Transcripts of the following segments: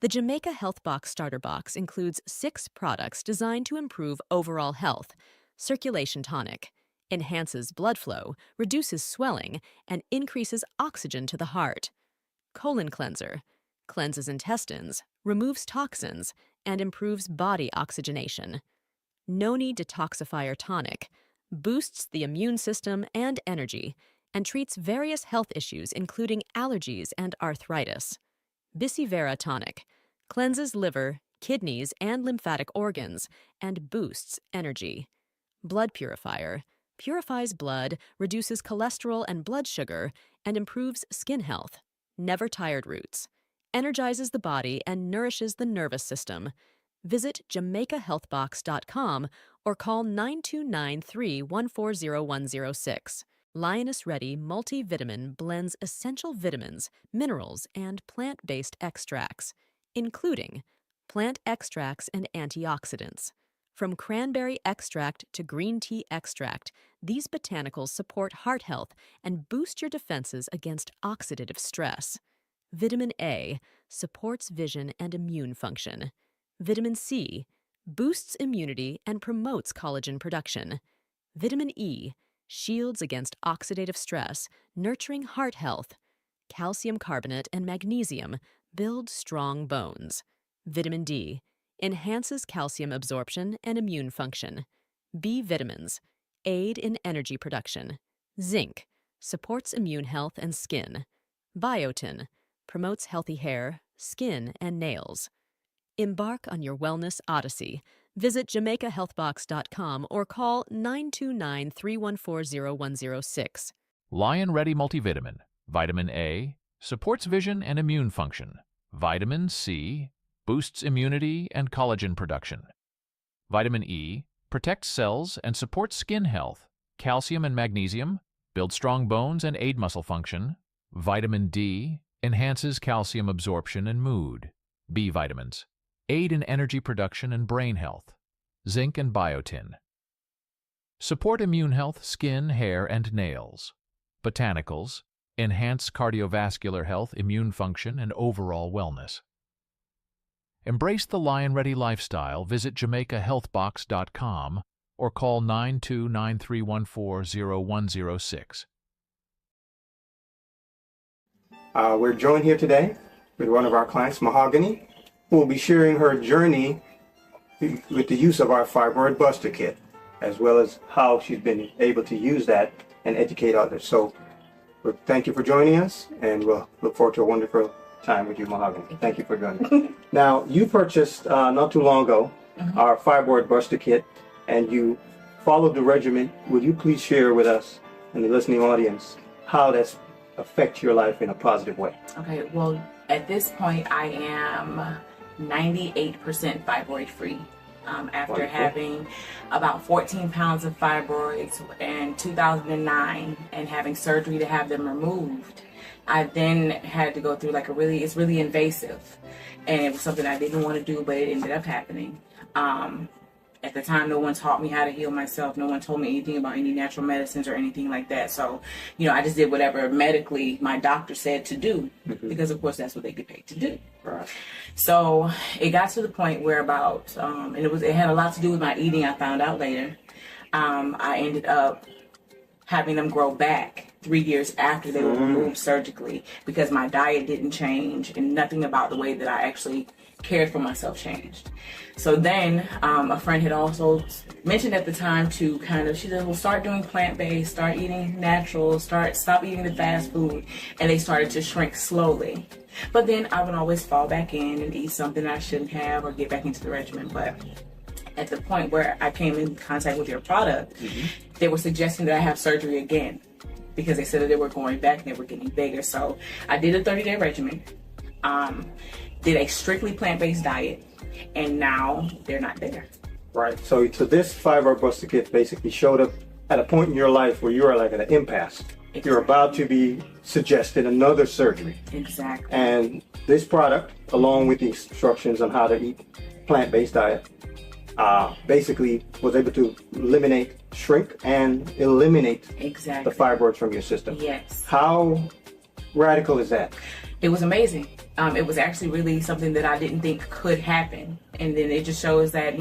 The Jamaica Health Box Starter Box includes 6 products designed to improve overall health: circulation tonic, enhances blood flow, reduces swelling, and increases oxygen to the heart; colon cleanser, cleanses intestines, removes toxins, and improves body oxygenation; noni detoxifier tonic, boosts the immune system and energy, and treats various health issues including allergies and arthritis; Bisivera tonic, cleanses liver, kidneys, and lymphatic organs, and boosts energy; blood purifier, purifies blood, reduces cholesterol and blood sugar, and improves skin health; never tired roots, energizes the body and nourishes the nervous system. Visit JamaicaHealthBox.com or call 9293-140106. Lioness Ready Multivitamin blends essential vitamins, minerals, and plant-based extracts, including plant extracts and antioxidants. From cranberry extract to green tea extract, these botanicals support heart health and boost your defenses against oxidative stress. Vitamin A supports vision and immune function. Vitamin C boosts immunity and promotes collagen production. Vitamin E shields against oxidative stress, nurturing heart health. Calcium carbonate and magnesium build strong bones. Vitamin D enhances calcium absorption and immune function. B vitamins aid in energy production. Zinc supports immune health and skin. Biotin promotes healthy hair, skin, and nails. Embark on your wellness odyssey. Visit JamaicaHealthBox.com or call 929-314-0106. Lion Ready Multivitamin. Vitamin A supports vision and immune function. Vitamin C boosts immunity and collagen production. Vitamin E protects cells and supports skin health. Calcium and magnesium build strong bones and aid muscle function. Vitamin D enhances calcium absorption and mood. B vitamins aid in energy production and brain health. Zinc and biotin support immune health, skin, hair, and nails. Botanicals enhance cardiovascular health, immune function, and overall wellness. Embrace the Lion Ready lifestyle. Visit JamaicaHealthBox.com or call 929-314-0106. We're joined here today with one of our clients, Mahogany, who will be sharing her journey with the use of our Fibroid Buster Kit, as well as how she's been able to use that and educate others. So thank you for joining us, and we'll look forward to a wonderful time with you, Mahogany. Thank you for joining us. Now, you purchased not too long ago our Fibroid Buster Kit, and you followed the regimen. Would you please share with us and the listening audience how that's affect your life in a positive way? Okay, well, at this point, I am 98% fibroid free. After Wonderful. having about 14 pounds of fibroids in 2009 and having surgery to have them removed, I then had to go through it's really invasive, and it was something I didn't want to do, but it ended up happening. At the time, no one taught me how to heal myself. No one told me anything about any natural medicines or anything like that. So, I just did whatever medically my doctor said to do, because of course that's what they get paid to do. Right. So it got to the point where and it had a lot to do with my eating. I found out later. I ended up having them grow back 3 years after they were removed surgically, because my diet didn't change and nothing about the way that I actually cared for myself changed. So then a friend had also mentioned at the time to she said, well, start doing plant-based, start eating natural, stop eating the fast food. And they started to shrink slowly. But then I would always fall back in and eat something I shouldn't have or get back into the regimen. But at the point where I came in contact with your product, they were suggesting that I have surgery again, because they said that they were going back and they were getting bigger. So I did a 30-day regimen, did a strictly plant-based diet, and now they're not there. Right. So this Fibroid Buster Kit basically showed up at a point in your life where you are like at an impasse. Exactly. You're about to be suggested another surgery. Exactly. And this product, along with the instructions on how to eat plant-based diet, basically was able to shrink and eliminate the fibroids from your system. Yes. How radical is that? It was amazing. It was actually really something that I didn't think could happen. And then it just shows that,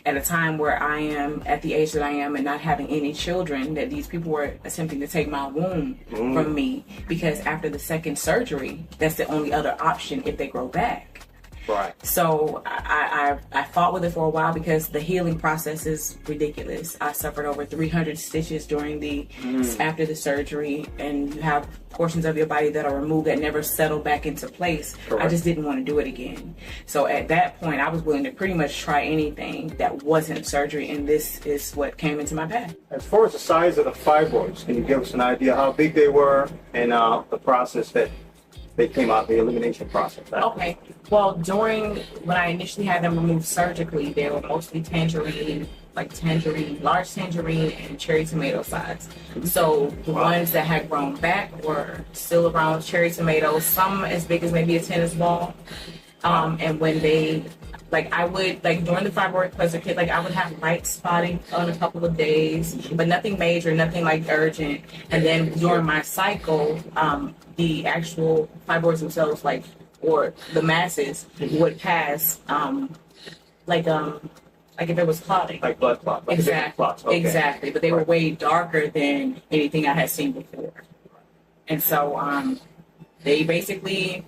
at a time where I am at the age that I am and not having any children, that these people were attempting to take my womb from me, because after the second surgery, that's the only other option if they grow back. Right. So I fought with it for a while because the healing process is ridiculous. I suffered over 300 stitches during after the surgery, and you have portions of your body that are removed that never settle back into place. Correct. I just didn't want to do it again. So at that point, I was willing to pretty much try anything that wasn't surgery, and this is what came into my path. As far as the size of the fibroids, can you give us an idea how big they were and the process that they came out, the elimination process? Okay. Well, when I initially had them removed surgically, they were mostly large tangerine and cherry tomato size. So the ones that had grown back were still around cherry tomatoes, some as big as maybe a tennis ball. And when they, during the fibroid pleasure kit, I would have light spotting on a couple of days, but nothing major, nothing urgent. And then during my cycle, the actual fibroids themselves, or the masses, would pass, if it was clotting. Like blood clots. Exactly. Clots. Okay. Exactly. But they were way darker than anything I had seen before. And so they basically,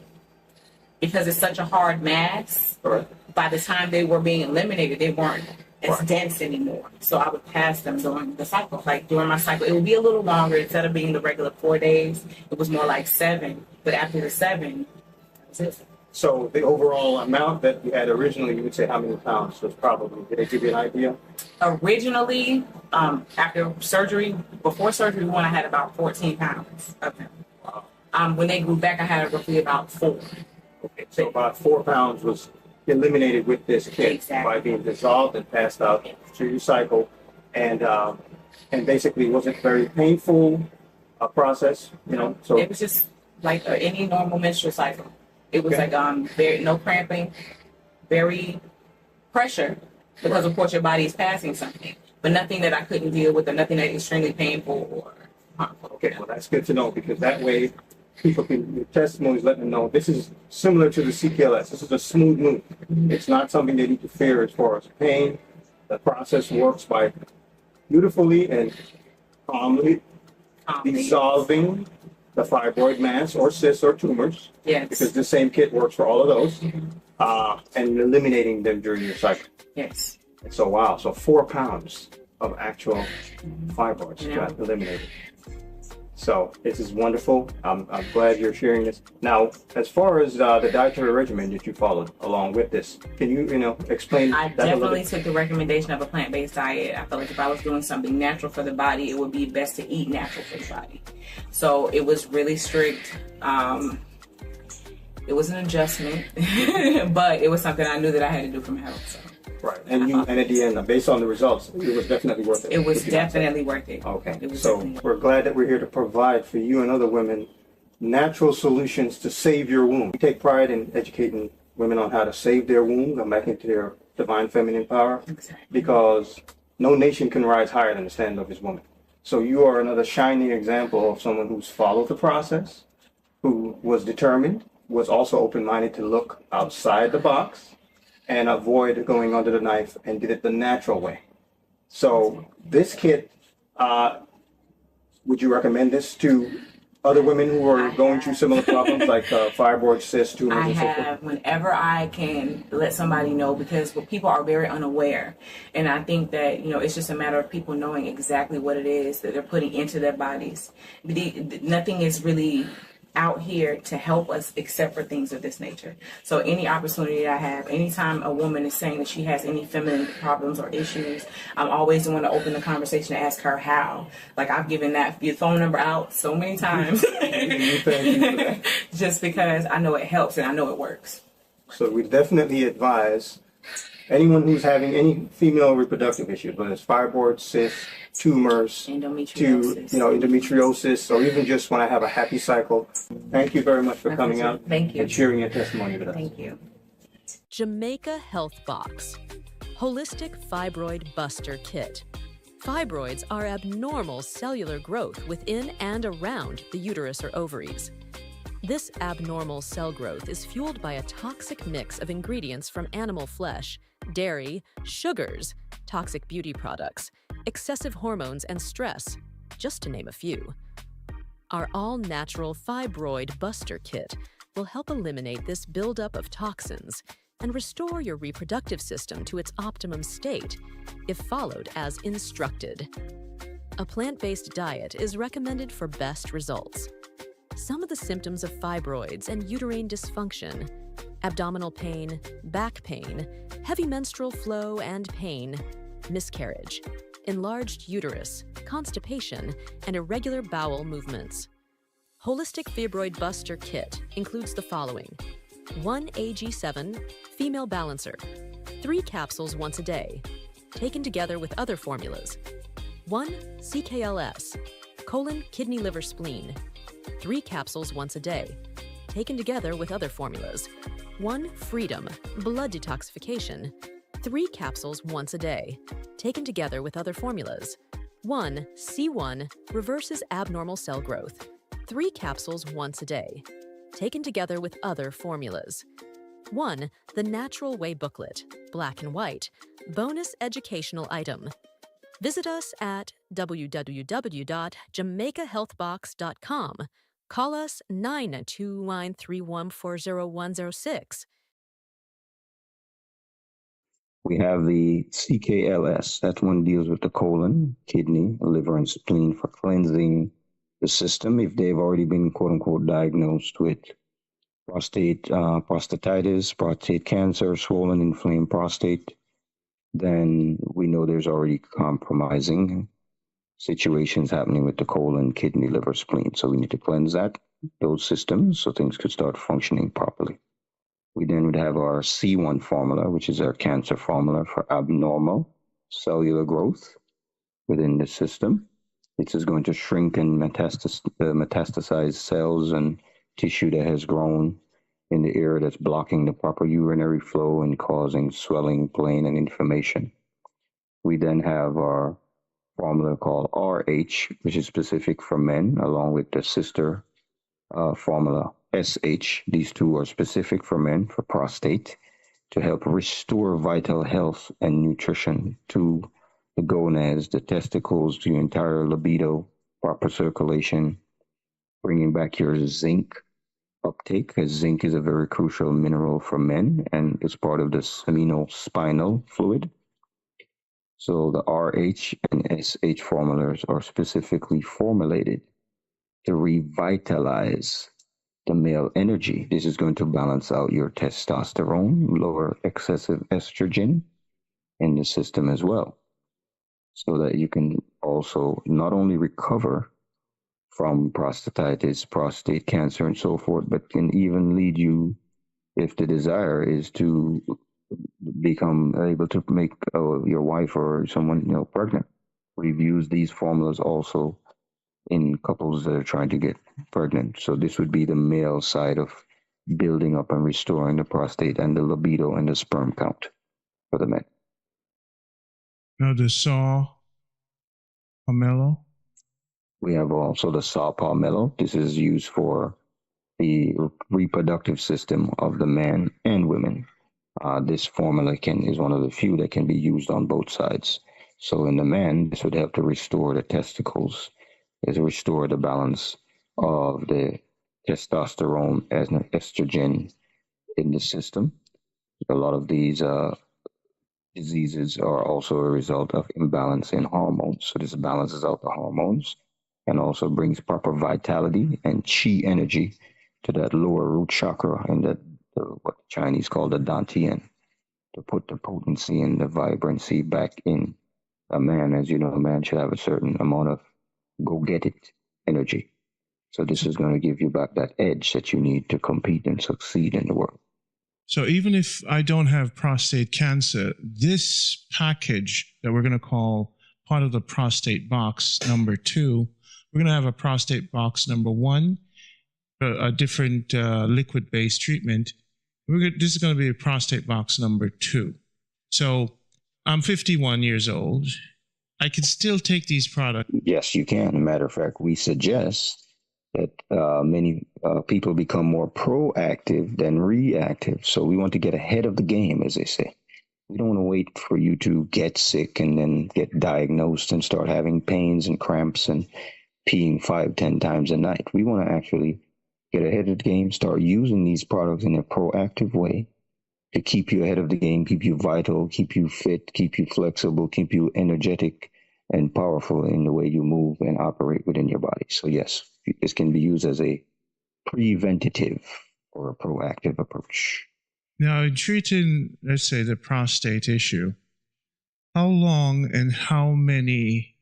because it's such a hard mass, Correct. by the time they were being eliminated, they weren't as Right. dense anymore. So I would pass them during the cycle. During my cycle, it would be a little longer. Instead of being the regular 4 days, it was more like 7. But after the 7, that was it. So the overall amount that you had originally, you would say how many pounds was probably, did they give you an idea? Originally, after surgery, before surgery one, I had about 14 pounds of them. When they grew back, I had roughly about 4. Okay, so about 4 pounds was eliminated with this kit. Exactly. By being dissolved and passed out through your cycle, and basically was it very painful process? So It was just like any normal menstrual cycle. It was Okay. no cramping, very pressure, because of course your body is passing something, but nothing that I couldn't deal with, or nothing that is extremely painful or harmful. okay, well that's good to know, because that way people can, your testimonies let them know this is similar to the CPLS. This is a smooth move. It's not something they need to fear as far as pain. The process works by beautifully and calmly dissolving the fibroid mass or cysts or tumors, Yes. because the same kit works for all of those, and eliminating them during your cycle. Yes. And so, wow, so 4 pounds of actual fibroids Yeah. got eliminated. So this is wonderful. I'm glad you're sharing this. Now, as far as the dietary regimen that you followed along with this, can you, explain I that a little definitely bit? took the recommendation of a plant-based diet. I felt like if I was doing something natural for the body, it would be best to eat natural for the body. So it was really strict. It was an adjustment, but it was something I knew that I had to do for my health. So. Right, and at the end, based on the results, it was definitely worth it. It was Would you not say? definitely worth it. Okay, It was so definitely worth we're glad that we're here to provide for you and other women natural solutions to save your womb. We take pride in educating women on how to save their womb, come back into their divine feminine power, Exactly. because no nation can rise higher than the standard of his woman. So you are another shining example of someone who's followed the process, who was determined, was also open-minded to look outside the box and avoid going under the knife, and did it the natural way. So this kit, would you recommend this to other women who are going through similar problems like fibroid, cysts, tumors, I and so forth? have, whenever I can let somebody know, because people are very unaware. And I think that, it's just a matter of people knowing exactly what it is that they're putting into their bodies. Nothing is really out here to help us except for things of this nature. So any opportunity I have, anytime a woman is saying that she has any feminine problems or issues, I'm always the one to open the conversation to ask her how. I've given your phone number out so many times. Thank you for that. Just because I know it helps and I know it works. So we definitely advise anyone who's having any female reproductive issues, whether it's fibroids, cysts, tumors, Endometriosis. endometriosis, or even just when I have a happy cycle. Thank you very much for coming out Thank you. and sharing your testimony with us. Thank you. Jamaica Health Box Holistic Fibroid Buster Kit. Fibroids are abnormal cellular growth within and around the uterus or ovaries. This abnormal cell growth is fueled by a toxic mix of ingredients from animal flesh, dairy, sugars, toxic beauty products, excessive hormones, and stress, just to name a few. Our all-natural Fibroid Buster Kit will help eliminate this buildup of toxins and restore your reproductive system to its optimum state if followed as instructed. A plant-based diet is recommended for best results. Some of the symptoms of fibroids and uterine dysfunction, abdominal pain, back pain, heavy menstrual flow and pain, miscarriage, enlarged uterus, constipation, and irregular bowel movements. Holistic Fibroid Buster Kit includes the following: 1 AG7 Female Balancer, 3 capsules once a day, taken together with other formulas. 1 CKLS, colon, kidney, liver, spleen, 3 capsules once a day, taken together with other formulas. 1 Freedom, blood detoxification, 3 capsules once a day, taken together with other formulas. 1 C1, reverses abnormal cell growth, 3 capsules once a day, taken together with other formulas. 1 The Natural Way Booklet, black and white, bonus educational item. Visit us at www.jamaicahealthbox.com. Call us 92931400106. We have the CKLS. That one deals with the colon, kidney, liver, and spleen for cleansing the system if they've already been, quote unquote, diagnosed with prostatitis, prostate cancer, swollen, inflamed prostate. Then we know there's already compromising situations happening with the colon, kidney, liver, spleen. So we need to cleanse those systems so things could start functioning properly. We then would have our C1 formula, which is our cancer formula for abnormal cellular growth within the system. This is going to shrink and metastasize cells and tissue that has grown in the area that's blocking the proper urinary flow and causing swelling, pain, and inflammation. We then have our formula called RH, which is specific for men, along with the sister formula SH. These two are specific for men, for prostate, to help restore vital health and nutrition to the gonads, the testicles, to your entire libido, proper circulation, bringing back your zinc uptake, because zinc is a very crucial mineral for men and it's part of the seminospinal fluid. So the RH and SH formulas are specifically formulated to revitalize the male energy. This is going to balance out your testosterone, lower excessive estrogen in the system as well, so that you can also not only recover from prostatitis, prostate cancer, and so forth, but can even lead you, if the desire is to become able to make your wife or someone pregnant. We've used these formulas also in couples that are trying to get pregnant. So this would be the male side of building up and restoring the prostate and the libido and the sperm count for the men. Now the saw pomelo. We have also the saw palmetto. This is used for the reproductive system of the man and women. This formula is one of the few that can be used on both sides. So in the man, this would have to restore the testicles, is restore the balance of the testosterone and estrogen in the system. A lot of these diseases are also a result of imbalance in hormones. So this balances out the hormones and also brings proper vitality and chi energy to that lower root chakra and that what the Chinese call the dantian, to put the potency and the vibrancy back in a man. As you know, a man should have a certain amount of go-get-it energy. So this is going to give you back that edge that you need to compete and succeed in the world. So even if I don't have prostate cancer, this package that we're going to call part of the prostate box number 2, we're going to have a prostate box number 1, a different liquid-based treatment. This is going to be a prostate box number 2. So I'm 51 years old. I can still take these products. Yes, you can. Matter of fact, we suggest that many people become more proactive than reactive. So we want to get ahead of the game, as they say. We don't want to wait for you to get sick and then get diagnosed and start having pains and cramps and peeing 5, 10 times a night. We want to actually get ahead of the game, start using these products in a proactive way to keep you ahead of the game, keep you vital, keep you fit, keep you flexible, keep you energetic and powerful in the way you move and operate within your body. So yes, this can be used as a preventative or a proactive approach. Now, in treating, let's say, the prostate issue, how long and how many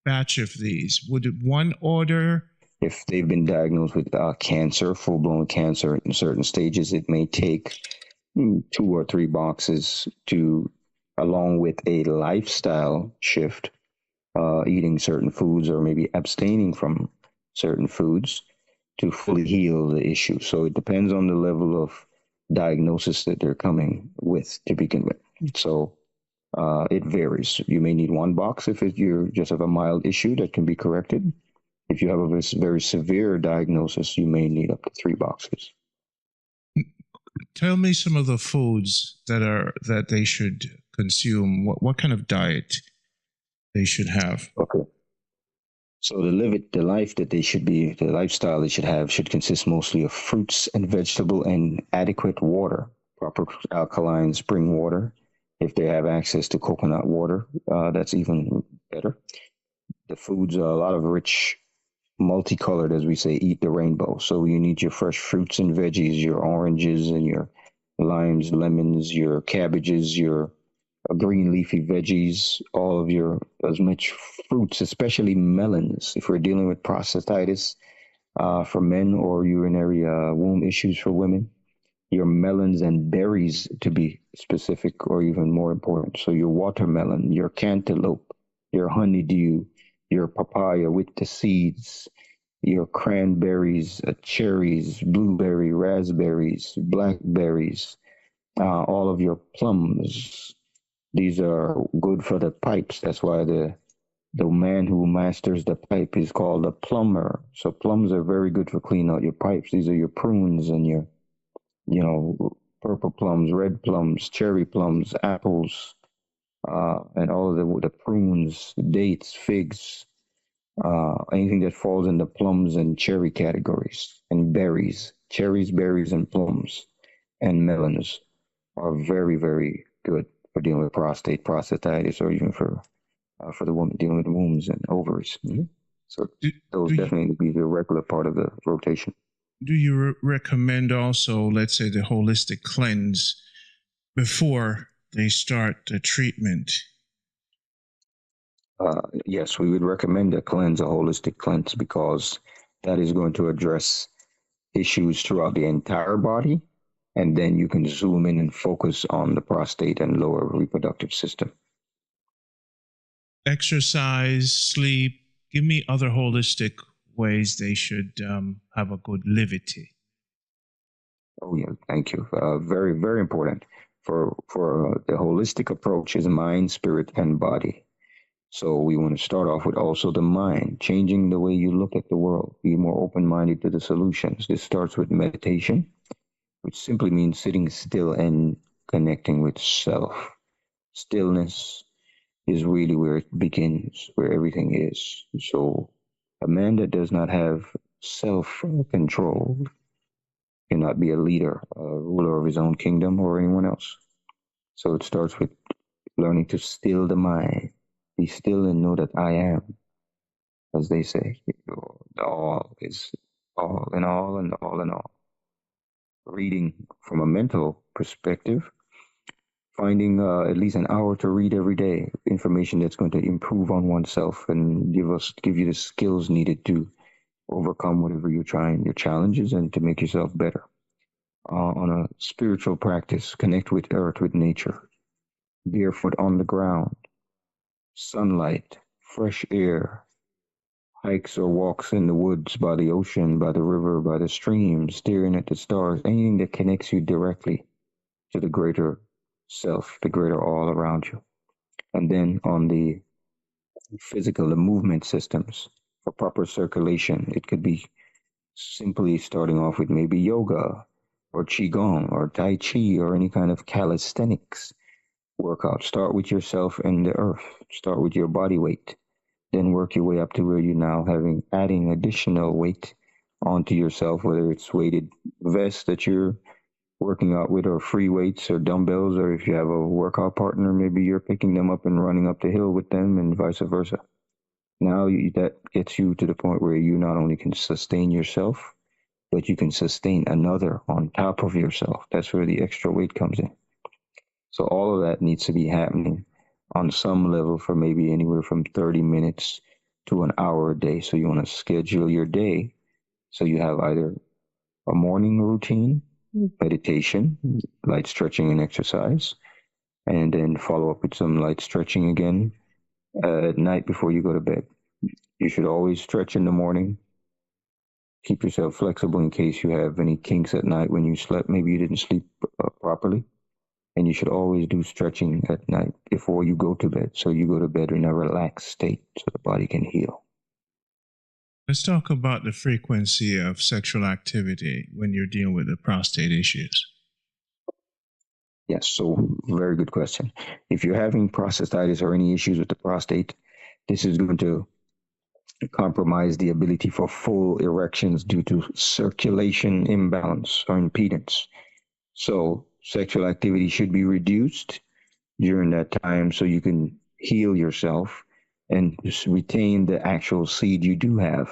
batch of these? Would it one order? If they've been diagnosed with cancer, full-blown cancer in certain stages, it may take 2 or 3 boxes to, along with a lifestyle shift, eating certain foods or maybe abstaining from certain foods to fully heal the issue. So it depends on the level of diagnosis that they're coming with to begin with. So it varies. You may need 1 box if you just have a mild issue that can be corrected. If you have a very severe diagnosis, you may need up to 3 boxes. Tell me some of the foods that they should consume. What kind of diet they should have? Okay. So the lifestyle they should have should consist mostly of fruits and vegetable and adequate water, proper alkaline spring water. If they have access to coconut water, that's even better. The foods are a lot of rich, multicolored, as we say, eat the rainbow. So you need your fresh fruits and veggies, your oranges and your limes, lemons, your cabbages, your green leafy veggies, all of your, as much fruits, especially melons. If we're dealing with prostatitis for men or urinary womb issues for women, your melons and berries, to be specific, or even more important. So your watermelon, your cantaloupe, your honeydew, your papaya with the seeds, your cranberries, cherries, blueberry, raspberries, blackberries, all of your plums. These are good for the pipes. That's why the man who masters the pipe is called a plumber. So plums are very good for cleaning out your pipes. These are your prunes and your, purple plums, red plums, cherry plums, apples, and all of the prunes, dates, figs, anything that falls in the plums and cherry categories, and berries, cherries, berries, and plums, and melons are very, very good for dealing with prostatitis, or even for the woman dealing with wombs and ovaries. Mm-hmm. So those definitely be the regular part of the rotation. Do you recommend also, let's say, the holistic cleanse before they start the treatment? Yes, we would recommend a holistic cleanse, because that is going to address issues throughout the entire body, and then you can zoom in and focus on the prostate and lower reproductive system. Exercise, sleep. Give me other holistic ways they should have a good livity. Oh yeah, thank you. Very, very important. For the holistic approach is mind, spirit, and body. So we want to start off with also the mind, changing the way you look at the world, be more open-minded to the solutions. This starts with meditation, which simply means sitting still and connecting with self. Stillness is really where it begins, where everything is. So a man that does not have self-control cannot be a leader, a ruler of his own kingdom or anyone else. So it starts with learning to still the mind. Be still and know that I am, as they say. The all is all in all and all in all. Reading from a mental perspective, finding at least an hour to read every day, information that's going to improve on oneself and give you the skills needed to overcome whatever you're trying, your challenges, and to make yourself better. On a spiritual practice, connect with earth, with nature, barefoot on the ground, sunlight, fresh air, hikes or walks in the woods, by the ocean, by the river, by the stream, staring at the stars, anything that connects you directly to the greater self, the greater all around you. And then on the physical, the movement systems for proper circulation, it could be Simply starting off with maybe yoga or qigong or tai chi or any kind of calisthenics workout. Start with yourself and the earth. Start with your body weight. Then work your way up to where you're now adding additional weight onto yourself, whether it's weighted vests that you're working out with or free weights or dumbbells, or if you have a workout partner, maybe you're picking them up and running up the hill with them and vice versa. Now that gets you to the point where you not only can sustain yourself, but you can sustain another on top of yourself. That's where the extra weight comes in. So all of that needs to be happening on some level for maybe anywhere from 30 minutes to an hour a day. So you want to schedule your day so you have either a morning routine, meditation, light stretching and exercise, and then follow up with some light stretching again at night before you go to bed. You should always stretch in the morning. Keep yourself flexible in case you have any kinks at night when you slept. Maybe you didn't sleep properly. And you should always do stretching at night before you go to bed. So you go to bed in a relaxed state so the body can heal. Let's talk about the frequency of sexual activity when you're dealing with the prostate issues. Yes, so very good question. If you're having prostatitis or any issues with the prostate, this is going to compromise the ability for full erections due to circulation imbalance or impedance. So sexual activity should be reduced during that time so you can heal yourself and retain the actual seed you do have.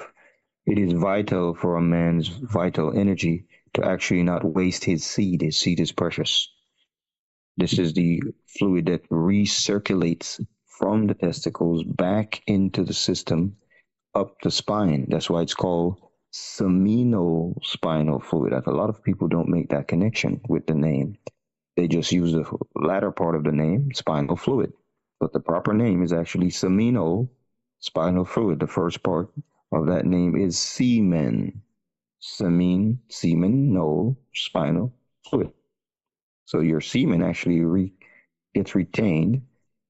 It is vital for a man's vital energy to actually not waste his seed. His seed is precious. This is the fluid that recirculates from the testicles back into the system up the spine. That's why it's called seminal spinal fluid. A lot of people don't make that connection with the name. They just use the latter part of the name, spinal fluid. But the proper name is actually seminal spinal fluid. The first part of that name is semen. Seminal spinal fluid. So your semen actually gets retained.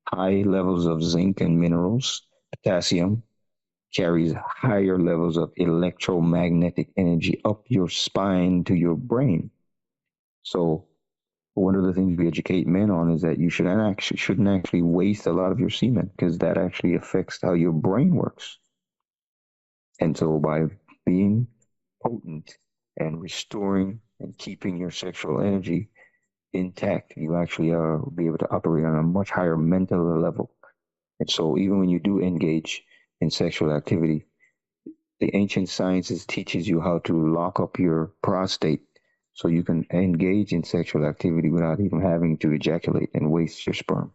High levels of zinc and minerals, potassium, carries higher levels of electromagnetic energy up your spine to your brain. So one of the things we educate men on is that you shouldn't actually waste a lot of your semen because that actually affects how your brain works. And so by being potent and restoring and keeping your sexual energy intact, you actually be able to operate on a much higher mental level. And so even when you do engage in sexual activity, the ancient sciences teaches you how to lock up your prostate so you can engage in sexual activity without even having to ejaculate and waste your sperm.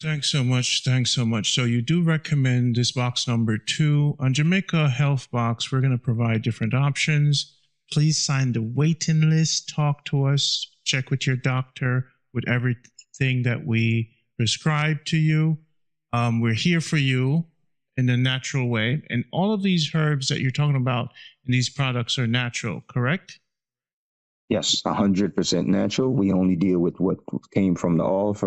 Thanks so much. Thanks so much. So you do recommend this box number 2. On Jamaica Health Box, we're going to provide different options. Please sign the waiting list, talk to us, check with your doctor with everything that we prescribe to you. We're here for you in a natural way. And all of these herbs that you're talking about in these products are natural, correct? Yes, 100% natural. We only deal with what came from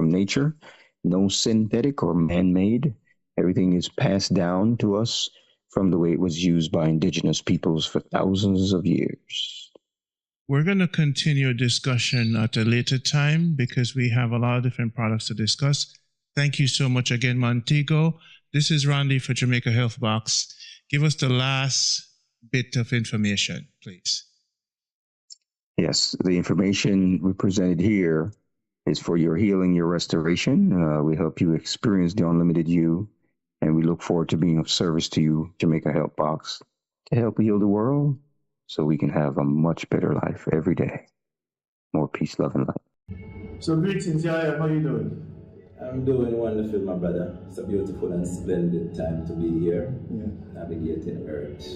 nature. No synthetic or man-made. Everything is passed down to us from the way it was used by indigenous peoples for thousands of years. We're going to continue a discussion at a later time because we have a lot of different products to discuss. Thank you so much again, Montego. This is Randy for Jamaica Health Box. Give us the last bit of information, please. Yes, the information we presented here is for your healing, your restoration. We help you experience the unlimited you, and we look forward to being of service to you, Jamaica Health Box, to help heal the world so we can have a much better life every day. More peace, love, and light. So greetings, Yaya. How you doing? I'm doing wonderful, my brother. It's a beautiful and splendid time to be here, navigating Earth,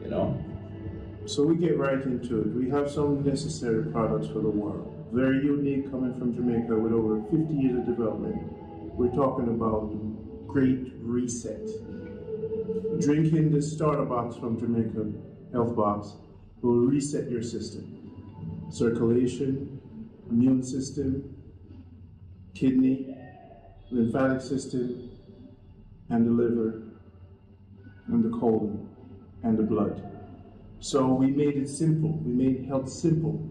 you know. So we get right into it. We have some necessary products for the world. Very unique, coming from Jamaica with over 50 years of development. We're talking about Great Reset. Drinking the starter box from Jamaica Health Box will reset your system. Circulation, immune system, kidney, lymphatic system, and the liver, and the colon, and the blood. So we made it simple. We made health simple.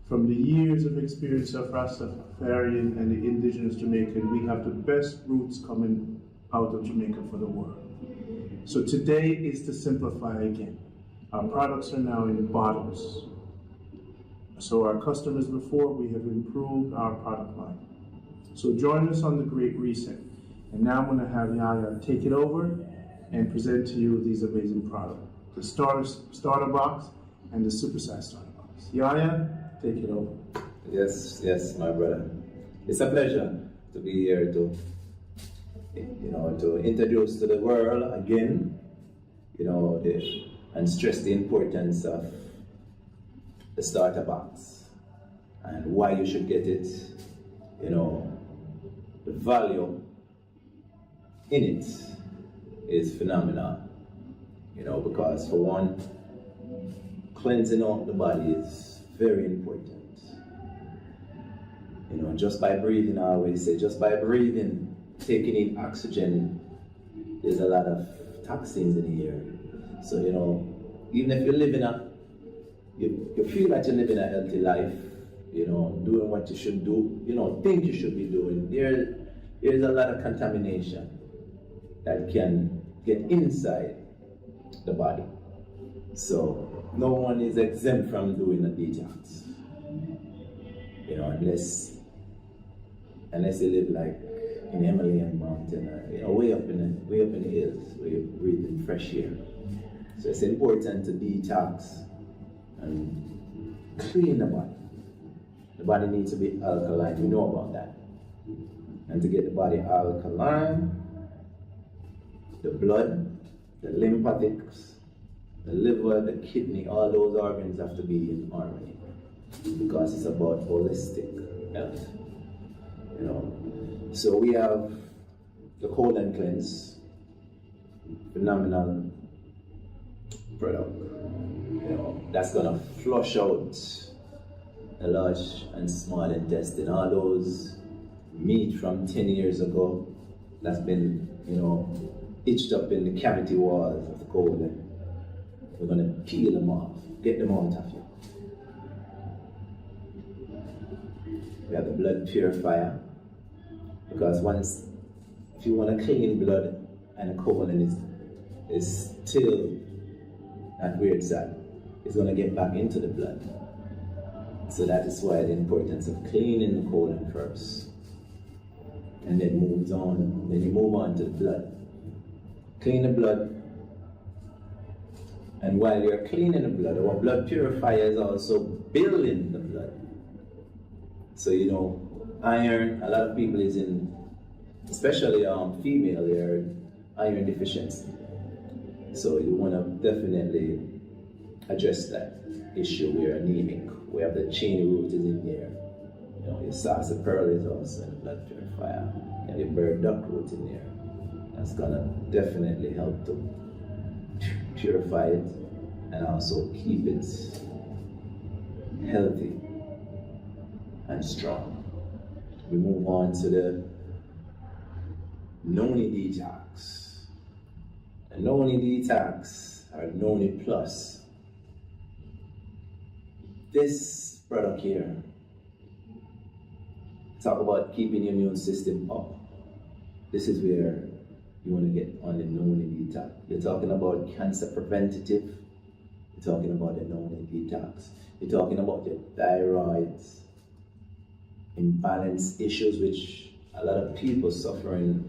From the years of experience of Rastafarian and the indigenous Jamaican, we have the best roots coming out of Jamaica for the world. So today is to simplify again. Our products are now in bottles. So our customers before, we have improved our product line. So join us on the Great Reset. And now I'm gonna have Yaya take it over and present to you these amazing products. The starter box and the supersize starter box. Yaya, take it over. Yes, my brother. It's a pleasure to be here to introduce to the world again, and stress the importance of the starter box and why you should get it. The value in it is phenomenal. Because for one, cleansing out the body is very important. Just by breathing, I always say, just by breathing, taking in oxygen, there's a lot of toxins in the air. So, even if you're living you feel that you're living a healthy life, doing what you should do, think you should be doing, there's a lot of contamination that can get inside the body. So, no one is exempt from doing a detox. Unless you live like in Himalayan mountain, way up in the hills where you're breathing fresh air. So it's important to detox and clean the body. The body needs to be alkaline. We know about that. And to get the body alkaline, the blood, the lymphatics, the liver, the kidney, all those organs have to be in harmony, because it's about holistic health. So we have the colon cleanse, phenomenal product. That's gonna flush out the large and small intestine, all those meat from 10 years ago that's been, itched up in the cavity walls of the colon. We're gonna peel them off, get them out of you. We have the blood purifier, because if you want to clean blood and the colon is still at where it's at, it's going to get back into the blood. So that is why the importance of cleaning the colon first, and then you move on to the blood. Clean the blood, and while you're cleaning the blood, our blood purifier is also building the blood. So iron, a lot of people is in, especially female, they're iron deficiency. So you want to definitely address that issue. We're anemic. We have the chain root is in there. Your sarsaparilla is also in the blood purifier. And the burdock root in there. That's gonna definitely help to purify it and also keep it healthy and strong. We move on to the Noni Detox. The Noni Detox, or Noni Plus. This product here, talk about keeping your immune system up. This is where you want to get on the Noni Detox. You're talking about cancer preventative. You're talking about the Noni Detox. You're talking about the thyroid imbalance issues, which a lot of people suffering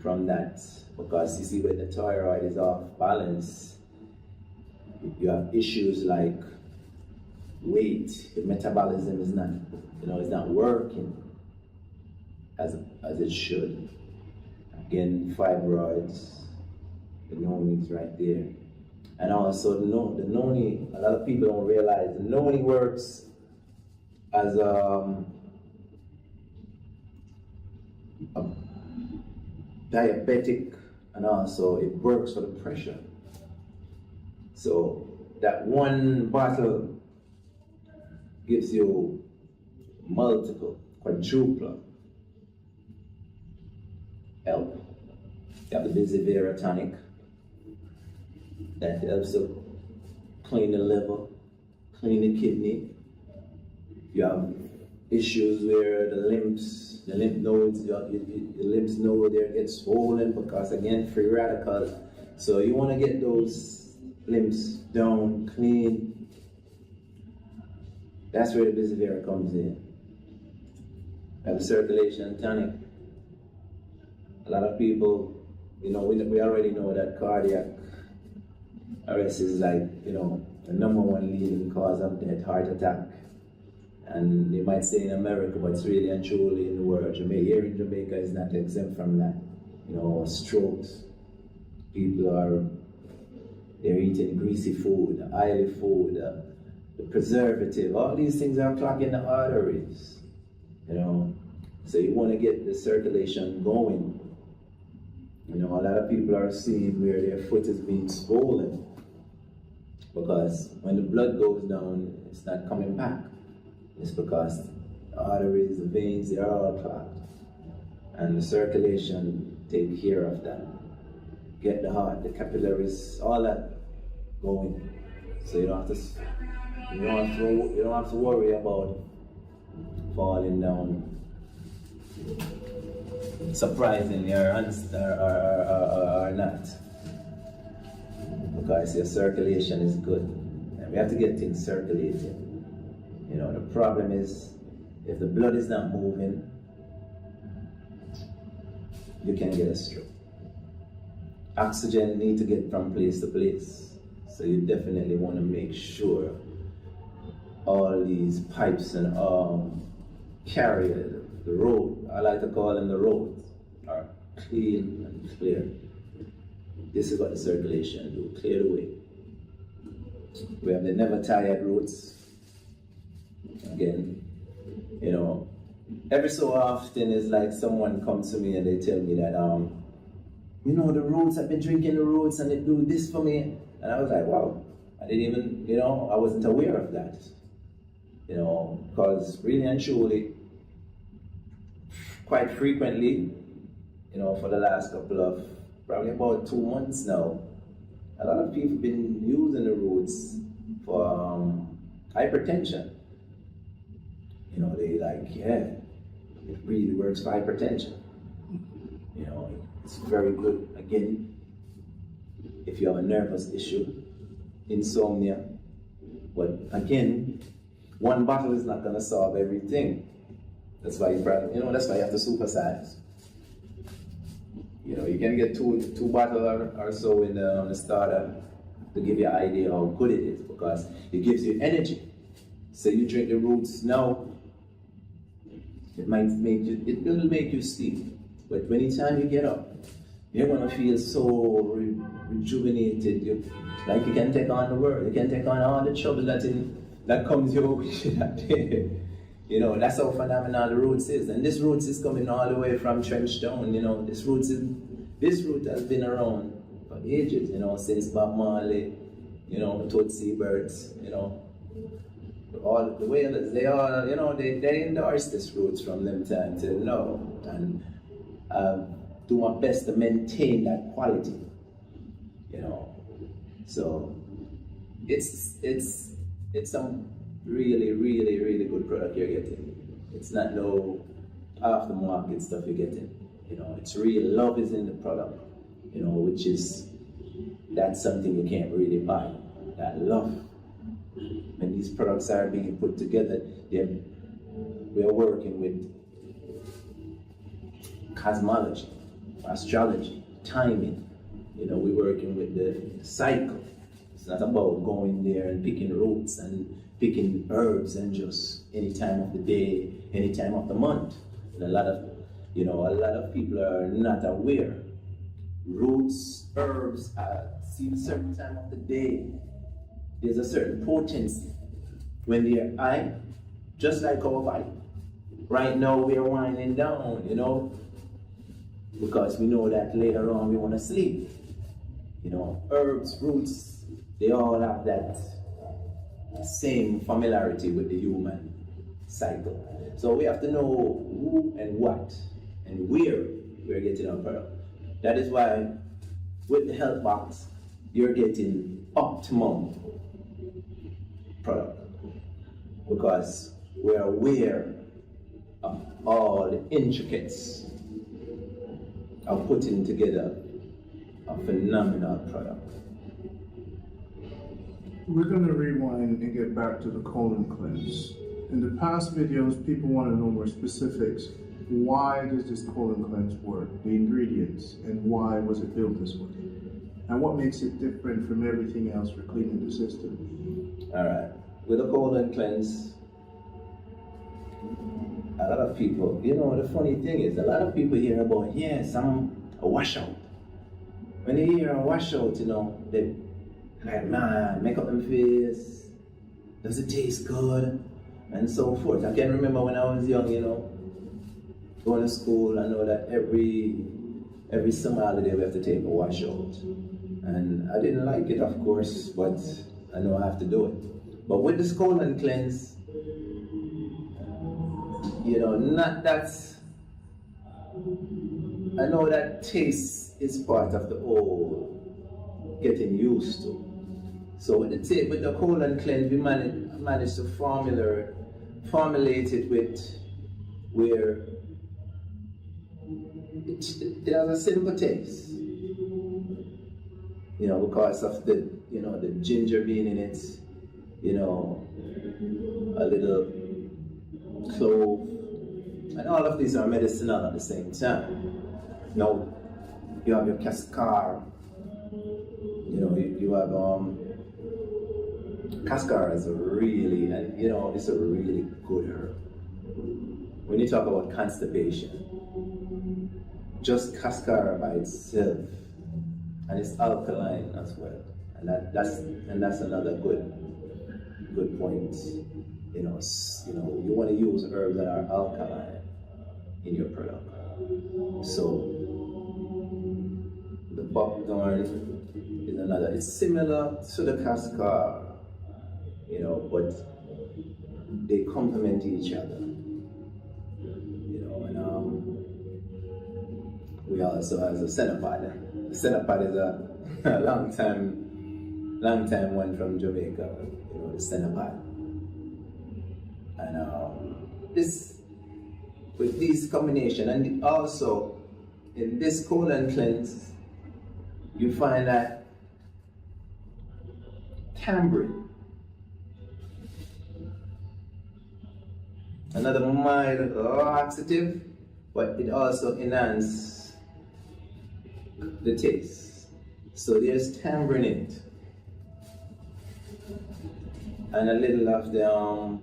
from that, because you see, when the thyroid is off balance, you have issues like weight, your metabolism is not, it's not working as it should. Again, fibroids, the Noni is right there. And also the Noni, a lot of people don't realize the Noni works as a diabetic, and also it works for the pressure. So that one bottle gives you multiple, quadruple help. You have the Busy Vera tonic that helps to clean the liver, clean the kidney. You have issues where the lymph nodes, your lymph node there gets swollen because again, free radicals. So you want to get those lymphs down, clean. That's where the Bisivera comes in. Have a circulation tonic. A lot of people, we already know that cardiac arrest is like, the number one leading cause of death, heart attack. And they might say in America, but it's really and truly in the world. Here in Jamaica is not exempt from that. Strokes. People they're eating greasy food, oily food, the preservative. All these things are clogging the arteries. So you want to get the circulation going. A lot of people are seeing where their foot is being swollen because when the blood goes down, it's not coming back. It's because the arteries, the veins, they are all clogged. And the circulation take care of that. Get the heart, the capillaries, all that going. So you don't have to worry about falling down. Surprisingly or not. Because your circulation is good. And we have to get things circulating. The problem is, if the blood is not moving, you can get a stroke. Oxygen needs to get from place to place. So you definitely want to make sure all these pipes and carriers, the road, I like to call them the roads, are clean and clear. This is what the circulation do, clear the way. We have the never tired roads. Again, every so often it's like someone comes to me and they tell me that, the roads, I've been drinking the roads and they do this for me. And I was like, wow, I didn't even, I wasn't aware of that. Because really and truly, quite frequently, for the last couple of, probably about 2 months now, a lot of people have been using the roads for hypertension. It really works for hypertension. It's very good, again, if you have a nervous issue, insomnia. But again, one bottle is not going to solve everything. That's why that's why you have to supersize. You can get two bottles or so in the starter to give you an idea how good it is, because it gives you energy. So you drink the roots now, it will make you sleep. But anytime you get up, you're gonna feel so rejuvenated. You can take on the world. You can take on all the trouble that comes your way that day. That's how phenomenal the roots is. And this roots is coming all the way from Trenchtown. This root has been around for ages. Since Bob Marley, Tootsie Birds, all the Wailers, they all, they endorse this roots from them time till now. And do my best to maintain that quality, So it's some really, really, really good product you're getting. It's not no aftermarket stuff you're getting. It's real love is in the product, which is, that's something you can't really buy. That love. When these products are being put together, we are working with cosmology, astrology, timing. We're working with the cycle. It's not about going there and picking roots and picking herbs and just any time of the day, any time of the month. And a lot of people are not aware. Roots, herbs, see a certain time of the day. There's a certain potency when they're high, just like our body. Right now we're winding down, because we know that later on we want to sleep. Herbs, roots, they all have that same familiarity with the human cycle. So we have to know who and what and where we're getting our product. That is why with the health box, you're getting optimum product because we're aware of all the intricacies of putting together a phenomenal product. We're going to rewind and get back to the colon cleanse. In the past videos, people want to know more specifics. Why does this colon cleanse work? The ingredients, and why was it built this way? And what makes it different from everything else for cleaning the system? All right. With the colon cleanse, a lot of people, the funny thing is, a lot of people hear about, a washout. When they hear a washout, they like, man, make up them face, does it taste good? And so forth. I can remember when I was young, going to school, I know that every summer holiday we have to take a washout. And I didn't like it, of course, but I know I have to do it. But with this colon cleanse, I know that taste is part of the whole getting used to. So with the colon cleanse, we managed to formulate it with where it has a simple taste. Because of the ginger being in it, a little clove, and all of these are medicinal at the same time. Now, you have your cascar, you have cascar is it's a really good herb. When you talk about constipation, just cascar by itself, and it's alkaline as well, and that's another good point. You want to use herbs that are alkaline in your product. So the buckthorn is another. It's similar to the cascar, but they complement each other. We also have a centipede. The centipede is a long time one from Jamaica. The centipede. And with these combination, and also in this colon cleanse, you find that tamarind, another mild laxative, but it also enhances the taste. So there's tamarind in it, and a little of the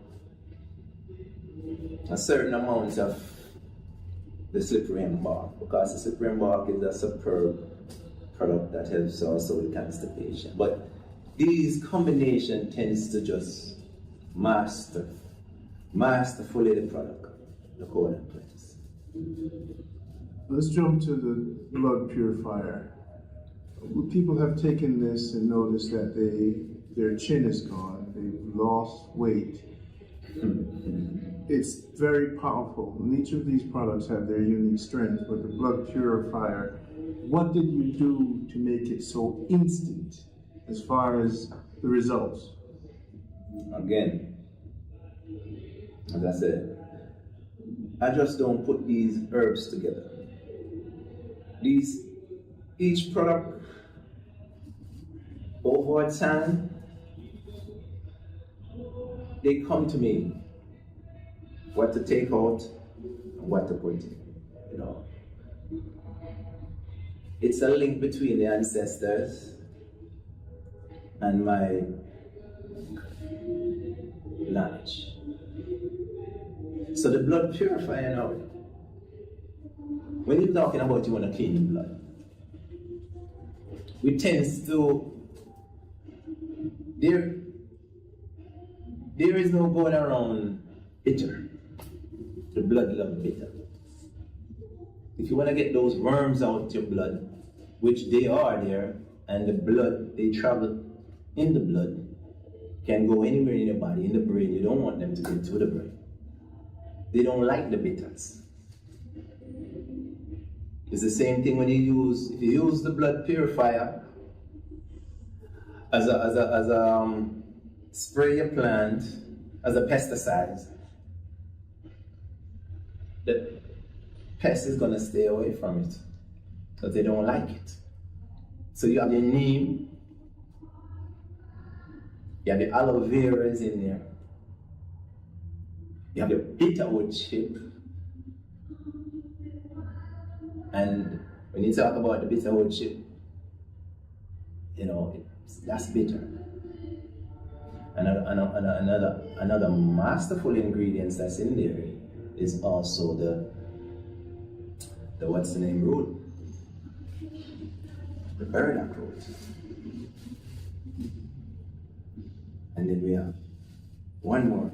a certain amount of the cyprian bark, because the cyprian bark is a superb product that helps also with constipation. But these combination tends to just masterfully the product, the colon cleanse. Let's jump to the blood purifier. People have taken this and noticed that their chin is gone, they've lost weight. It's very powerful, and each of these products have their unique strength, but the blood purifier, what did you do to make it so instant as far as the results? Again, as I said, I just don't put these herbs together. Each product over time, they come to me what to take out and what to put in. It's a link between the ancestors and my knowledge. So the blood purifier now, when you're talking about you want to clean your blood, we tend to, there is no going around bitter. The blood love bitter. If you want to get those worms out your blood, which they are there, and the blood, they travel in the blood, can go anywhere in your body, in the brain. You don't want them to get to the brain. They don't like the bitters. It's the same thing when if you use the blood purifier as a spray your plant as a pesticide, the pest is gonna stay away from it because they don't like it. So you have your neem, you have the aloe vera is in there, you have your bitterwood chip, and when you talk about the bitterwood chip, that's bitter. Another masterful ingredients that's in there is also the what's the name root, the burdock root, and then we have one more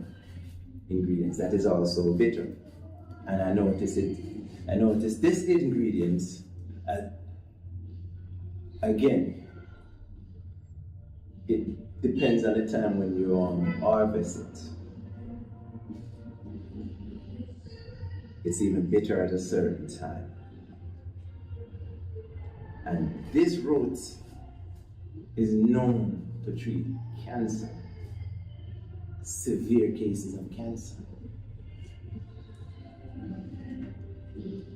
ingredient that is also bitter, and I noticed this ingredient again. It depends on the time when you harvest it. It's even bitter at a certain time. And this root is known to treat cancer, severe cases of cancer.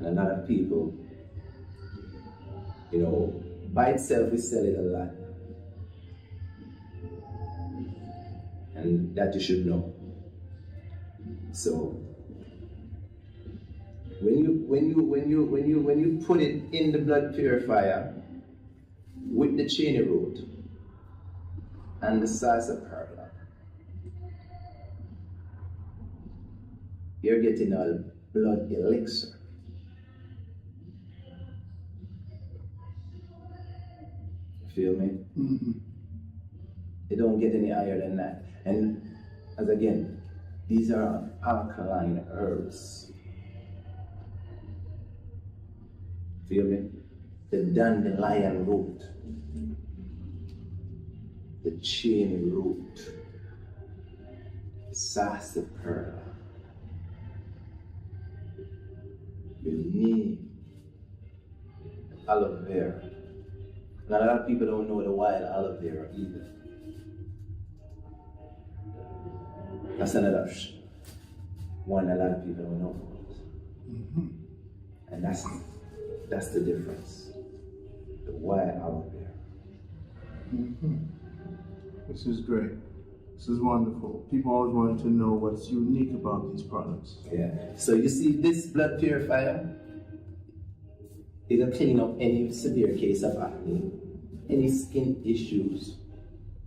And a lot of people, by itself we sell it a lot. And that you should know. So when you put it in the blood purifier with the cheney root and the sarsaparilla, you're getting a blood elixir. Feel me? Mm-hmm. They don't get any higher than that. And as again, these are alkaline herbs. Feel me? The dandelion root, the cheney root, sarsaparilla, the neem, aloe vera. And a lot of people don't know the wild aloe vera either. That's another one a lot of people don't know about. Mm-hmm. And that's the difference. The wild aloe vera. Mm-hmm. This is great. This is wonderful. People always want to know what's unique about these products. Yeah. So you see this blood purifier, it'll clean up any severe case of acne, any skin issues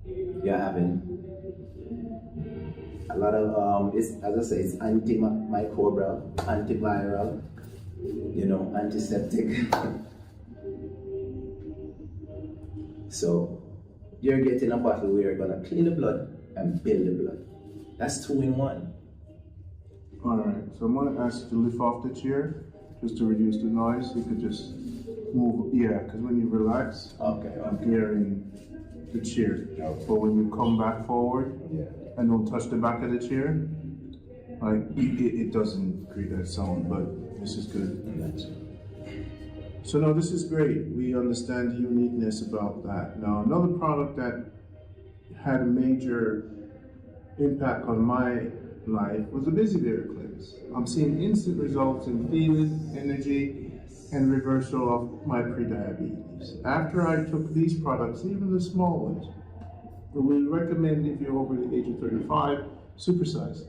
you're having. A lot of, as I say, it's antimicrobial, antiviral, antiseptic. So you're getting a bottle where you're gonna clean the blood and build the blood. That's 2 in 1. All right, so I'm gonna ask you to lift off the chair just to reduce the noise. You could just move, because when you relax, I'm hearing the chair. But when you come back forward and don't touch the back of the chair, like it doesn't create that sound, but this is good. So no, this is great. We understand the uniqueness about that. Now, another product that had a major impact on my life was the Busy Bear cleanse. I'm seeing instant results in feeling, energy, and reversal of my prediabetes. After I took these products, even the small ones, we recommend if you're over the age of 35, supersize.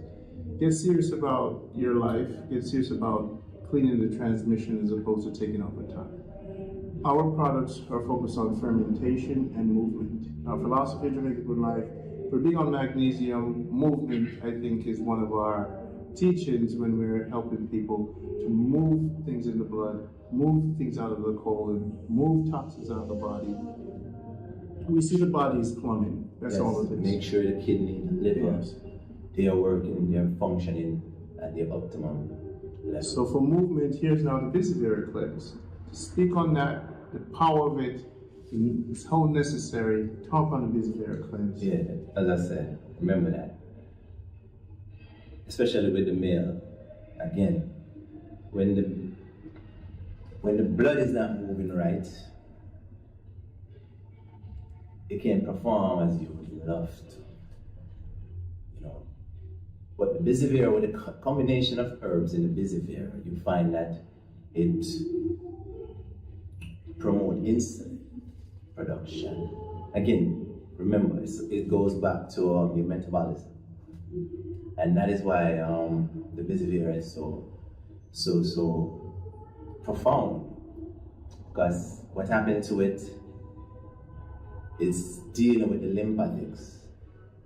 Get serious about your life. Get serious about cleaning the transmission as opposed to taking over time. Our products are focused on fermentation and movement. Our philosophy of Jamaica Good Life, we're big on magnesium. Movement, I think, is one of our teachings when we're helping people to move things in the blood, move things out of the colon, move toxins out of the body. We see the body is plumbing. That's all it is. Make sure the kidney, the liver, they are working, they're functioning at their optimum level. So for movement, here's now the Busy Bear cleanse. To speak on that, the power of it, it's how necessary. Talk on the Busy Bear cleanse. Yeah, as I said, remember that. Especially with the male. Again, when the blood is not moving right, it can't perform as you would love to. you know. But the Bizivera, with a combination of herbs in the Bizivera, you find that it promotes insulin production. Again, remember, it goes back to your metabolism. And that is why the Bizivera is so profound. Because what happened to it is dealing with the lymphatics,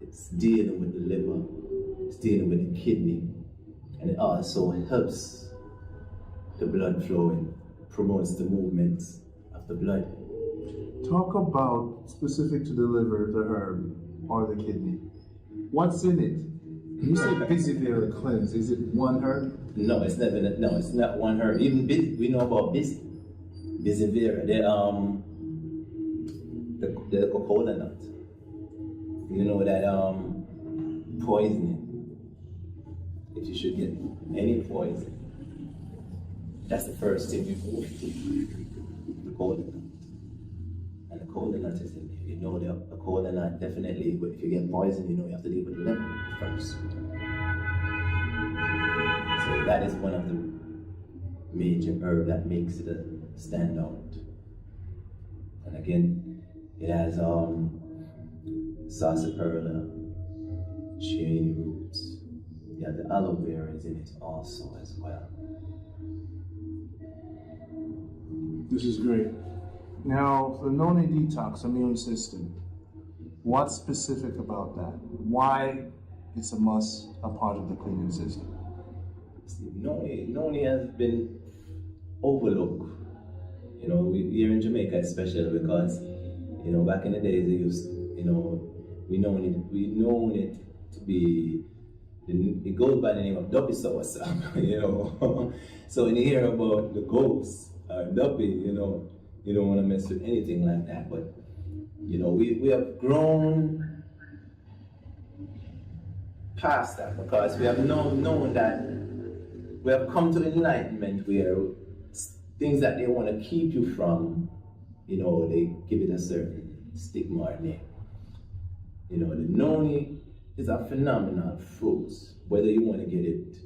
it's dealing with the liver, it's dealing with the kidney, and it also helps the blood flowing, promotes the movements of the blood. Talk about, specific to the liver, the herb, or the kidney. What's in it? When you say Bizivera cleanse, is it one herb? No, it's never. No, it's not one herb. Even we know about Bizivera. The coconut nut. You know that poisoning. If you should get any poison, that's the first thing you go to. The coconut. And the coconut is in there. You know the coconut definitely, but if you get poison, you know you have to deal with the liver first. So that is one of the major herbs that makes it stand out. And again, it has sarsaparilla, chain roots. Yeah, the aloe vera is in it also as well. This is great. Now, the noni detox immune system. What's specific about that? Why it's a must, a part of the cleaning system? Noni has been overlooked. You know, here in Jamaica especially, because you know back in the days they used, you know, we known it to be. It goes by the name of Duppy Soursop, you know. So when you hear about the ghost or Duppy, you know, you don't want to mess with anything like that. But you know, we have grown past that because we have known that we have come to enlightenment where things that they want to keep you from, you know, they give it a certain stigma or name. You know, the noni is a phenomenal fruit, whether you want to get it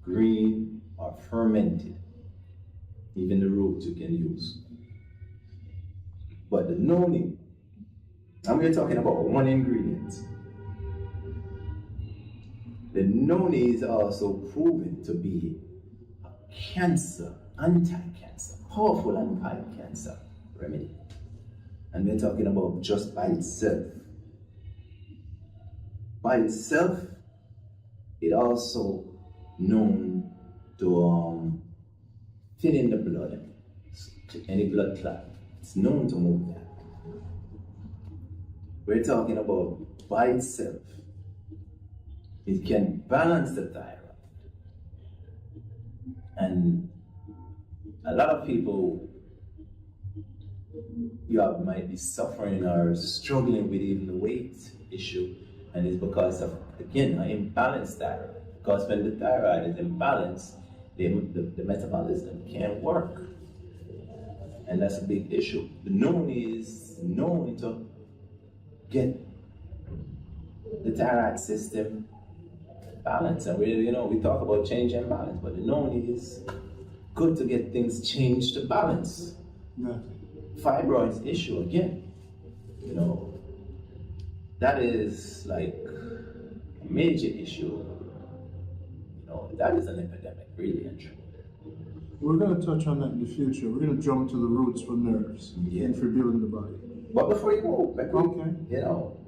green or fermented. Even the root you can use. But the noni, and we're talking about one ingredient. The noni is also proven to be a anti-cancer, powerful anti-cancer remedy. And we're talking about just by itself. By itself, it also known to thin in the blood, to any blood clot. It's known to move that. We're talking about by itself. It can balance the thyroid. And a lot of people might be suffering or struggling with even the weight issue, and it's because of, again, an imbalanced thyroid. Because when the thyroid is imbalanced, the metabolism can't work. And that's a big issue. The noni is known to get the thyroid system balanced. And we talk about change and balance, but the noni is good to get things changed to balance. Yeah. Fibroids issue again, you know, that is like a major issue. You know, that is an epidemic, really and truly. We're going to touch on that in the future. We're going to jump to the roots for nerves and for building the body. But before you go, okay. You know,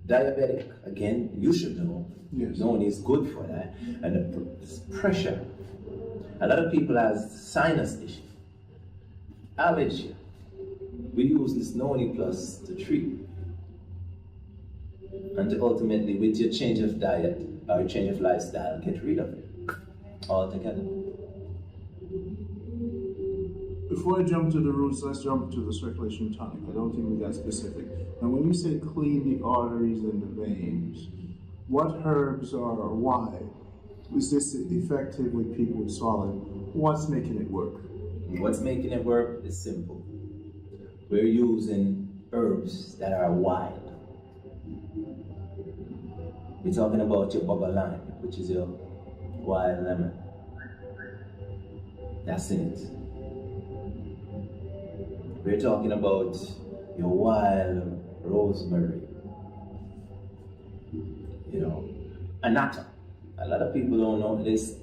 diabetic, again, you should know. Yes. Noni is good for that. And the pressure. A lot of people have sinus issue, allergy. We use this noni plus to treat. And to ultimately, with your change of diet or your change of lifestyle, get rid of it altogether. Before I jump to the roots, let's jump to the circulation tonic. I don't think we got specific. Now, when you say clean the arteries and the veins, what herbs are or why? Is this effective with people with swallowing? What's making it work? What's making it work is simple. We're using herbs that are wild. We're talking about your bubble lime, which is your wild lemon. That's in it. We're talking about your wild rosemary. You know, annatto. A lot of people don't know this.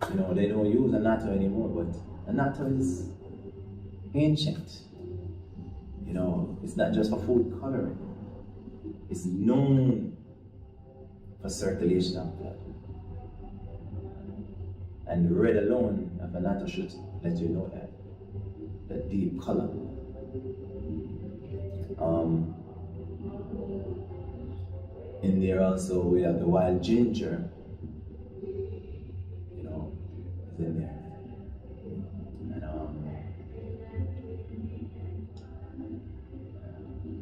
You know, they don't use annatto anymore, but annatto is ancient. You know, it's not just for food coloring. It's known for circulation of blood. And the red alone of annatto should let you know that. The deep color. In there also we have the wild ginger. You know, it's in there. And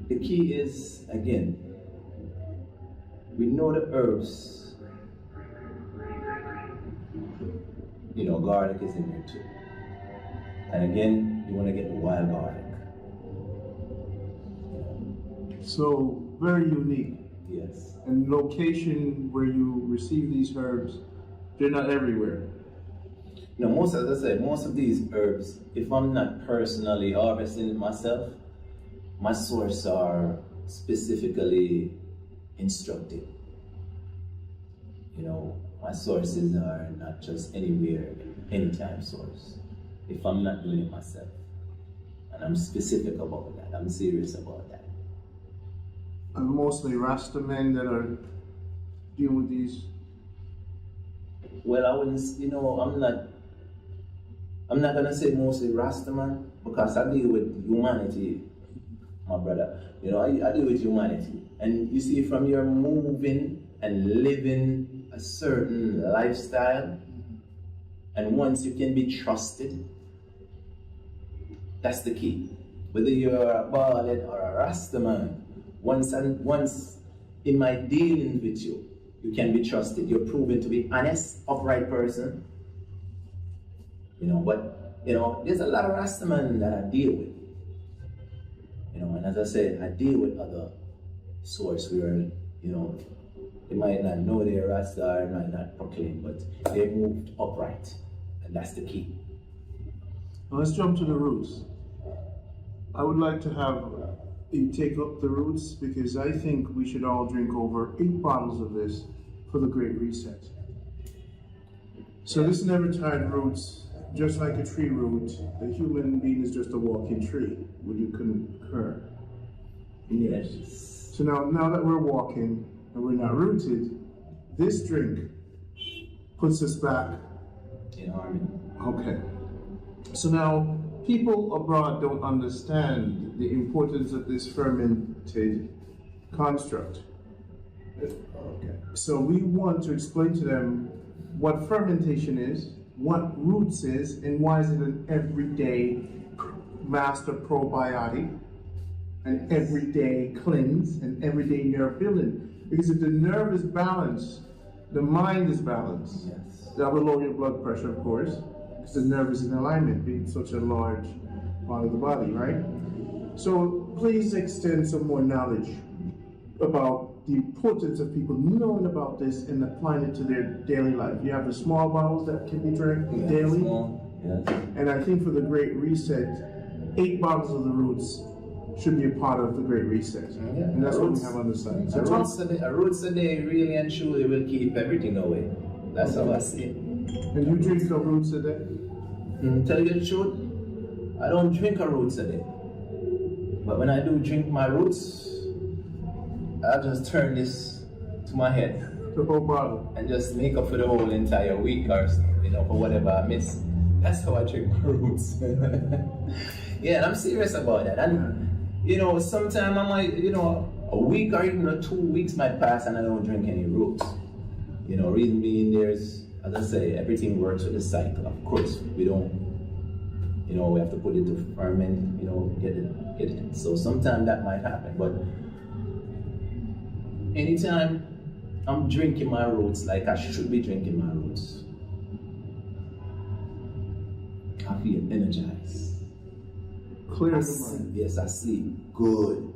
the key is, again, we know the herbs. You know, garlic is in there too. And again, you want to get the wild garlic. So, very unique. Yes. And location where you receive these herbs, they're not everywhere. No, most, as I said, most of these herbs, if I'm not personally harvesting it myself, my sources are specifically instructed. You know, my sources are not just anywhere, anytime source. If I'm not doing it myself. And I'm specific about that. I'm serious about that. And mostly Rasta men that are dealing with these. Well, I wouldn't, you know, I'm not gonna say mostly Rasta man, because I deal with humanity, my brother. You know, I deal with humanity. And you see, from your moving and living a certain lifestyle, and once you can be trusted, that's the key. Whether you're a Baalid or a Rasta man, once in my dealings with you, you can be trusted. You're proven to be honest, upright person. You know, but you know, there's a lot of Rastaman that I deal with. You know, and as I said, I deal with other source where, you know, they might not know they're Rasta or might not proclaim, but they're moved upright. And that's the key. Now let's jump to the roots. I would like to have you take up the roots, because I think we should all drink over 8 bottles of this for the Great Reset. So this never tired roots, just like a tree root, the human being is just a walking tree. Would you concur? Yes. So now that we're walking and we're not rooted, this drink puts us back in harmony. Okay. So now, people abroad don't understand the importance of this fermented construct. Okay. So we want to explain to them what fermentation is, what roots is, and why is it an everyday master probiotic, an everyday cleanse, an everyday nerve building. Because if the nerve is balanced, the mind is balanced. Yes. That will lower your blood pressure, of course, because the nerve is in alignment, being such a large part of the body, right? So please extend some more knowledge about the importance of people knowing about this and applying it to their daily life. You have the small bottles that can be drank daily. Yes. And I think for the Great Reset, 8 bottles of the roots should be a part of the Great Reset. Yeah. And that's what we have on the side. So a roots a day really and truly will keep everything away. That's how I see it. And you drink a roots a day? Tell you the truth, I don't drink a roots a day. But when I do drink my roots, I'll just turn this to my head. The whole bottle. And just make up for the whole entire week or so, you know, for whatever I miss. That's how I drink my roots. Yeah, and I'm serious about that. And, you know, sometime I might, you know, a week or even 2 weeks might pass and I don't drink any roots. You know, reason being there's, as I say, everything works with the cycle. Of course, we don't, you know, we have to put it to ferment, you know, get it. So sometime that might happen, but anytime I'm drinking my roots like I should be drinking my roots, I feel energized. Clear the mind. Yes, I sleep good.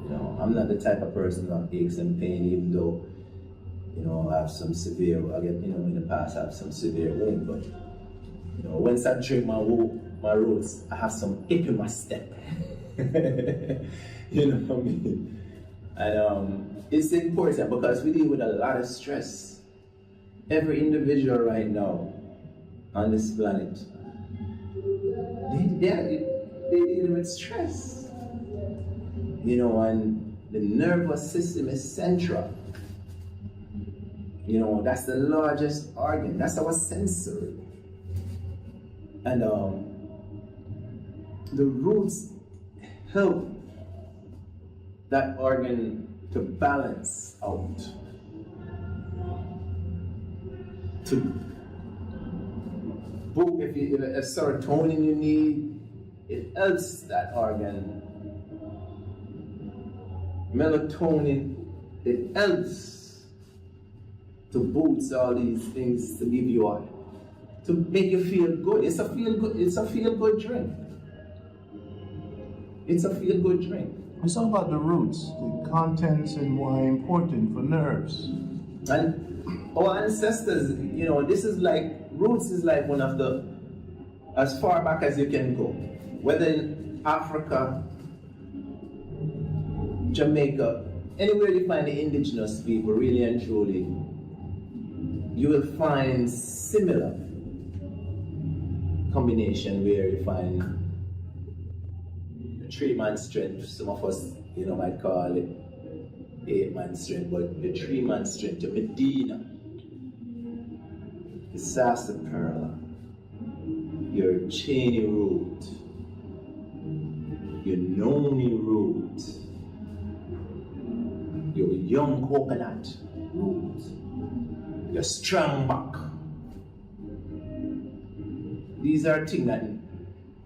You know, I'm not the type of person who have aches and pain, even though, you know, I have some severe, in the past I have some severe wound, but, you know, once I drink my roots, I have some hip in my step. You know what I mean? And it's important because we deal with a lot of stress. Every individual right now on this planet, they deal with stress. You know, and the nervous system is central. You know, that's the largest organ. That's our sensory. And the roots help that organ to balance out, to book if a serotonin you need, it helps that organ. Melatonin, it helps to boost all these things to give you to make you feel good. It's a feel good drink. It's a feel good drink. Let's talk about the roots, the contents, and why important for nerves. And our ancestors, you know, roots is like one of the, as far back as you can go. Whether in Africa, Jamaica, anywhere you find the indigenous people, really and truly, you will find similar combination where you find 3-man strength. Some of us, you know, might call it 8-man strength, but the 3-man strength, the Medina, the sarsaparilla, your Cheney root, your Noni root, your young coconut root, your strongback. These are things that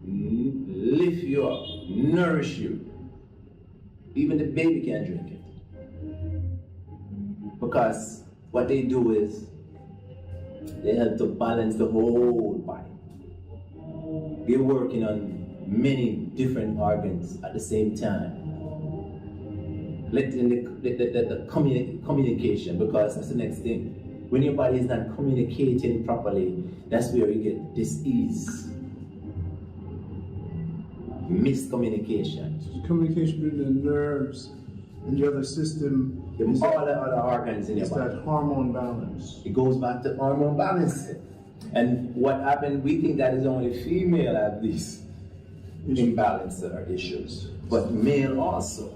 lift you up, nourish you. Even the baby can drink it. Because what they do is they help to balance the whole body. They're working on many different organs at the same time. Letting the communication, because that's the next thing. When your body is not communicating properly, that's where you get dis-ease. Miscommunication. Communication between the nerves and the other system. All the other organs in your body. It's that hormone balance. It goes back to hormone balance. And what happened, we think that is only female have these imbalance or issues, but male also.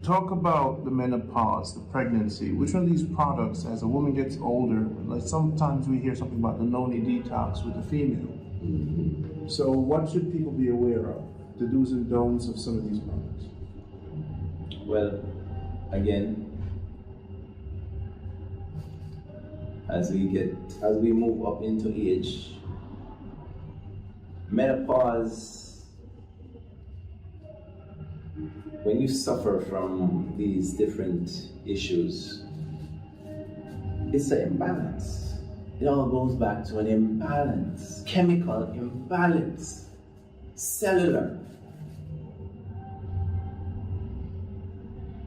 Talk about the menopause, the pregnancy. Which one of these products, as a woman gets older, like sometimes we hear something about the noni detox with the female. Mm-hmm. So what should people be aware of? The do's and don'ts of some of these products? Well, again, as we move up into age, menopause, when you suffer from these different issues, it's an imbalance. It all goes back to an imbalance, chemical imbalance, cellular.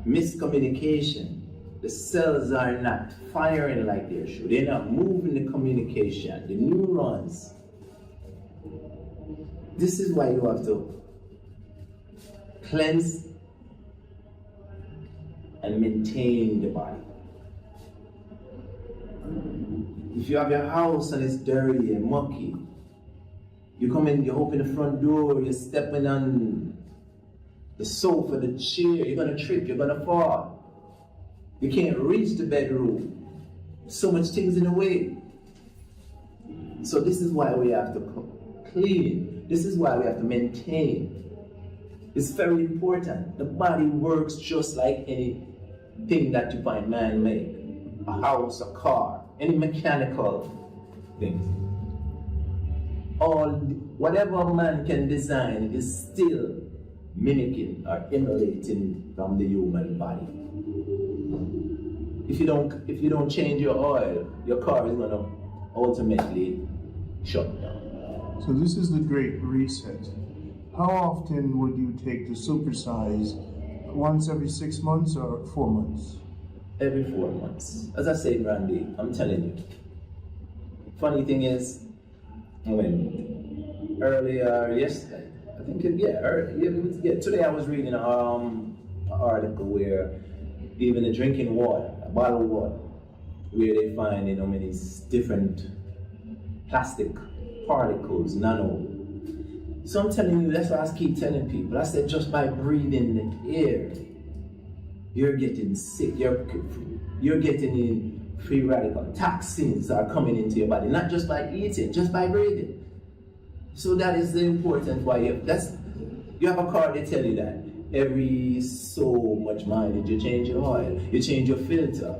Miscommunication. The cells are not firing like they should. They're not moving the communication, the neurons. This is why you have to cleanse and maintain the body. If you have your house and it's dirty and mucky, you come in, you open the front door, you're stepping on the sofa, the chair, you're gonna trip, you're gonna fall. You can't reach the bedroom. So much things in the way. So this is why we have to clean. This is why we have to maintain. It's very important. The body works just like anything that you find man-made. A house, a car, any mechanical things. Whatever man can design is still mimicking or emulating from the human body. If you don't change your oil, your car is gonna ultimately shut down. So this is the great reset. How often would you take the supersize once every 6 months or 4 months? Every 4 months. As I said, Randy, I'm telling you. Funny thing is, when earlier yesterday, I think today I was reading an article where even the drinking water, a bottle of water, where they find many different plastic particles, nano. So I'm telling you, that's what I keep telling people. I said just by breathing the air, you're getting sick. You're getting in free radical toxins are coming into your body, not just by eating, just by breathing. So that is the important why you have a car, they tell you that every so much mileage you change your oil, you change your filter.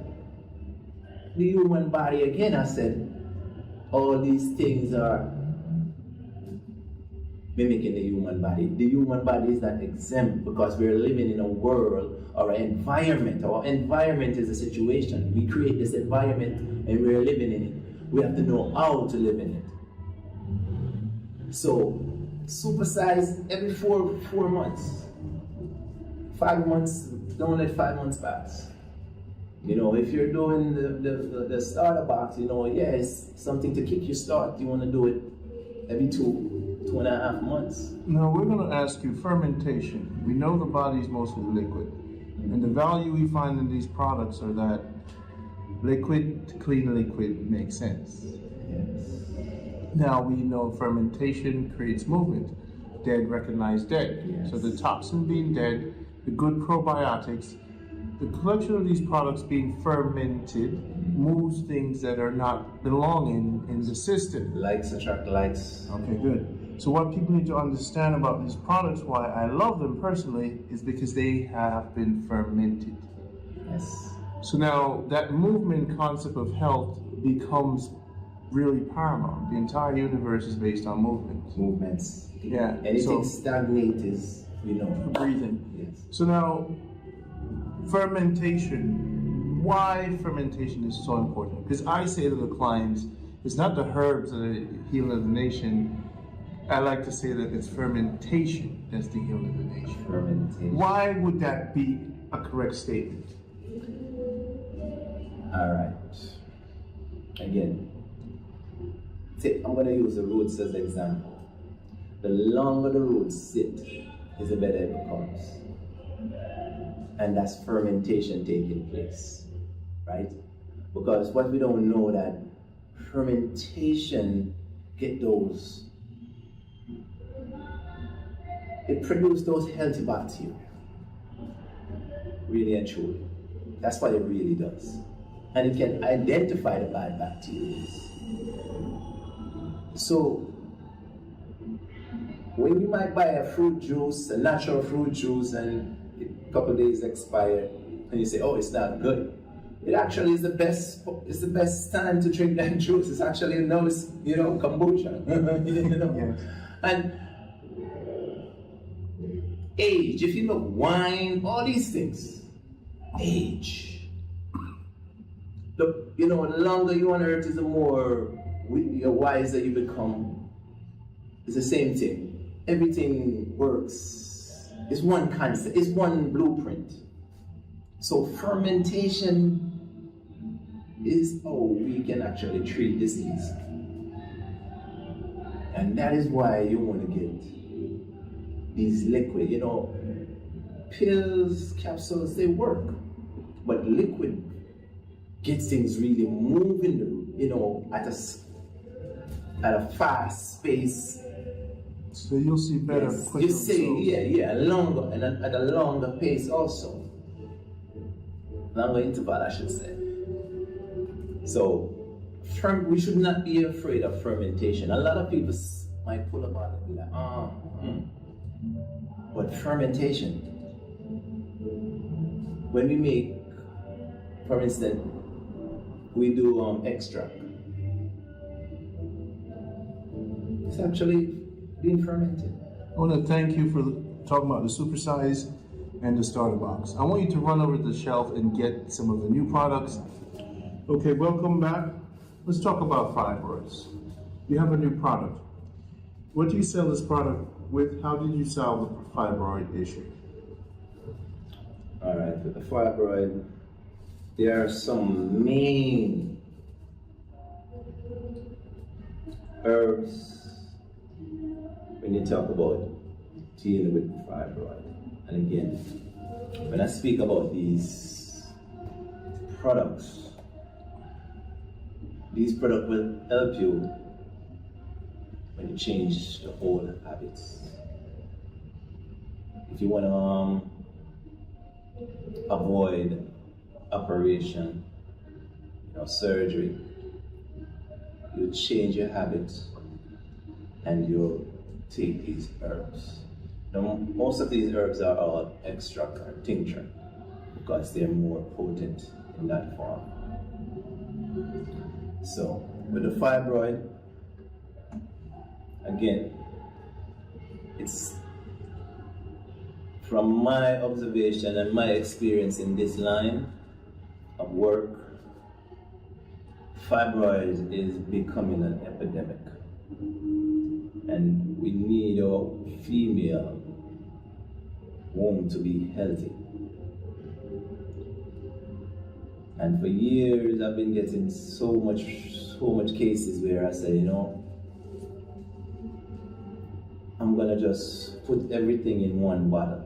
The human body, again, I said, all these things are mimicking the human body. The human body is not exempt because we're living in a world or an environment. Our environment is a situation. We create this environment and we're living in it. We have to know how to live in it. So, supersize every four months. 5 months, don't let 5 months pass. If you're doing the starter box, it's something to kick your start. You want to do it every 2.5 months. Now we're going to ask you fermentation. We know the body is mostly liquid, and the value we find in these products are that liquid to clean liquid makes sense. Yes. Now we know fermentation creates movement. Dead recognize dead. Yes. So the toxin being dead, the good probiotics, the collection of these products being fermented moves things that are not belonging in the system. Likes attract likes. Okay, good. So what people need to understand about these products, why I love them personally, is because they have been fermented. Yes. So now that movement concept of health becomes really paramount. The entire universe is based on movement. Movements. Yeah. Anything stagnate is, breathing. Yes. So now, fermentation. Why fermentation is so important? Because I say to the clients, it's not the herbs that are healing of the nation. I like to say that it's fermentation that's the healing of the nation. Fermentation. Why would that be a correct statement? All right. Again, I'm going to use the roots as an example. The longer the roots sit, is the better it becomes. And that's fermentation taking place, right? Because what we don't know that fermentation it produces those healthy bacteria, really and truly. That's what it really does. And it can identify the bad bacteria. So, when you might buy a fruit juice, a natural fruit juice, and a couple of days expire, and you say, "Oh, it's not good." It actually is the best. It's the best time to drink that juice. It's actually kombucha. Yes. And age. If you look, wine, all these things, age. Look, the longer you on earth is the more wiser you become. It's the same thing. Everything works. It's one concept. It's one blueprint. So fermentation is how we can actually treat disease. And that is why you want to get these liquid, pills, capsules, they work. But liquid gets things really moving, at a fast pace. So you'll see better, Yes. quicker You see, results. longer, and at a longer pace also. Longer interval, I should say. So, we should not be afraid of fermentation. A lot of people might pull about it and be like, But fermentation, when we make, for instance, we do extract. It's actually being fermented. I want to thank you for talking about the supersize and the starter box. I want you to run over to the shelf and get some of the new products. Okay, welcome back. Let's talk about fibroids. You have a new product. What do you sell this product with? How did you solve the fibroid issue? All right, with the fibroid, there are some main herbs when you talk about dealing with fibroid. And again, when I speak about these products will help you when you change the whole habits. If you want to avoid operation, surgery, you change your habits and you take these herbs. Now, most of these herbs are all extract or tincture because they're more potent in that form. So with the fibroid, again, it's from my observation and my experience in this line of work, fibroid is becoming an epidemic. And we need our female womb to be healthy. And for years I've been getting so much cases where I say, I'm gonna just put everything in one bottle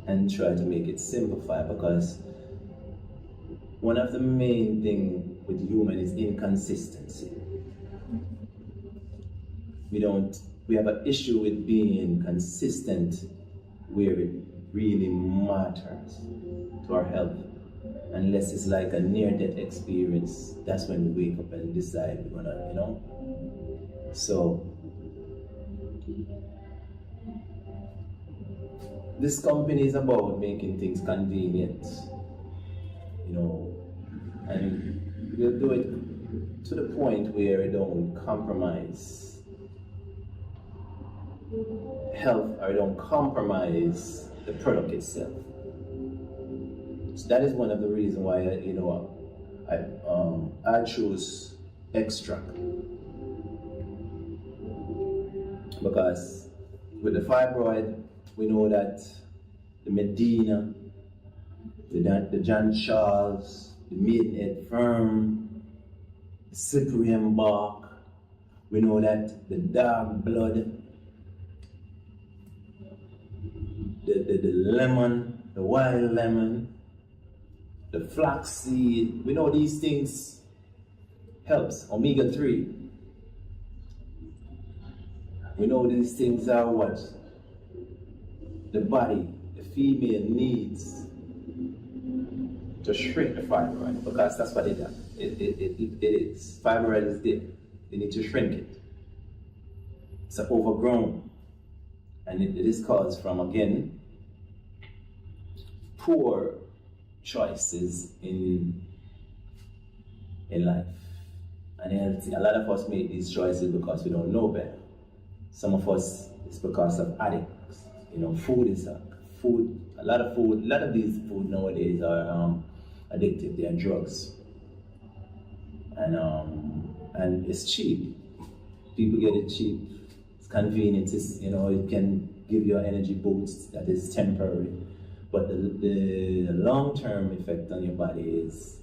and try to make it simplified, because one of the main things with human is inconsistency. We have an issue with being consistent where it really matters to our health. Unless it's like a near-death experience, that's when we wake up and decide we're gonna, So, this company is about making things convenient, and we'll do it to the point where it don't compromise health or don't compromise the product itself. So that is one of the reasons why I chose extract, because with the fibroid we know that the Medina, the John Charles, the Maidenhead Firm, the Cyprian bark, we know that the dark blood, the lemon, the wild lemon, the flaxseed, we know these things helps. Omega-3. We know these things are what the body, the female needs to shrink the fibroid, because that's what it does. It is. Fibroid is there. They need to shrink it. It's overgrown. And it is caused from, again, poor choices in life. And a lot of us make these choices because we don't know better. Some of us, it's because of addicts. Food is food. A lot of these food nowadays are addictive. They are drugs, and it's cheap. People get it cheap. It's convenient. It can give you an energy boost that is temporary, but the long-term effect on your body is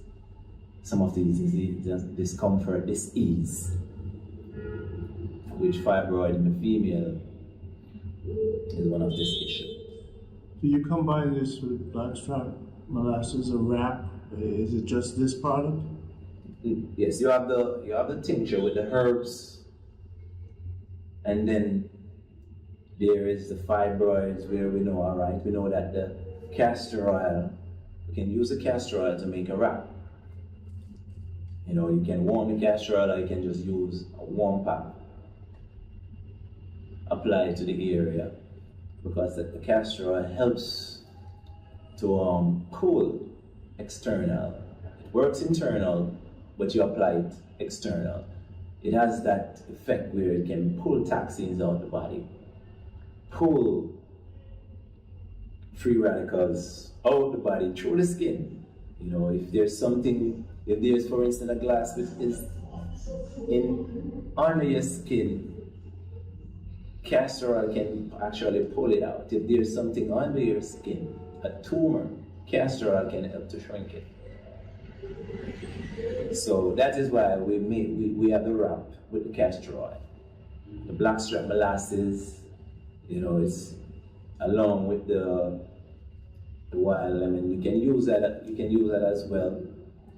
some of these diseases, discomfort, dis-ease, which fibroid in the female is one of this issue. Do you combine this with blackstrap molasses or wrap? Is it just this product? Yes, you have the tincture with the herbs, and then there is the fibroids where we know that the castor oil, we can use the castor oil to make a wrap. You can warm the castor oil, or you can just use a warm pack, apply it to the area, because the castor oil helps to cool external. It works internal, but you apply it external. It has that effect where it can pull toxins out of the body, pull free radicals out of the body through the skin. If there's for instance a glass which is under your skin, castor oil can actually pull it out. If there's something under your skin, a tumor, castor oil can help to shrink it. So that is why we have the wrap with the castor oil. The blackstrap molasses, it's along with the wild lemon. You can use that. You can use that as well.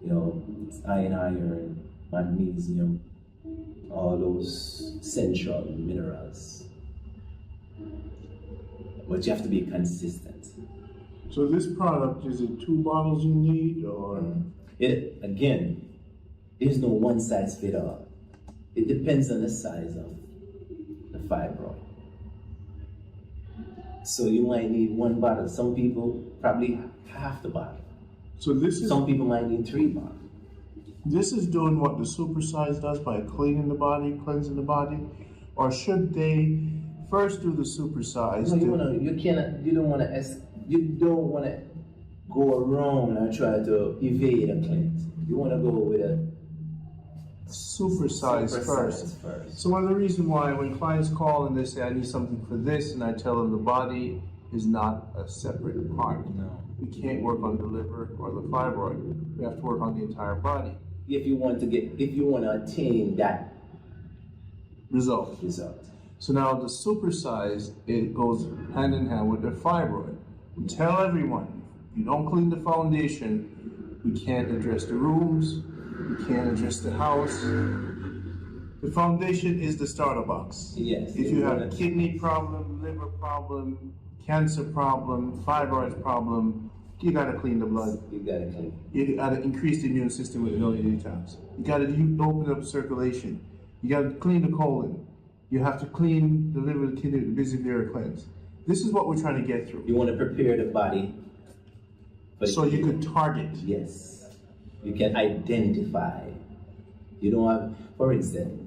It's iron, magnesium, all those essential minerals. But you have to be consistent. So this product, is it 2 bottles you need, or? Again, there's no one size fit all. It depends on the size of the fibroid. So you might need 1 bottle. Some people probably half the bottle. So this is, some people might need 3 bottles. This is doing what the supersize does by cleaning the body, cleansing the body, or should they first do the supersize? No, you don't want to go around and try to evade a cleanse. You want to go with a supersize first. So one of the reasons why when clients call and they say, I need something for this, and I tell them the body is not a separate part. No. We can't work on the liver or the fibroid. We have to work on the entire body. If you want to attain that result. So now the supersize, it goes hand in hand with the fibroid. We tell everyone, if you don't clean the foundation, we can't address the rooms, we can't address the house. The foundation is the starter box. Yes. If you have a kidney problem, liver problem, cancer problem, fibroid problem, you gotta clean the blood. You gotta increase the immune system with early detox. You gotta open up circulation. You gotta clean the colon. You have to clean the liver, the kidney, the visibility cleanse. This is what we're trying to get through. You want to prepare the body. So you could target. Yes. You can identify. You don't have, for instance,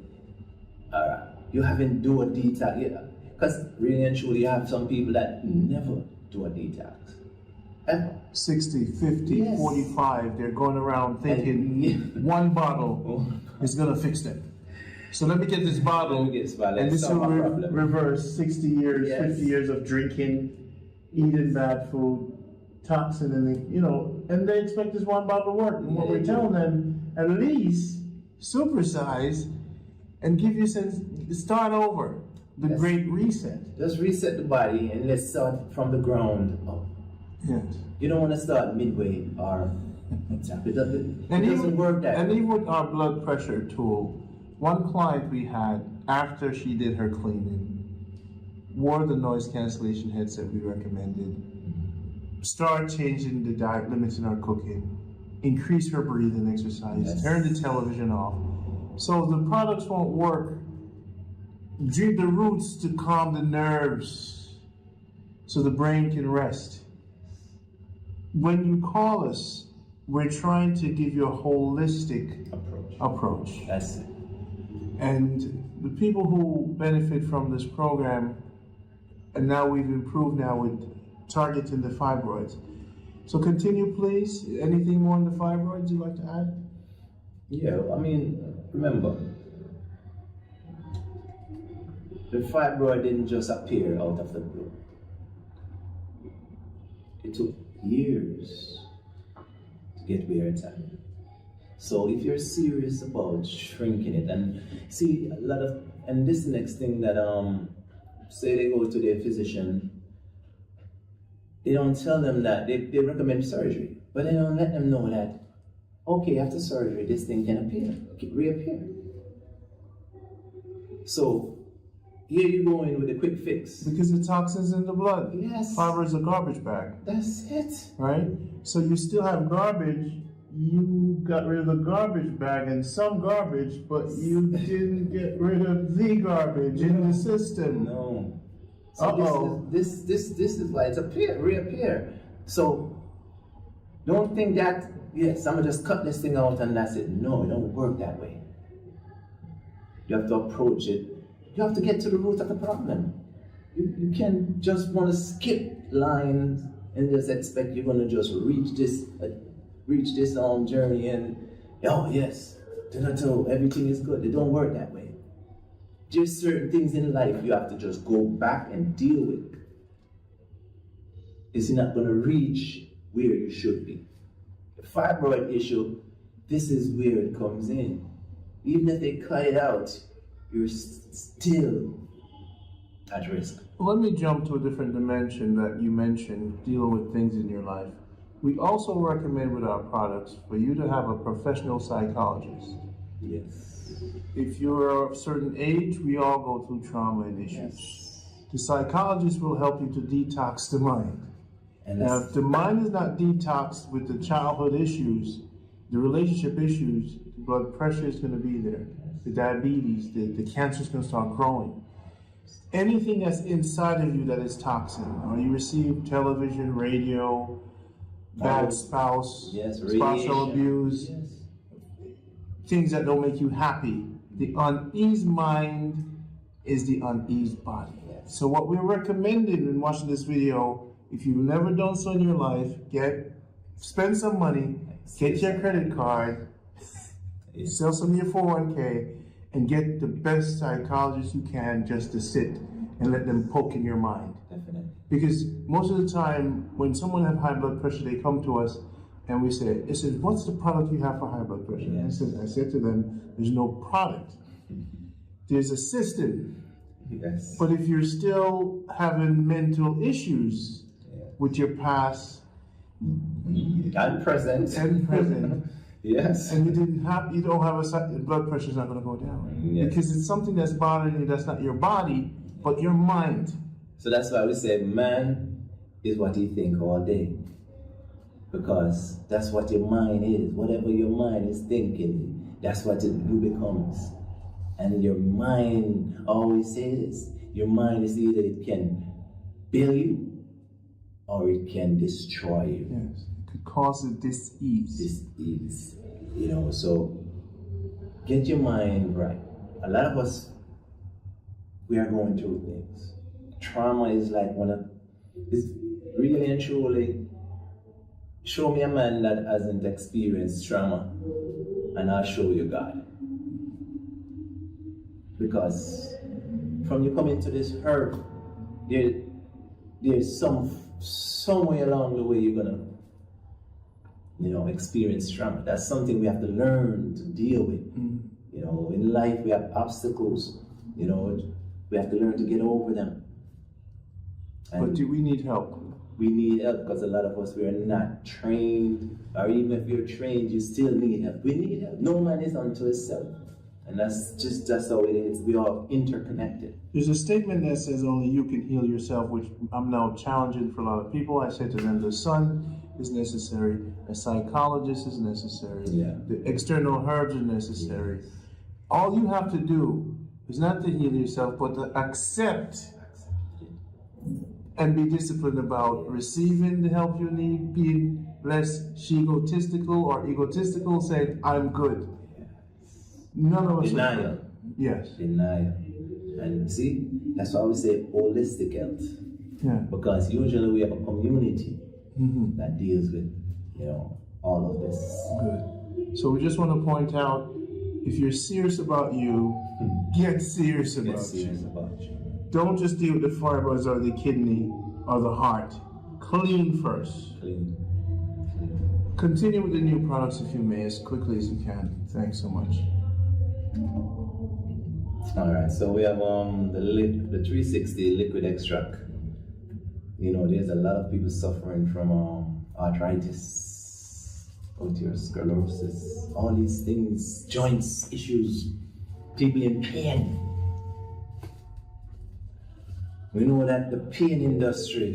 you haven't do a detox. Because really and truly, you have some people that never do a detox. Ever. 60, 50, yes. 45, they're going around thinking 1 bottle is going to fix them. So let me get this bottle, and this will reverse 60 years, yes. 50 years of drinking, eating bad food, toxin, and they expect this 1 bottle to work. And what we're telling them, at least supersize and give you start over, the great reset. Just reset the body and let's start from the ground up. Yes. You don't want to start midway or it doesn't work that way. And even with our blood pressure tool, one client we had, after she did her cleaning, wore the noise cancellation headset we recommended, started changing the diet, limiting our cooking, increase her breathing exercise, yes. Turn the television off. So the products won't work. Drink the roots to calm the nerves so the brain can rest. When you call us, we're trying to give you a holistic approach. That's it. And the people who benefit from this program, and now we've improved now with targeting the fibroids. So continue, please. Anything more on the fibroids you'd like to add? Yeah, remember, the fibroid didn't just appear out of the blue. It took years to get where it's at. So if you're serious about shrinking it, and see and this next thing that say they go to their physician, they don't tell them that they recommend surgery, but they don't let them know that, okay, after surgery this thing can reappear. So here you go in with a quick fix. Because the toxins in the blood. Yes. Fiber is a garbage bag. That's it. Right? So you still have garbage. You got rid of the garbage bag and some garbage, but you didn't get rid of the garbage in the system. No. So this is why it's reappear. So don't think that, yes, I'm gonna just cut this thing out and that's it. No, it don't work that way. You have to approach it. You have to get to the root of the problem. You can't just want to skip lines and just expect you're gonna just reach this journey and, oh yes, everything is good. It don't work that way. There's certain things in life you have to just go back and deal with. It's not going to reach where you should be. The fibroid issue, this is where it comes in. Even if they cut it out, you're still at risk. Let me jump to a different dimension that you mentioned, dealing with things in your life. We also recommend with our products for you to have a professional psychologist. Yes. If you're of a certain age, we all go through trauma and issues. Yes. The psychologist will help you to detox the mind. And now, if the mind is not detoxed with the childhood issues, the relationship issues, the blood pressure is going to be there, the diabetes, the cancer is going to start growing. Anything that's inside of you that is toxic, or you receive television, radio, bad spouse, spousal abuse, things that don't make you happy. The uneased mind is the uneased body. So what we're recommending in watching this video, if you've never done so in your life, spend some money, get your credit card, sell some of your 401k, and get the best psychologist you can just to sit and let them poke in your mind. Definitely. Because most of the time, when someone has high blood pressure, they come to us and we say, it says, what's the product you have for high blood pressure? Yes. I said to them, there's no product. There's a system. Yes. But if you're still having mental issues with your past and present, yes, and you don't have blood pressure is not going to go down because it's something that's bothering you. That's not your body, but your mind. So that's why we say man is what you think all day, because that's what your mind is. Whatever your mind is thinking, that's what you becomes. And your mind, always say this, your mind is either it can build you or it can destroy you. Yes, it could cause a dis-ease. Dis-ease, so get your mind right. A lot of us, we are going through things. Trauma is like it's really and truly, show me a man that hasn't experienced trauma and I'll show you God. Because from you coming to this earth, there's some way along the way you're gonna, experience trauma. That's something we have to learn to deal with. In life we have obstacles. We have to learn to get over them. But do we need help? We need help because a lot of us, we are not trained, or even if you're trained, you still need help. We need help. No man is unto himself. And that's how it is. We are interconnected. There's a statement that says only you can heal yourself, which I'm now challenging for a lot of people. I say to them, the sun is necessary, a psychologist is necessary, the external herbs are necessary. All you have to do is not to heal yourself, but to accept and be disciplined about receiving the help you need, being less egotistical, saying, I'm good. None of us Denial. Yes. Denial. And see, that's why we say holistic health. Yeah. Because usually we have a community that deals with, all of this. Good. So we just want to point out, if you're serious about you, get serious about you. Don't just deal with the fibroids or the kidney or the heart. Clean first. Clean. Continue with the new products if you may, as quickly as you can. Thanks so much. All right, so we have the 360 liquid extract. There's a lot of people suffering from arthritis, osteosclerosis, all these things, joints issues, people in pain. We know that the pill industry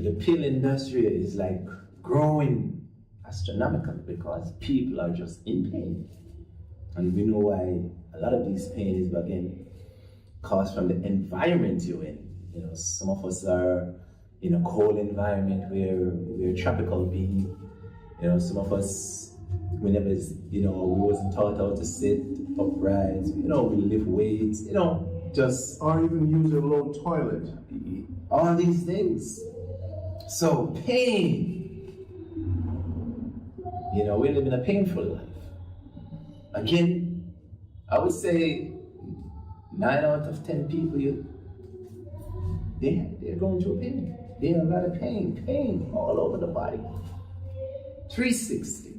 is like growing astronomically because people are just in pain. And we know why a lot of these pain is again caused from the environment you're in. Some of us are in a cold environment where we're a tropical being. Some of us, we wasn't taught how to sit upright. We lift weights. Just or even use a low toilet. All these things. So pain. We live in a painful life. Again, I would say 9 out of 10 people, they're going through pain. They're in a lot of pain all over the body. 360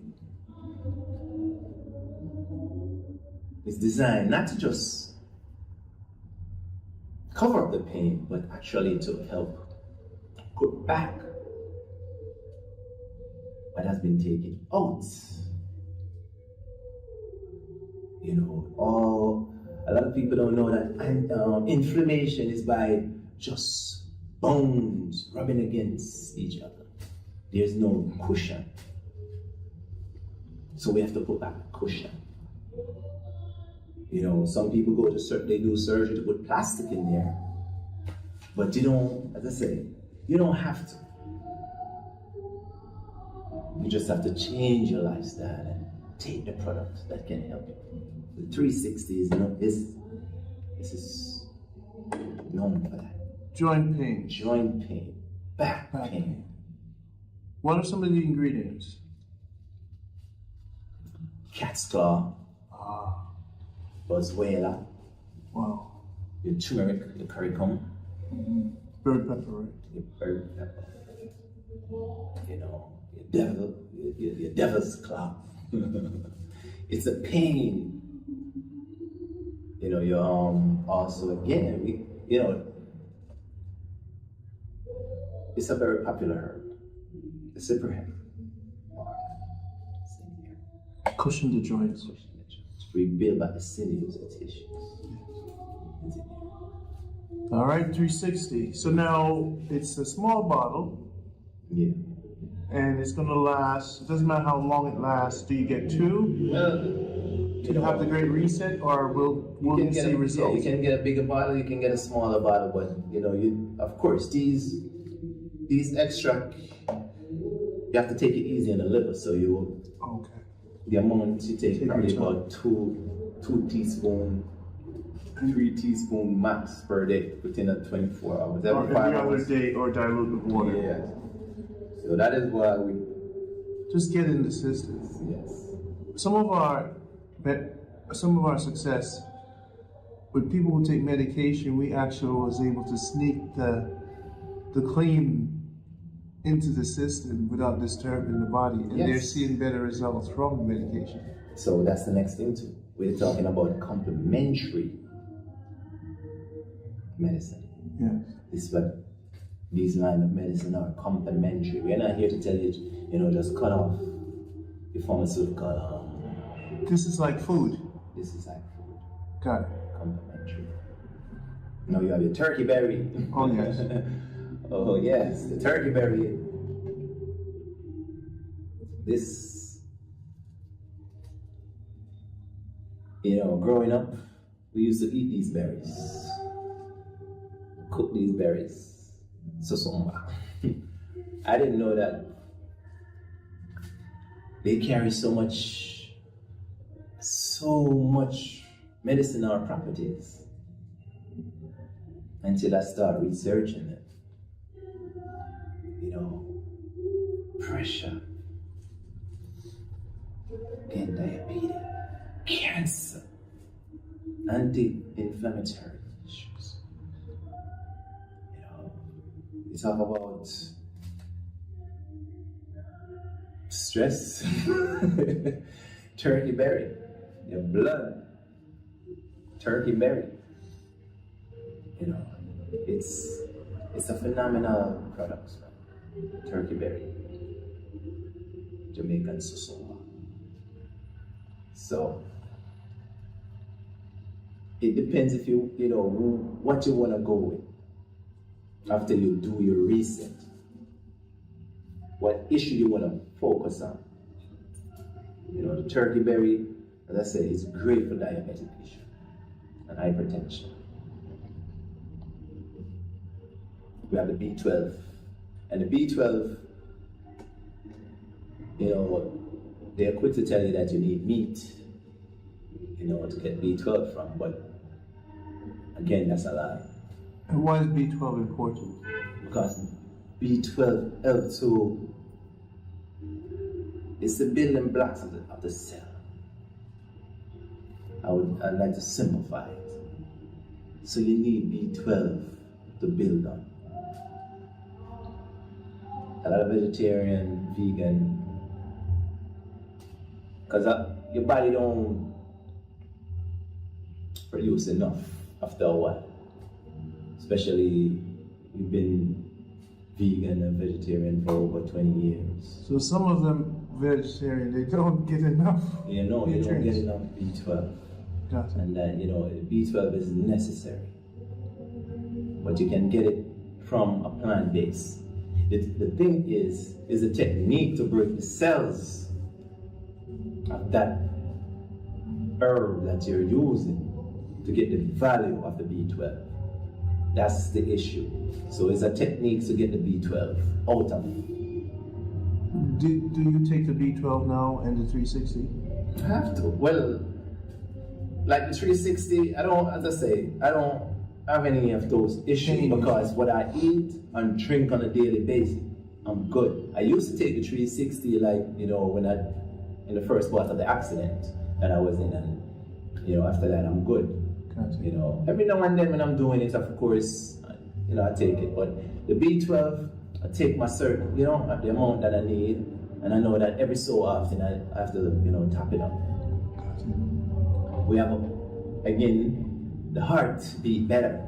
is designed not to just cover up the pain, but actually to help put back what has been taken out. A lot of people don't know that inflammation is by just bones rubbing against each other. There's no cushion. So we have to put back a cushion. Some people they do surgery to put plastic in there. But you don't, as I say, you don't have to. You just have to change your lifestyle and take the products that can help you. The 360 is this is known for that. Joint pain. Back pain. What are some of the ingredients? Cat's claw. Boswellia. Wow. Your turmeric, your currycomb. Bird pepper, right? Your bird pepper. Your devil's claw. It's a pain. You also again, it's a very popular herb. The cypress. Cushion the joints. Rebuild back the sinews and tissues. All right, 360. So now it's a small bottle. Yeah. And it's gonna last. It doesn't matter how long it lasts. Do you get two? Do you have the great reset, or will we see results? Yeah, you can get a bigger bottle. You can get a smaller bottle, but of course these extract, you have to take it easy on the liver, so you will. Okay. The amount you take probably about 2 teaspoons, 3 teaspoons max per day within 24 hours. Every other day, or dilute with water. Yeah. So that is why we just get in the system. Yes. Some of our success with people who take medication, we actually was able to sneak the clean into the system without disturbing the body, and they're seeing better results from the medication. So that's the next thing too. We're talking about complementary medicine. Yes. This is what these line of medicine are, complementary. We're not here to tell you, just cut off the pharmaceutical. This is like food. This is like food. Got it. Complementary. Now you have your turkey berry. Oh yes. Oh yes, the turkey berry. This, growing up, we used to eat these berries, cook these berries, sosomba. I didn't know that they carry so much medicinal properties until I started researching it. Pressure, again, diabetes, cancer, anti-inflammatory issues. You talk about stress, turkey berry, your blood, turkey berry. It's a phenomenal product. Turkey berry, Jamaican sosoma. So it depends if what you want to go with after you do your research. What issue you want to focus on. The turkey berry, as I said, is great for diabetic issue and hypertension. We have the B12. And the B12, they're quick to tell you that you need meat, to get B12 from, but again, that's a lie. And why is B12 important? Because B12 helps to, it's the building blocks of the cell. I'd like to simplify it. So you need B12 to build on. A lot of vegetarian, vegan, because your body don't produce enough after a while. Especially we've been vegan and vegetarian for over 20 years. So some of them vegetarian, they don't get enough. You know, they don't get enough B12. Got it. And that, you know, B12 is necessary. But you can get it from a plant base. The thing is a technique to break the cells of that herb that you're using to get the value of the B12. That's the issue. So it's a technique to get the B12 out of it. Do you take the B12 now and the 360? I have to. Well, like the 360, I don't have any of those issues because what I eat and drink on a daily basis, I'm good. I used to take the 360 like, you know, when in the first part of the accident that I was in, and, you know, after that I'm good. Gotcha. You know, every now and then when I'm doing it, of course, you know, I take it. But the B12, I take my certain, you know, the amount that I need, and I know that every so often I have to, you know, top it up. Gotcha. We have, again, the heart beat better.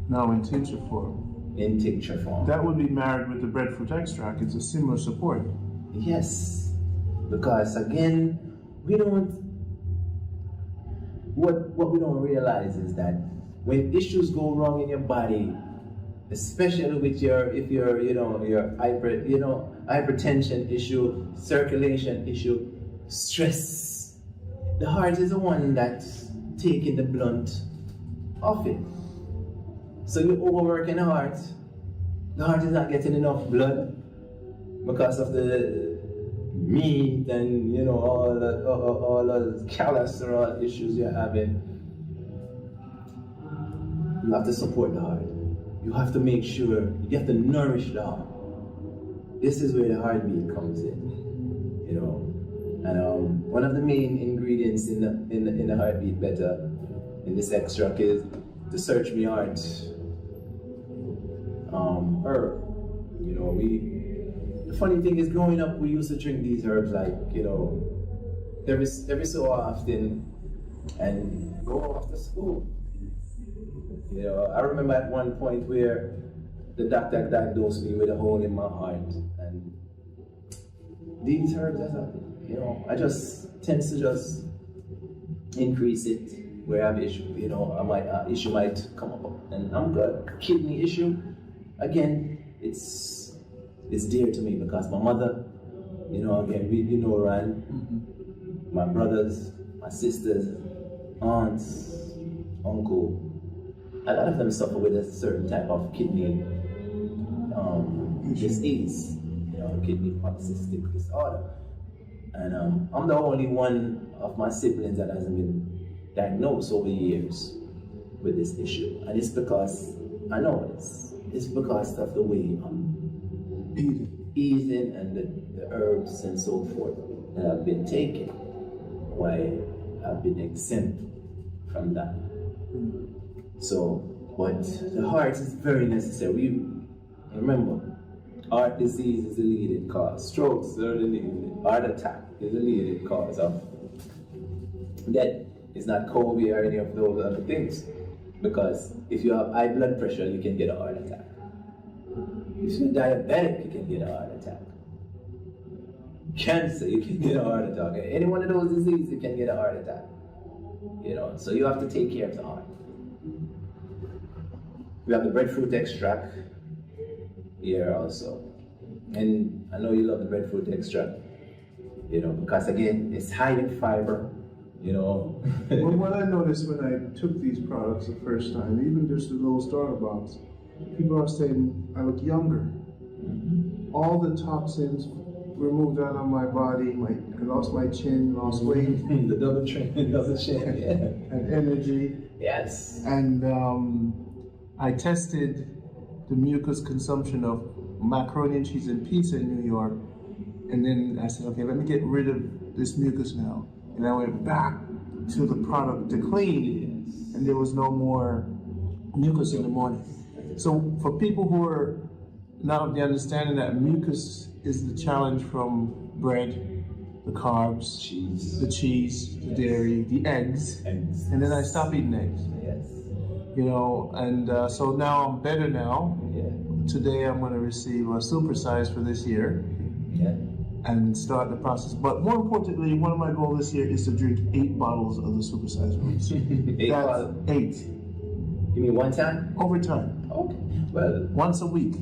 Now in tincture form. In tincture form. That would be married with the breadfruit extract. It's a similar support. Yes, because again, we don't. What we don't realize is that when issues go wrong in your body, especially with your hypertension issue, circulation issue, stress, the heart is the one that's taking the blunt of it. So you overworking the heart is not getting enough blood because of the meat and, you know, all the cholesterol issues you're having. You have to support the heart. You have to make sure, you have to nourish the heart. This is where the heartbeat comes in, you know. And one of the main ingredients in the heartbeat better in this extract is the Search Me Heart herb. You know, the funny thing is, growing up, we used to drink these herbs like, you know, every so often and go off to school. You know, I remember at one point where the doctor diagnosed me with a hole in my heart, and these herbs, you know, I just tend to just increase it where I have issue. You know, issue might come up, and I'm good. Kidney issue, again, it's dear to me because my mother, you know, again, you know, Ron, my brothers, my sisters, aunts, uncle, a lot of them suffer with a certain type of kidney disease, you know, kidney polycystic disorder. And I'm the only one of my siblings that hasn't been diagnosed over years with this issue. And it's because, I know this, it's because of the way I'm eating and the herbs and so forth that I've been taking, why I've been exempt from that. So, but the heart is very necessary. Remember, heart disease is the leading cause. Strokes are the leading. Heart attack is the leading cause of death. It's not COVID or any of those other things. Because if you have high blood pressure, you can get a heart attack. If you're diabetic, you can get a heart attack. Cancer, you can get a heart attack. Any one of those diseases, you can get a heart attack. You know, so you have to take care of the heart. We have the breadfruit extract here also. And I know you love the breadfruit extract, you know, because again, it's high in fiber, you know. Well, what I noticed when I took these products the first time, even just the little starter box, people are saying I look younger. All the toxins were moved out of my body. I lost my chin, lost weight. The double chin, yeah. And energy. Yes. And I tested the mucus consumption of macaroni and cheese and pizza in New York. And then I said, okay, let me get rid of this mucus now. And I went back to the product to clean, and there was no more mucus in the morning. So for people who are not of the understanding that mucus is the challenge from bread, the carbs, the cheese, the dairy, the eggs, and then I stopped eating eggs. Yes. You know, and so now I'm better now. Yeah. Today I'm going to receive a supersize for this year. Yeah. And start the process. But more importantly, one of my goals this year is to drink 8 bottles of the supersize roots. 8 bottles? 8. You mean one time? Over time. Okay. Well, once a week.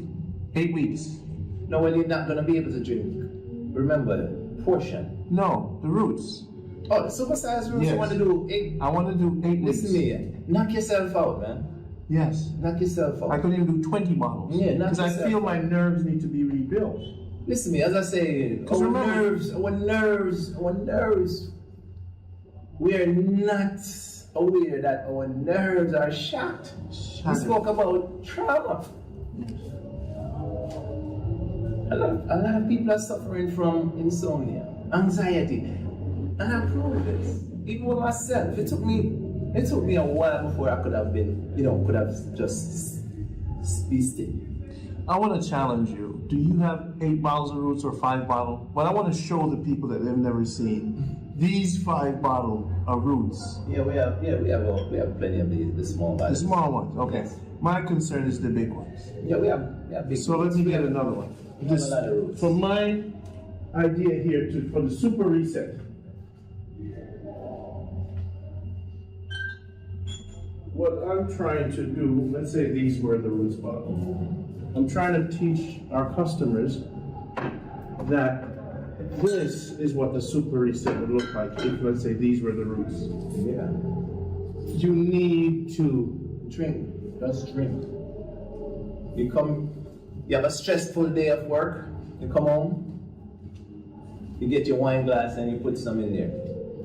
8 weeks. No, well, you're not going to be able to drink. Remember, portion. No, the roots. Oh, the supersize roots, yes. You want to do 8? I want to do 8 weeks. Listen to me. Knock yourself out, man. Yes. Knock yourself out. I could even do 20 bottles. Yeah, knock because I yourself feel out. my nerves need to be rebuilt. Listen to me, as I say, our nerves, we are not aware that our nerves are shot. We spoke about trauma. A lot of people are suffering from insomnia, anxiety, and I prove this. Even with myself, it took me a while before I could have been, could have just be still. I want to challenge you. Do you have 8 bottles of roots or 5 bottles? But I want to show the people that they've never seen these 5 bottles of roots. Yeah, we have plenty of the small bottles. The small ones, okay. Yes. My concern is the big ones. Yeah, we have big. So let me get another one. We have a lot of roots. For my idea here for the super reset. What I'm trying to do, let's say these were the roots bottle. I'm trying to teach our customers that this is what the super reset would look like if, let's say, these were the roots. Yeah. You need to drink. Just drink. You have a stressful day of work, you come home, you get your wine glass and you put some in there,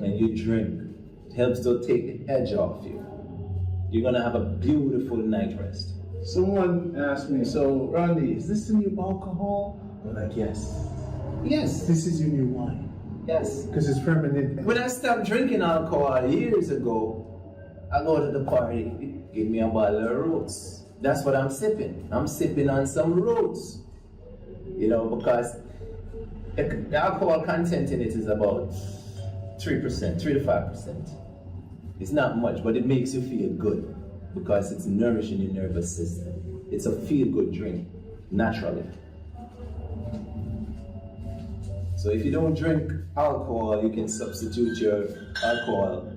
and you drink. It helps to take the edge off you. You're gonna have a beautiful night rest. Someone asked me, so Randy, is this the new alcohol? I'm like, yes. Yes. This is your new wine. Yes. Because it's permanent. When I stopped drinking alcohol years ago, I go to the party, give me a bottle of roots. That's what I'm sipping. I'm sipping on some roots. Because the alcohol content in it is about 3%, 3 to 5%. It's not much, but it makes you feel good because it's nourishing your nervous system. It's a feel-good drink, naturally. So if you don't drink alcohol, you can substitute your alcohol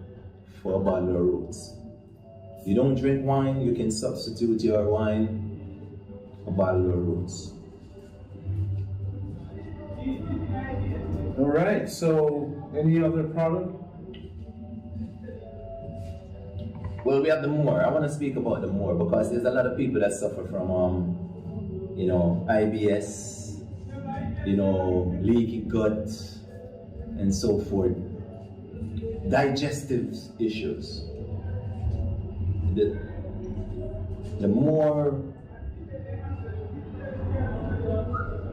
for a bottle of roots. If you don't drink wine, you can substitute your wine for a bottle of roots. All right, so any other product? Well, we have the more. I want to speak about the more because there's a lot of people that suffer from, IBS, leaky gut, and so forth. Digestive issues. The more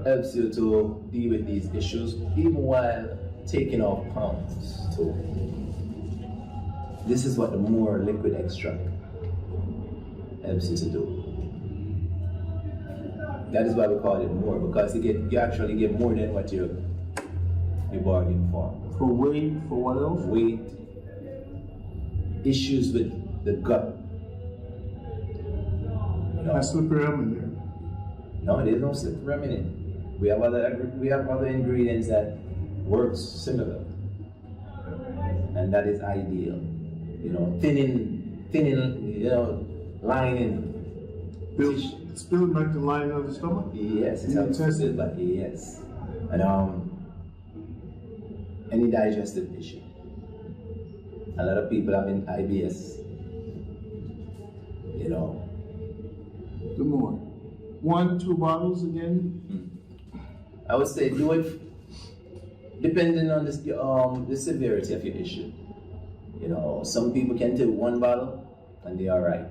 helps you to deal with these issues, even while taking off pounds too. This is what the more liquid extract helps you to do. That is why we call it more, because you actually get more than what you bargained for. For weight, for what else? Weight, issues with the gut. I slip around in there. No, there's no slip remedy. We have other ingredients that works similar, and that is ideal. Thinning, lining. It's building like the lining of the stomach? Yes, it's built like yes. And any digestive issue. A lot of people have IBS. The more. 1, 2 bottles again? I would say do it depending on the severity of your issue. Some people can take 1 bottle and they're all right.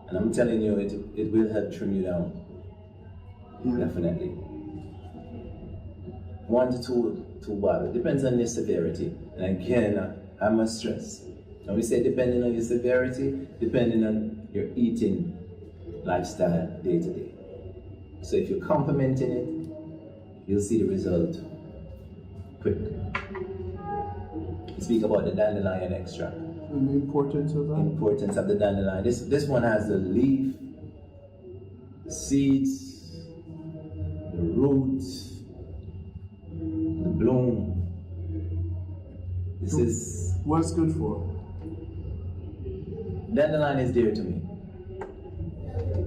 And I'm telling you, it will help trim you down. Yeah. Definitely. 1 to 2 bottles. Depends on your severity. And again, I must stress. And we say depending on your severity, depending on your eating lifestyle day to day. So if you're complementing it, you'll see the result quick. We speak about the dandelion extract. And the importance of that? Importance of the dandelion. This one has the leaf, the seeds, the roots, the bloom. This is... What's good for? Dandelion is dear to me.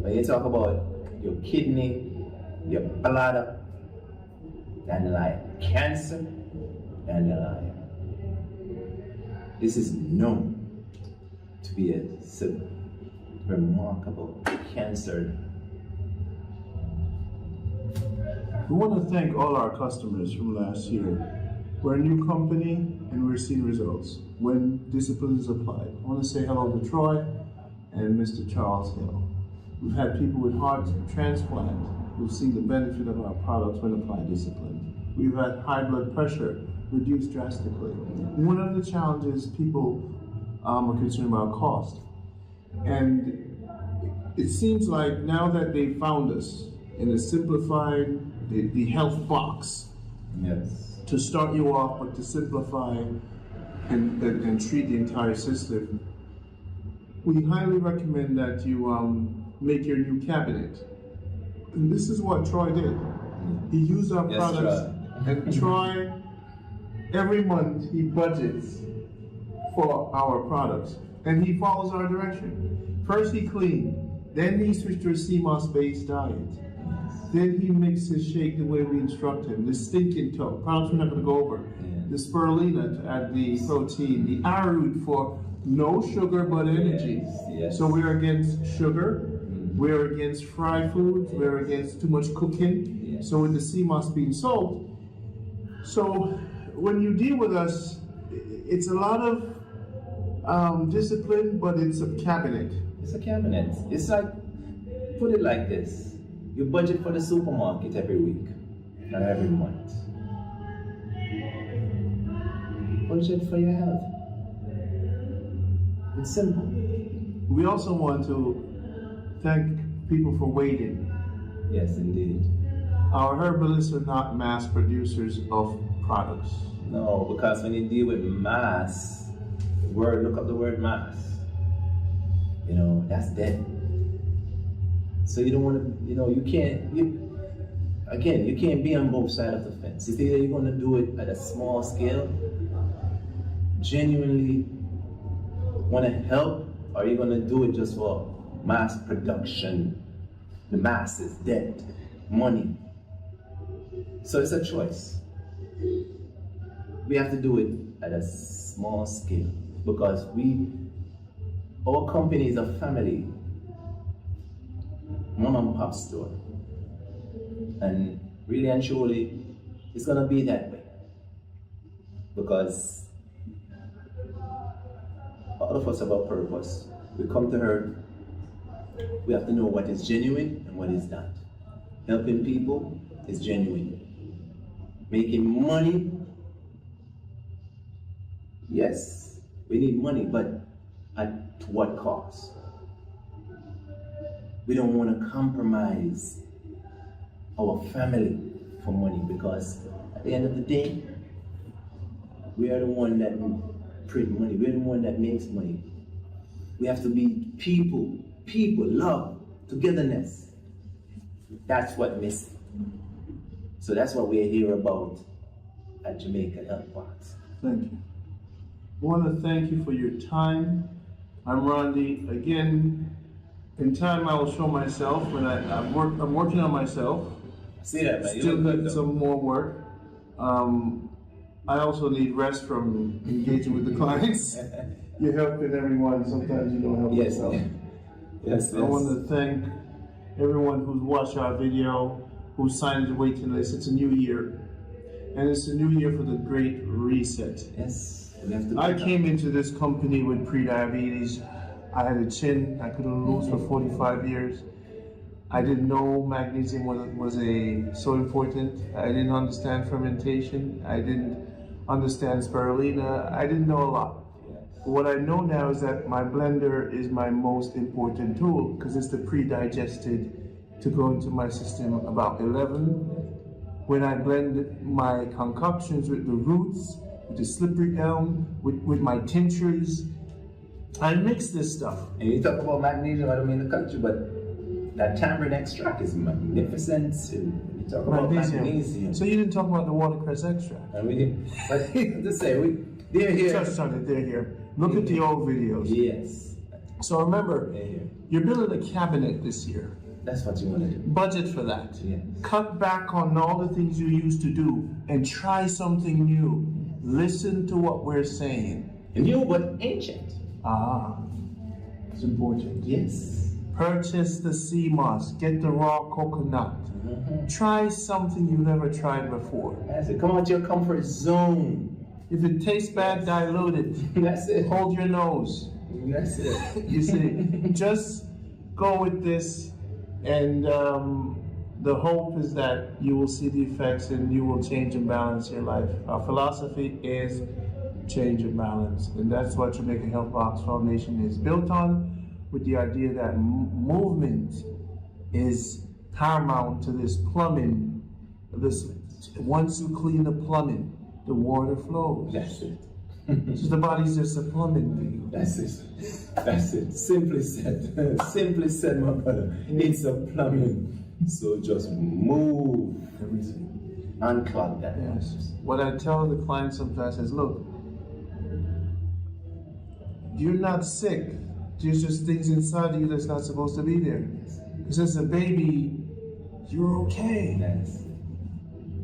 When you talk about your kidney, your bladder, dandelion, cancer, dandelion. This is known to be a remarkable cancer. We want to thank all our customers from last year. We're a new company and we're seeing results when discipline is applied. I want to say hello to Troy and Mr. Charles Hill. We've had people with heart transplant who've seen the benefit of our products when applied discipline. We've had high blood pressure reduced drastically. One of the challenges people are concerned about cost. And it seems like now that they found us in a simplified, the health box, Yes. to start you off, but to simplify and treat the entire system, we highly recommend that you make your new cabinet. And this is what Troy did. He used our Yes, products, and Troy, every month he budgets for our products, and he follows our direction. First he cleaned, then he switched to a CMOS-based diet. Then he mixed his shake the way we instruct him. The stinking toe, products we're not going to go over. The spirulina to add the protein. The arrowroot for no sugar but energy. Yes. So we're against sugar. We're against fried foods. We're against too much cooking. Yes. So with the CMOS being sold. So when you deal with us, it's a lot of discipline, but it's a cabinet. It's a cabinet. It's like, put it like this. You budget for the supermarket every week or every month. Budget for your health. It's simple. We also want to thank people for waiting. Yes, indeed. Our herbalists are not mass producers of products. No, because when you deal with mass, look up the word mass. You know, that's dead. So you don't want to, you can't be on both sides of the fence. It's either you're going to do it at a small scale, genuinely want to help, or you're going to do it just for mass production. The mass is dead. Money. So it's a choice. We have to do it at a small scale because our company is a family mom and pop store, and really and truly it's gonna be that way because all of us have a purpose. We come to her, we have to know what is genuine and what is not. Helping people is genuine. Making money, yes, we need money, but at what cost? We don't want to compromise our family for money because at the end of the day, we are the one that print money. We're the one that makes money. We have to be people, love, togetherness. That's what missing. So that's what we're here about at Jamaica Health Box. Thank you. I want to thank you for your time. I'm Rondi. Again, in time I will show myself when I'm working on myself. See that, man. Still need some more work. I also need rest from engaging with the clients. You're helping everyone. Sometimes you don't help yourself. Yes. I want to thank everyone who's watched our video, who signed the waiting list. It's a new year. And it's a new year for the Great Reset. Yes. I came into this company with pre-diabetes. I had a chin I couldn't lose for 45 years. I didn't know magnesium was so important. I didn't understand fermentation. I didn't understand spirulina. I didn't know a lot. What I know now is that my blender is my most important tool because it's the pre-digested to go into my system about 11. When I blend my concoctions with the roots, with the slippery elm, with my tinctures, I mix this stuff. And you talk about magnesium, I don't mean the country, but that tamarind extract is magnificent. You talk about magnesium. So you didn't talk about the watercress extract. And we didn't, but to say, they're You here. touched on it, they're here. Look at the old videos. Yes. So remember, They're here. you're building a cabinet this year. That's what you want to do. Budget for that. Yes. Cut back on all the things you used to do and try something new. Listen to what we're saying. New but ancient. Ah, it's important. Yes. Purchase the sea moss. Get the raw coconut. Try something you never tried before. That's it. Come out your comfort zone. If it tastes bad, dilute it. That's it. Hold your nose. That's it. You see, just go with this, and the hope is that you will see the effects and you will change and balance your life. Our philosophy is change and balance, and that's what Jamaica Health Box Foundation is built on, with the idea that movement is paramount to this plumbing. Once you clean the plumbing, the water flows. That's it. So the body's just a plumbing thing. That's it. That's it. Simply said. Simply said, my brother. It's a plumbing. So just move everything. Unclog that. Yes. What I tell the clients sometimes is, look, you're not sick. There's just things inside of you that's not supposed to be there. Because as a baby, you're okay. Yes.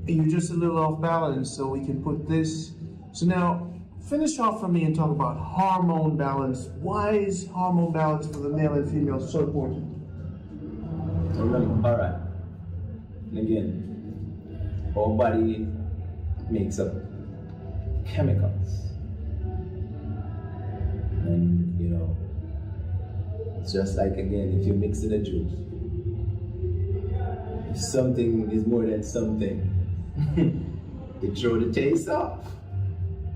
And you're just a little off balance, so we can put this. So now, finish off for me and talk about hormone balance. Why is hormone balance for the male and female so important? Remember, all right. And again, our body makes up chemicals. And, you know, it's just like, again, if you mix in a juice, if something is more than something, it throw the taste off.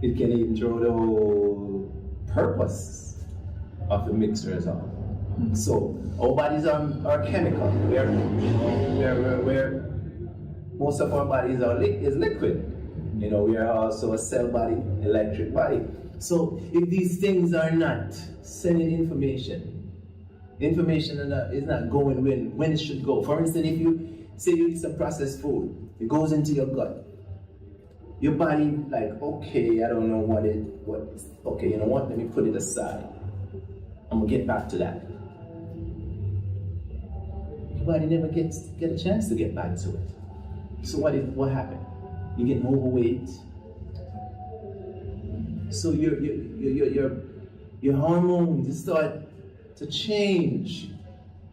It can even throw the whole purpose of the mixers off. So our bodies are chemical. Where most of our bodies is liquid. You know, we are also a cell body, electric body. So if these things are not sending information is not going when it should go. For instance, if you say you eat some processed food, it goes into your gut. Your body like, okay, I don't know okay, you know what, let me put it aside. I'm gonna get back to that. Your body never get a chance to get back to it. So what happened? You get overweight. So your hormones start to change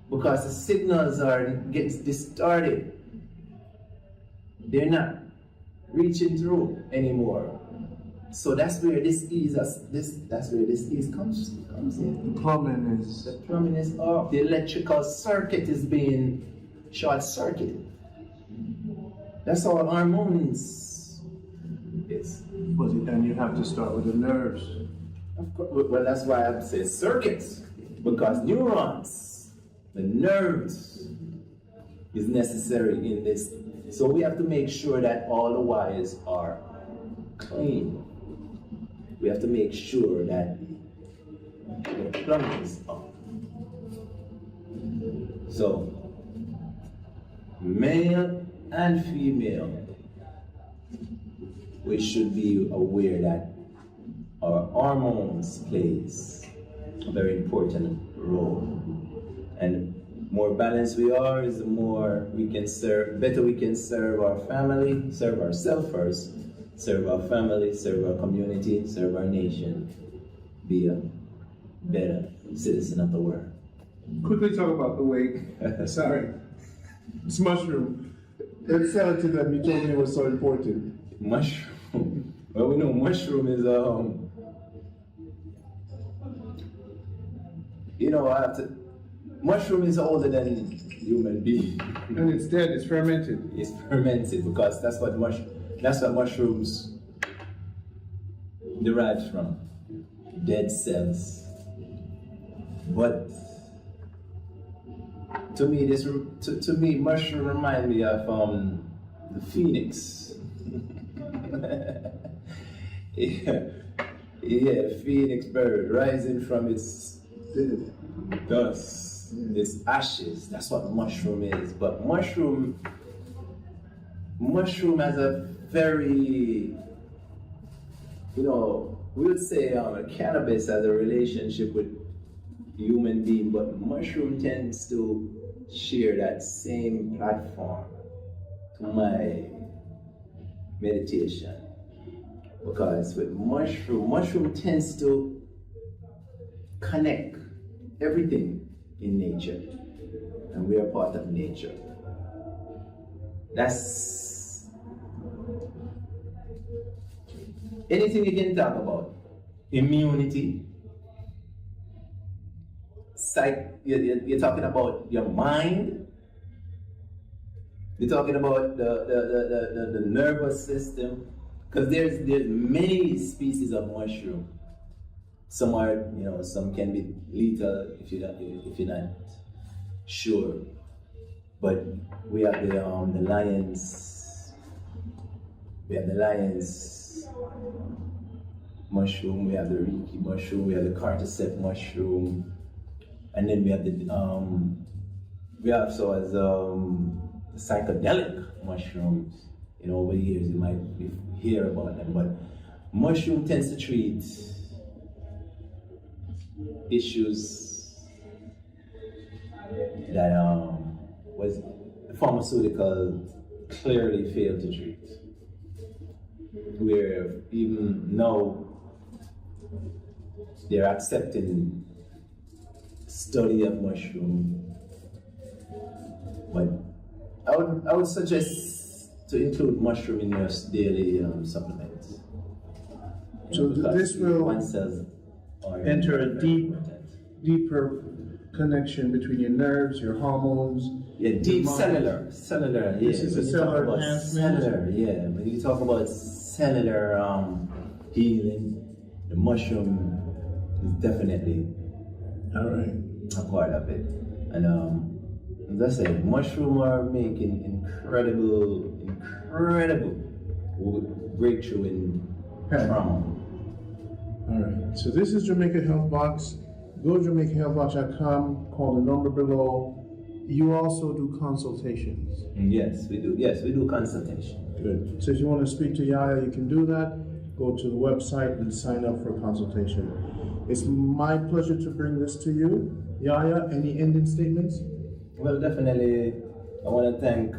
because the signals are getting distorted. They're not reaching through anymore. So that's where this disease comes in. The plumbing is. The plumbing is off. The electrical circuit is being short-circuited. That's all hormones is. And you have to start with the nerves. Of course. Well, that's why I say circuits, because neurons, the nerves, is necessary in this. So we have to make sure that all the wires are clean. We have to make sure that the plumbing is up. So, male and female, we should be aware that our hormones plays a very important role. And more balanced we are, is the more we can serve, better we can serve our family, serve ourselves first, serve our family, serve our community, serve our nation, be a better citizen of the world. Quickly talk about the weight. Sorry. It's mushroom. It fell to them. You told me it was so important. Mushroom. Well, we know mushroom is you know, mushroom is older than human being. And it's dead. It's fermented. It's fermented because that's what mushrooms derived from dead cells. But to me, mushroom remind me of the phoenix. yeah, phoenix bird rising from its dust, its ashes. That's what mushroom is. But mushroom has a very, we would say cannabis has a relationship with human being, but mushroom tends to share that same platform to my meditation. Because with mushroom tends to connect everything in nature, and we are part of nature. That's anything you can talk about. Immunity, you're talking about your mind, you're talking about the nervous system, because there's many species of mushroom. Some are, some can be lethal if you're not sure. But we have the lions. We have the lions mushroom. We have the reiki mushroom. We have the cordyceps mushroom, and then we have we also has psychedelic mushrooms. Over the years you might hear about them, but mushroom tends to treat issues that was pharmaceutical clearly failed to treat. Where even now they're accepting study of mushroom, but I would suggest to include mushroom in your daily supplements. So this will enter a deeper connection between your nerves, your hormones. Yeah, deep cellular. Yeah. This is a cellular enhancement. Yeah. When you talk about cellular healing, the mushroom is definitely all right. A part of it. And as I said, mushroom are making incredible breakthrough in trauma. All right. So this is Jamaica Health Box. Go to JamaicaHealthBox.com. Call the number below. You also do consultations. Yes, we do. Yes, we do consultation. Good. So if you want to speak to Yaya, you can do that. Go to the website and sign up for a consultation. It's my pleasure to bring this to you. Yaya, any ending statements? Well, definitely, I want to thank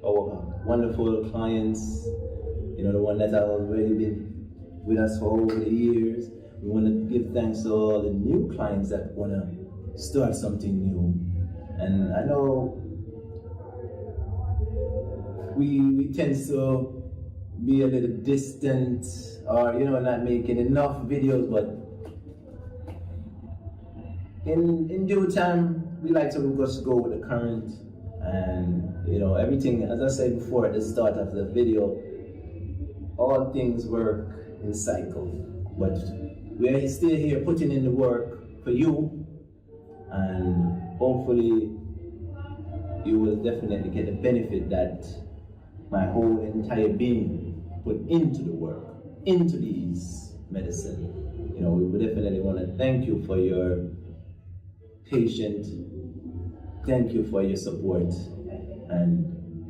our wonderful clients, the one that have already been with us for over the years. We want to give thanks to all the new clients that want to start something new. And I know we tend to be a little distant or, not making enough videos, but in due time, we like to just go with the current. And everything, as I said before at the start of the video, all things work in cycle, but we're still here putting in the work for you, and hopefully you will definitely get the benefit that my whole entire being put into the work, into these medicine. We would definitely want to thank you for your patience. Thank you for your support, and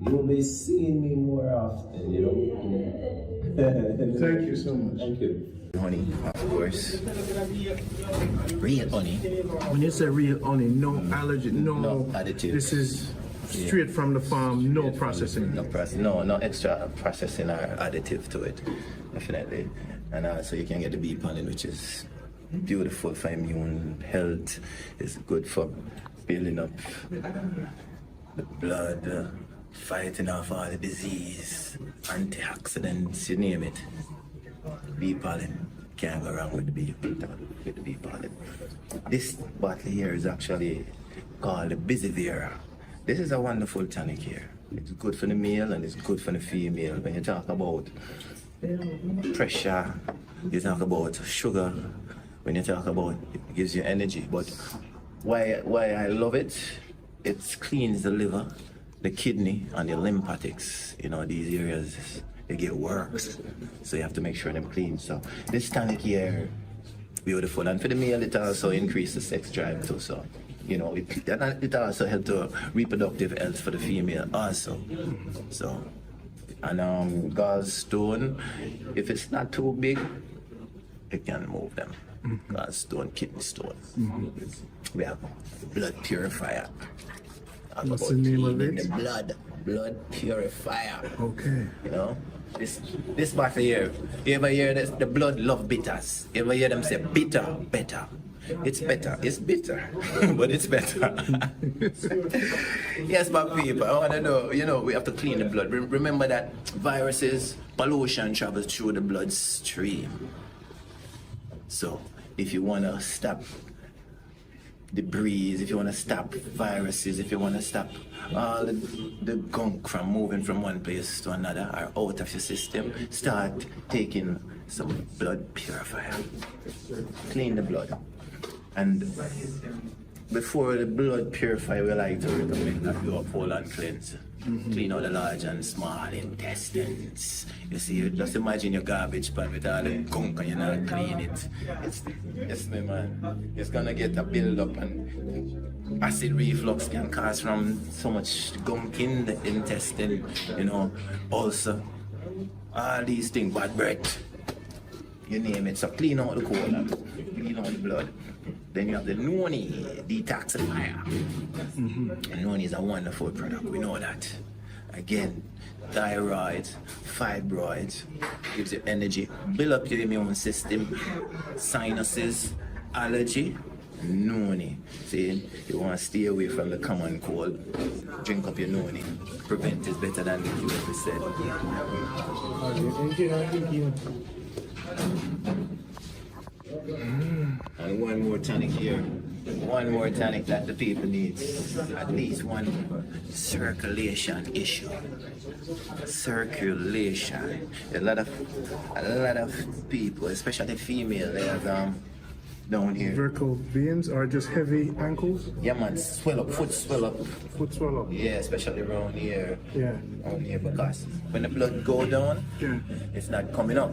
you'll be seeing me more often, Thank you so much. Thank you. Honey, of course. Real honey. When you say real honey, no allergy, no additives. This is straight from the farm, no processing. No extra processing or additive to it, definitely. And also you can get the bee pollen, which is beautiful for immune health. It's good for building up the blood, fighting off all the disease, antioxidants, you name it. Bee pollen, can't go wrong with the bee pollen. This bottle here is actually called the Bizivera. This is a wonderful tonic here. It's good for the male and it's good for the female. When you talk about pressure, you talk about sugar, when you talk about it gives you energy. But why I love it, it cleans the liver, the kidney, and the lymphatics. You know, these areas, they get works. So you have to make sure them clean. So this tonic here, beautiful. And for the male, it also increases the sex drive too. So, you know, it also helps the reproductive health for the female also. So, and gallstone, if it's not too big, it can move them. Gallstone, kidney stone. We have blood purifier. What's the name of it? The blood purifier. Okay. You know, this bottle here, you ever hear this? The blood love bitters. You ever hear them say bitter, better? It's better. It's bitter, but it's better. Yes, my people, I want to know, you know, we have to clean the blood. Remember that viruses, pollution travels through the bloodstream. So if you want to stop debris, if you want to stop viruses, if you want to stop all the gunk from moving from one place to another or out of your system, start taking some blood purifier. Clean the blood. And before the blood purifier, we like to recommend that you uphold and cleanse. Clean out the large and small intestines. You see, just imagine your garbage pan with all the gunk and you not clean it. Yes, my man. It's gonna get a build up, and acid reflux can cause from so much gunk in the intestine, you know. Also, all these things, bad breath, you name it. So clean out the colon, clean out the blood. Then you have the noni detoxifier. Noni is a wonderful product, we know that. Again, thyroid, fibroids, gives you energy, build up your immune system, sinuses, allergy, noni. See, you want to stay away from the common cold, drink up your noni. Prevent is better than the cure, we said. And one more tonic here. One more tonic that the people need. At least one circulation issue. Circulation. A lot of people, especially female, they have down here. Vertical veins or just heavy ankles? Yeah, man, swell up, foot swell up. Foot swell up? Yeah, especially around here. Yeah. Around here, because when the blood go down, it's not coming up.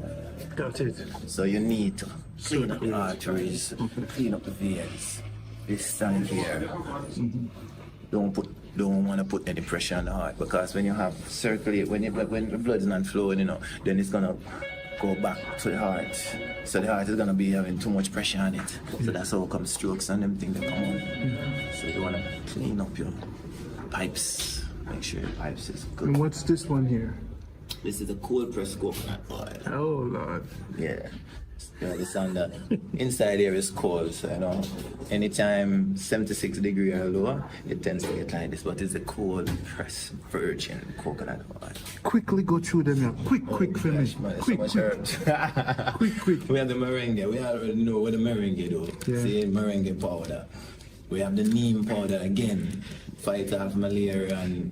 Got it. So you need to clean up the arteries, clean up the veins. This time here, don't want to put any pressure on the heart, because when you have circulate, when the blood's not flowing, you know, then it's gonna go back to the heart. So the heart is gonna be having too much pressure on it. So that's how come strokes and them things that come on. So you wanna clean up your pipes. Make sure your pipes is good. And what's this one here? This is a cold pressed coconut oil. Oh Lord. Yeah. You know, this on the inside here is cold, so you know, anytime 76 degrees or lower, it tends to get like this, but it's a cold pressed virgin coconut oil. Quickly go through them here. Quick for me. Quick. Quick. We have the merengue. We already know what the merengue do. Yeah. See, merengue powder. We have the neem powder again. Fight off malaria and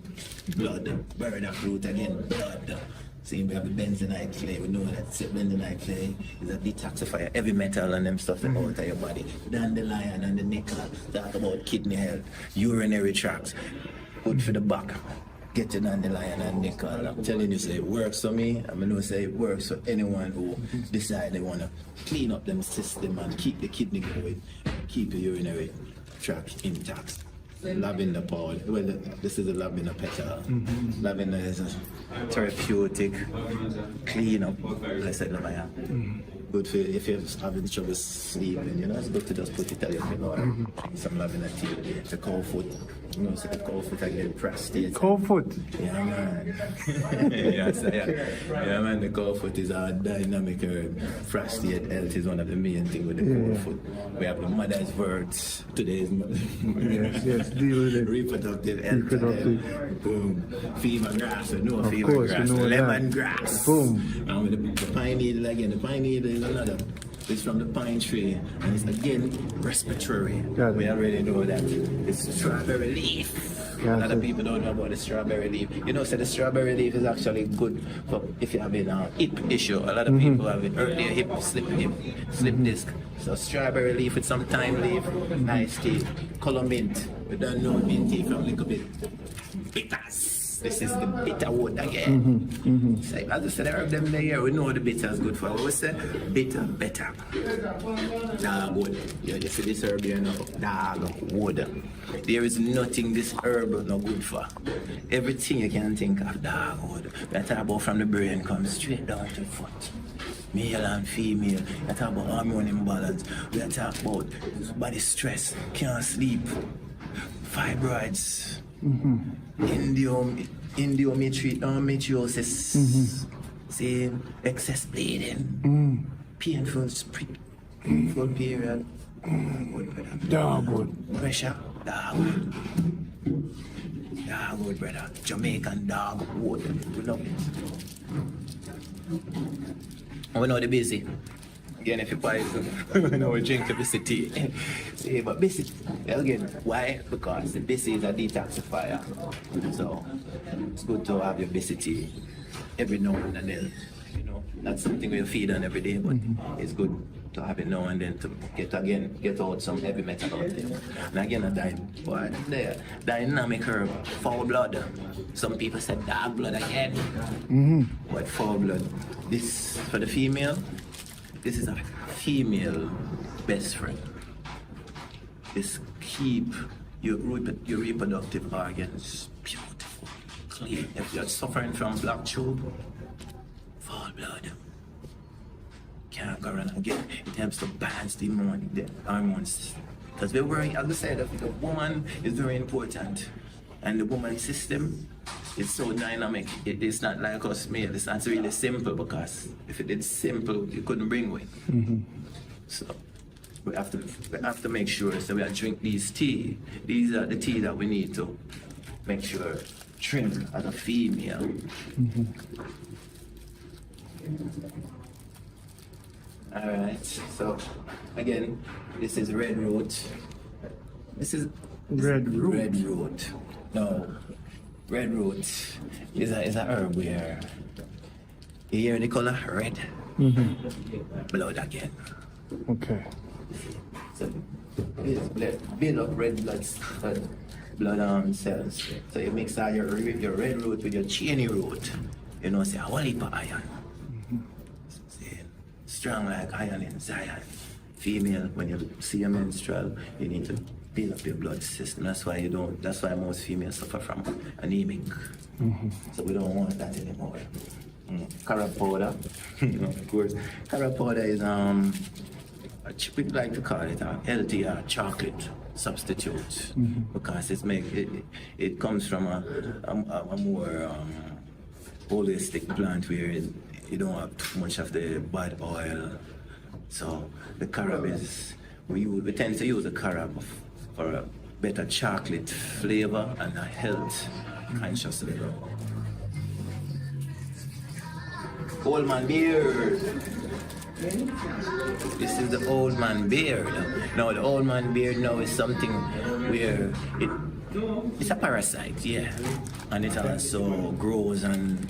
blood. Burdock root again, blood. See, we have the bentonite clay. We know that bentonite clay is a detoxifier, heavy metal and them stuff that out of your body. Dandelion and the nickel. Talk about kidney health, urinary tracts. Good for the back. Get your dandelion and nickel. I'm telling you, say it works for me. I'm going to say it works for anyone who decide they want to clean up them system and keep the kidney going, keep the urinary tract intact. Lavender powder. Well, this is a lavender petal. Lavender is a therapeutic clean up. Blessed Lamaya. Good for if you're having trouble sleeping, you know, it's good to just put it on your pillow. Some lavender tea. The cow foot. You know, so the cow foot again, prostate. Cow foot? Yeah, man. Yeah, man, the cow foot is a dynamic herb. Prostate health is one of the main things with the cow foot. We have the mother's words. Today's Yes, deal with it. Reproductive health. Boom. Fever grass, fever grass. You know Lemon grass. Boom. And with the pine needle again. The pine needle is another It's from the pine tree, and it's again respiratory. We already know that. It's strawberry leaf. A lot of people don't know about the strawberry leaf. You know, so the strawberry leaf is actually good for if you're having a hip issue. A lot of people have it earlier hip slip disc. So strawberry leaf with some thyme leaf, nice tea, color mint. We don't know mint tea from a little bit bitters. This is the bitter wood again. So as I said, the herb them there, we know the bitter is good for. What we say? Bitter, better. Dogwood. Yeah, you see this herb here now? Dogwood. There is nothing this herb not good for. Everything you can think of, dogwood. We talk about from the brain comes straight down to the foot. Male and female. We talk about hormone imbalance. We talk about body stress, can't sleep, fibroids. Endometriosis, see, excess bleeding, painful period, dogwood, pressure, dogwood, brother, Jamaican dogwood, we love it. We know the busy. Again, if you buy it, we know we drink the busy tea. See, but busy, again, why? Because the busy is a detoxifier. So it's good to have your busy tea every now and then. You know, not something we feed on every day, but it's good to have it now and then to get out some heavy metal out there. And again, the dynamic herb, foul blood. Some people said dark blood again, but foul blood. This for the female. This is a female best friend. This keep your reproductive organs beautiful, clean. If you're suffering from black tube, fall blood, can't go around again. It helps to balance the hormones. Because we're worrying, as I said, the woman is very important. And the woman's system is so dynamic. It's not like us male. It's not really simple, because if it is simple, you couldn't bring one. So we have to make sure that we drink these tea. These are the tea that we need to make sure drink as a female. All right. So again, this is red root. This is red root. No, red root is a herb where you hear the color red. Blood again. Okay. So build up red blood cells. So you mix out your red root with your cheney root. You know, say a whole heap of iron. See, strong like iron in Zion. Female, when you see a menstrual, you need to build up your blood system. That's why most females suffer from anemic. So we don't want that anymore. Carrot powder, of course. Carrot powder is we like to call it a healthier chocolate substitute, because it comes from a more holistic plant where you don't have too much of the bad oil. So the carob we tend to use the carob for a better chocolate flavor and a health conscious flavor. Old man beard. This is the old man beard. Now the old man beard now is something where it's a parasite, yeah, and it also grows and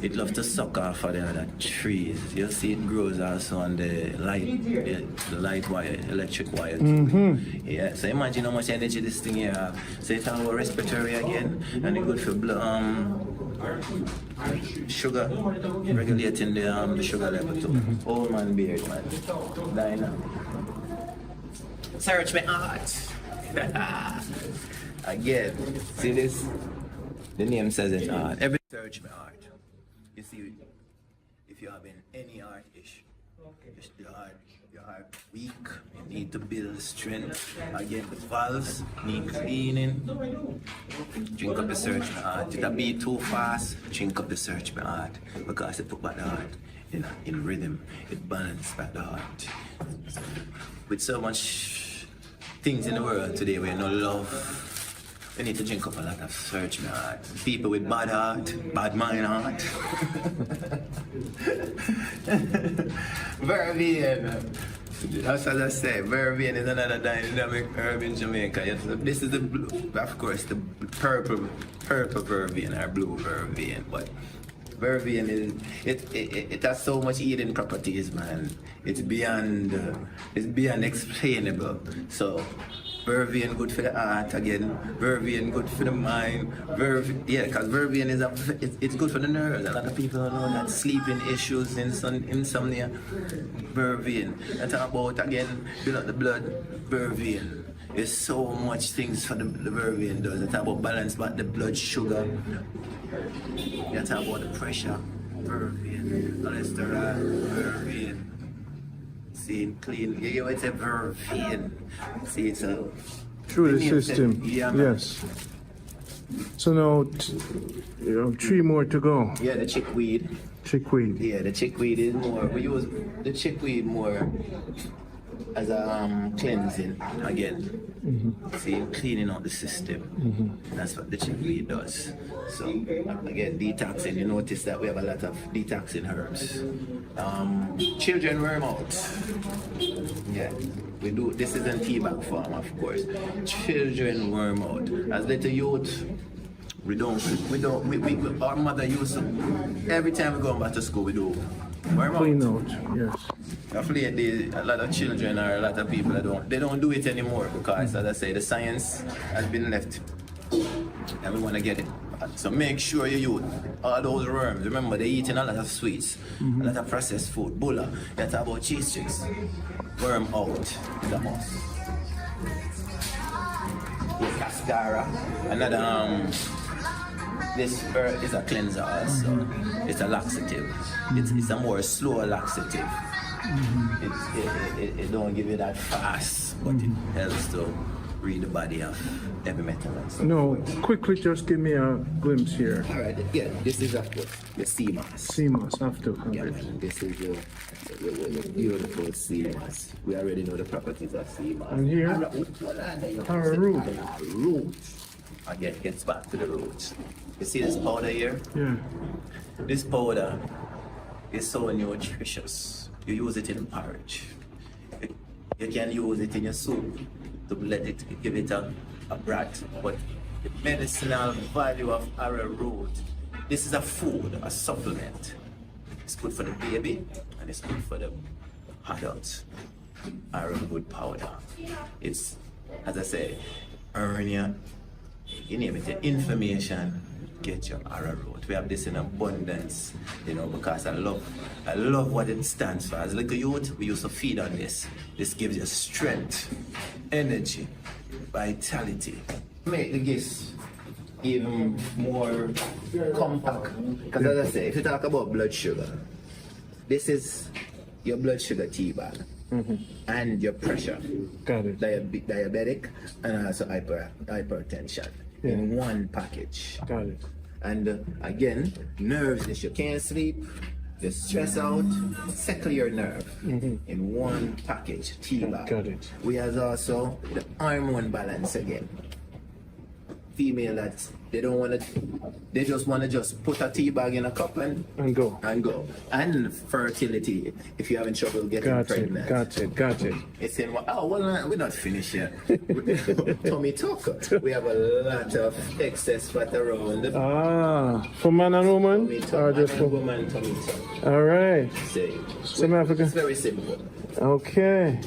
it loves to suck off of the other trees. You see, it grows also on the light wire, electric wire. Yeah, so imagine how much energy this thing here have. So it's all respiratory again, and it's good for blood, sugar, regulating the sugar level too. Old man beard, man. Dynamic. Search my heart. Again, see this? The name says it hard. Every search my heart. You see, if you're having any heart issue, your heart weak, you need to build strength. Again, the valves need cleaning. Drink up the search my heart. If it beat too fast, drink up the search my heart, because it put back the heart in rhythm. It balances back the heart. With so much things in the world today, we no love We need to drink up a lot of search, man. People with bad heart, bad mind heart. Vervain. That's what I say. Vervain is another dynamic herb in Jamaica. Yes, this is the blue, of course, the purple vervain or blue vervain, but vervain is it has so much healing properties, man. It's beyond explainable. So vervain good for the heart again. Vervain good for the mind. Because vervain is it's good for the nerves. A lot of people don't know that sleeping issues, insomnia. Vervain. That's about again build up the blood. Vervain. There's so much things for the vervain does. It's about balance back the blood sugar. That's about the pressure. Vervain. Cholesterol. Vervain. See, clean. Yeah, it's a vervain. See, it's a... Through the system. Yeah, man. Yes. So now, 3 more to go. Yeah, the chickweed. Chickweed. Yeah, the chickweed is more... We use the chickweed more as a cleansing again. See, cleaning out the system. That's what the chickweed does. So again, detoxing. You notice that we have a lot of detoxing herbs. Children worm out. Yeah, we do. This is in tea bag form, of course. Children worm out. As little youth, we our mother used to, every time we go back to school, we do worm out. Clean out, yes. Of late, a lot of children or a lot of people they don't do it anymore because, as I say, the science has been left, and we want to get it. So make sure you use all those worms. Remember, they're eating a lot of sweets, a lot of processed food, bulla. That's about cheese sticks. Worm out is a must. Yes, cascara. Another this herb is a cleanser also. It's a laxative. It's a more slow laxative. It don't give you that fast, but it helps to read the body of heavy metal and stuff. No, quickly just give me a glimpse here. All right, yeah, this is of course the sea moss. Sea moss, after. Yeah, man, this is the beautiful sea moss. We already know the properties of sea moss. And here, arrowroot. Root. Again, gets back to the roots. You see this powder here? Yeah. This powder is so nutritious. You use it in porridge. You can use it in your soup to give it a broth. But the medicinal value of arrowroot, this is a food, a supplement. It's good for the baby and it's good for the adults. Arrowroot powder. It's, as I say, hernia, you name it, information, get your arrowroot. We have this in abundance, because I love what it stands for. As a little youth, we used to feed on this. This gives you strength, energy, vitality. Make the gifts even more compact. Because as I say, if you talk about blood sugar, this is your blood sugar tea bag. And your pressure. Got it. Diabetic and also hypertension in one package. Got it. And again, nerves, if you can't sleep, you stress out, settle your nerve in one package, tea bag. Got it. We have also the hormone balance again. Female that they just want to put a tea bag in a cup and go. And fertility, if you're having trouble getting pregnant. Got it. It's in we're not finished yet. Tummy tuck. We have a lot of excess fat around. For man and woman? Or just for woman tummy tuck. All right. Some African. It's very simple. Okay.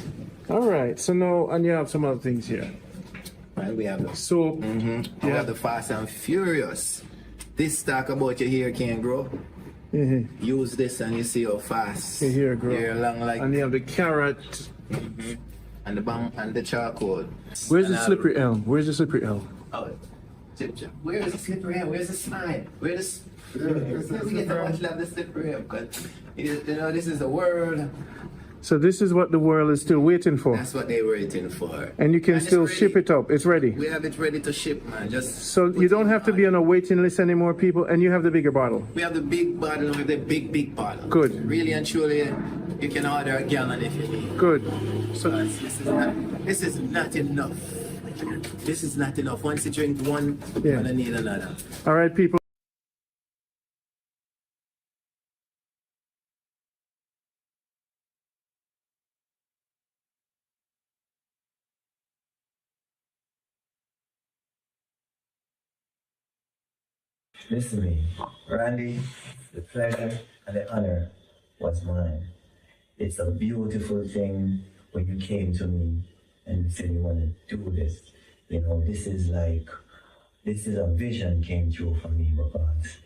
All right. So now, and you have some other things here. And we have the soap. We have the Fast and Furious. This talk about your hair can grow. Use this and you see how fast your hair grow. Hair long like. And you have the carrot. And the bang and the charcoal. Where's the slippery elm? Where's the slippery elm? Oh, where's the slippery elm? Where's the slime? We get to watch the slippery elm because this is the world. So this is what the world is still waiting for. That's what they're waiting for. And you can still ship it up. It's ready. We have it ready to ship, man. So you don't have to be on a waiting list anymore, people, and you have the bigger bottle. We have the big bottle, we have the big bottle. Good. Really and truly, you can order a gallon if you need. Good. So this is not enough. This is not enough. Once you drink one, you're gonna need another. All right, people. Listen to me, Randy, the pleasure and the honor was mine. It's a beautiful thing when you came to me and you said you want to do this. You know, this is a vision came true for me because,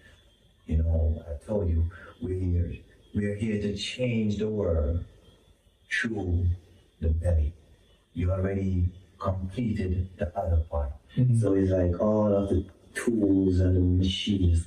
you know, I told you, we're here to change the world through the belly. You already completed the other part. So it's like all of the tools and the machines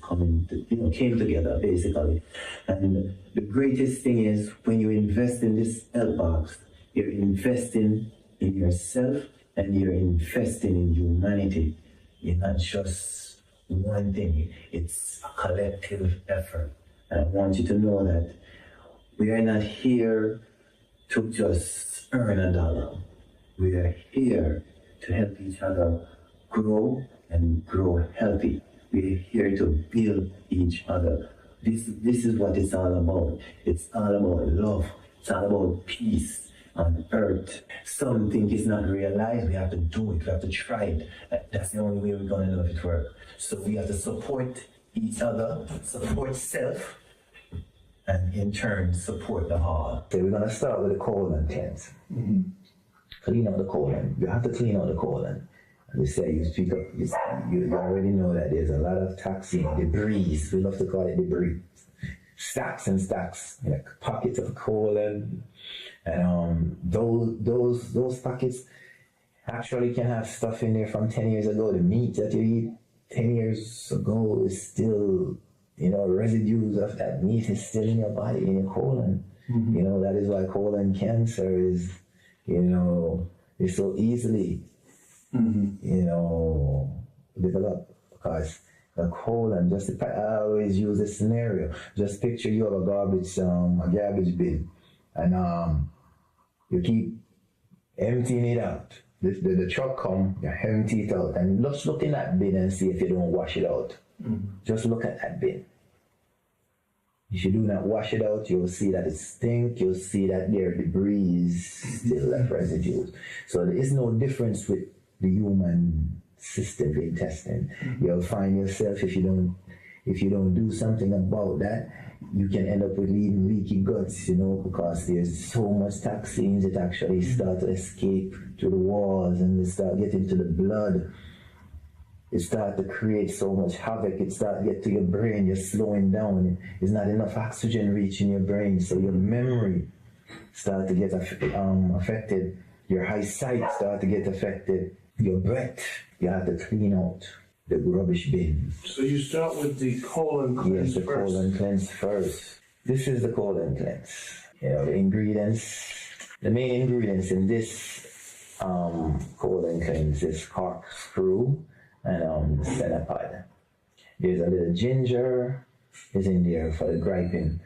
came together basically. And the greatest thing is when you invest in this health box, you're investing in yourself and you're investing in humanity. You're not just one thing, it's a collective effort. And I want you to know that we are not here to just earn a dollar. We are here to help each other grow and grow healthy. We're here to build each other. This is what it's all about. It's all about love. It's all about peace on earth. Some think it's not realized. We have to do it. We have to try it. That's the only way we're going to know if it works. So we have to support each other, support self, and in turn support the heart. So we're going to start with the colon cleanse. Clean out the colon. You have to clean out the colon. And we say you speak up, you already know that there's a lot of toxin, debris. We love to call it debris. Stacks and stacks, pockets of colon. And those pockets actually can have stuff in there from 10 years ago. The meat that you eat 10 years ago is still, residues of that meat is still in your body, in your colon. That is why colon cancer is, is so easily, developed, because the colon, I always use this scenario. Just picture you have a garbage bin, and you keep emptying it out. The truck come, you empty it out, and just look in that bin and see if you don't wash it out. Just look at that bin. If you do not wash it out, you'll see that it stinks. You'll see that there are debris still left, residues. So there is no difference with the human system, the intestine. You'll find yourself, if you don't do something about that, you can end up with leaky guts, because there's so much toxins that actually start to escape through the walls and they start getting to the blood. It starts to create so much havoc. It starts to get to your brain. You're slowing down. There's not enough oxygen reaching your brain, so your memory starts to get affected. Your eyesight starts to get affected. Your breath, you have to clean out the rubbish bin. So you start with the colon cleanse. Yes, the colon cleanse first. This is the colon cleanse. The ingredients, the main ingredients in this colon cleanse is corkscrew and centipede. There's a little ginger is in there for the griping.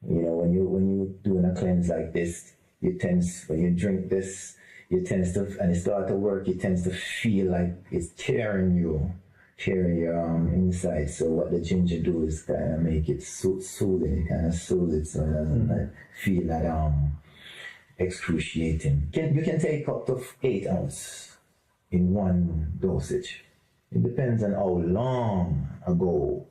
When you doing a cleanse like this, when you drink this, and it starts to work, it tends to feel like it's tearing your inside. So what the ginger do is kind of make it soothing. It kind of soothes it so it doesn't feel that excruciating. You can take up to 8 ounces in one dosage. It depends on how long ago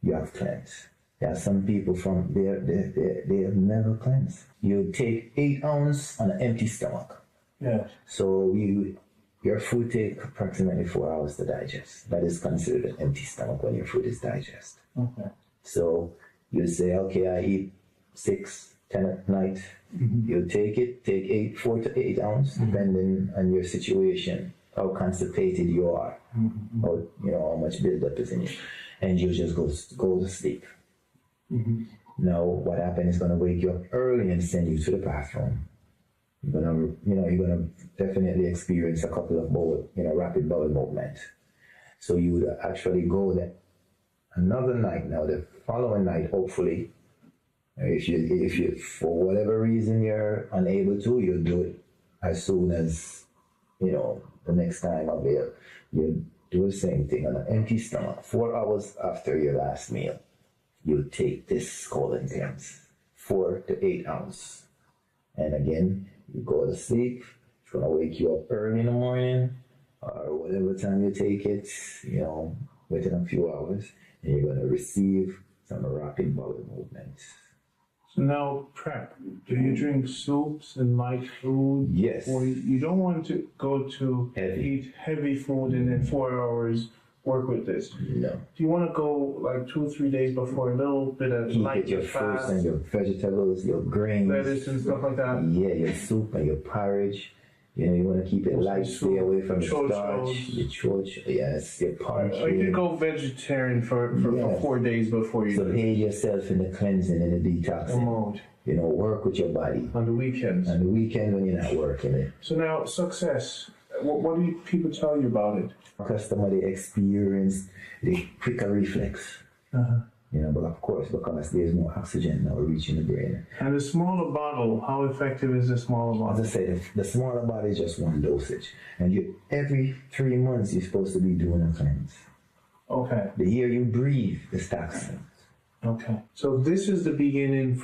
you have cleansed. There are some people they have never cleansed. You take 8 ounces on an empty stomach. Yeah. So your food takes approximately 4 hours to digest. That is considered an empty stomach when your food is digested. Okay. So you say, okay, I eat 6, 10 at night. You take 4 to 8 ounces, depending on your situation, how constipated you are, how much buildup is in you, and you just go to sleep. Now, what happens is going to wake you up early and send you to the bathroom. You're gonna definitely experience a couple of rapid bowel movements. So you would actually go there another night. Now the following night, hopefully, if you for whatever reason you're unable to, you'll do it as soon as the next time you do the same thing on an empty stomach. 4 hours after your last meal, you take this colon cleanse, 4 to 8 ounces. And again, you go to sleep. It's going to wake you up early in the morning or whatever time you take it, within a few hours, and you're going to receive some rapid bowel movements. So now prep. Do you drink soups and light food? Yes. Or you don't want to go to eat heavy food and then 4 hours work with this? No. If you want to go like 2 or 3 days before, a little bit of light your fruits and your vegetables, your grains, lettuce and stuff like that. Yeah, your soup and your porridge. You want to keep it light, stay away from the starch, your choch, yes, your pumpkin. Or you can go vegetarian for 4 days before you so aid yourself in the cleansing and the detoxing. mode. Work with your body. On the weekends. On the weekend when you're not working it. So now, success. What do people tell you about it? Customer, they experience the quicker reflex. But of course, because there's no oxygen now reaching the brain. And the smaller bottle, how effective is the smaller bottle? As I say, the smaller bottle is just one dosage. And every 3 months, you're supposed to be doing a cleanse. Okay. The air you breathe is toxins. Okay. So this is the beginning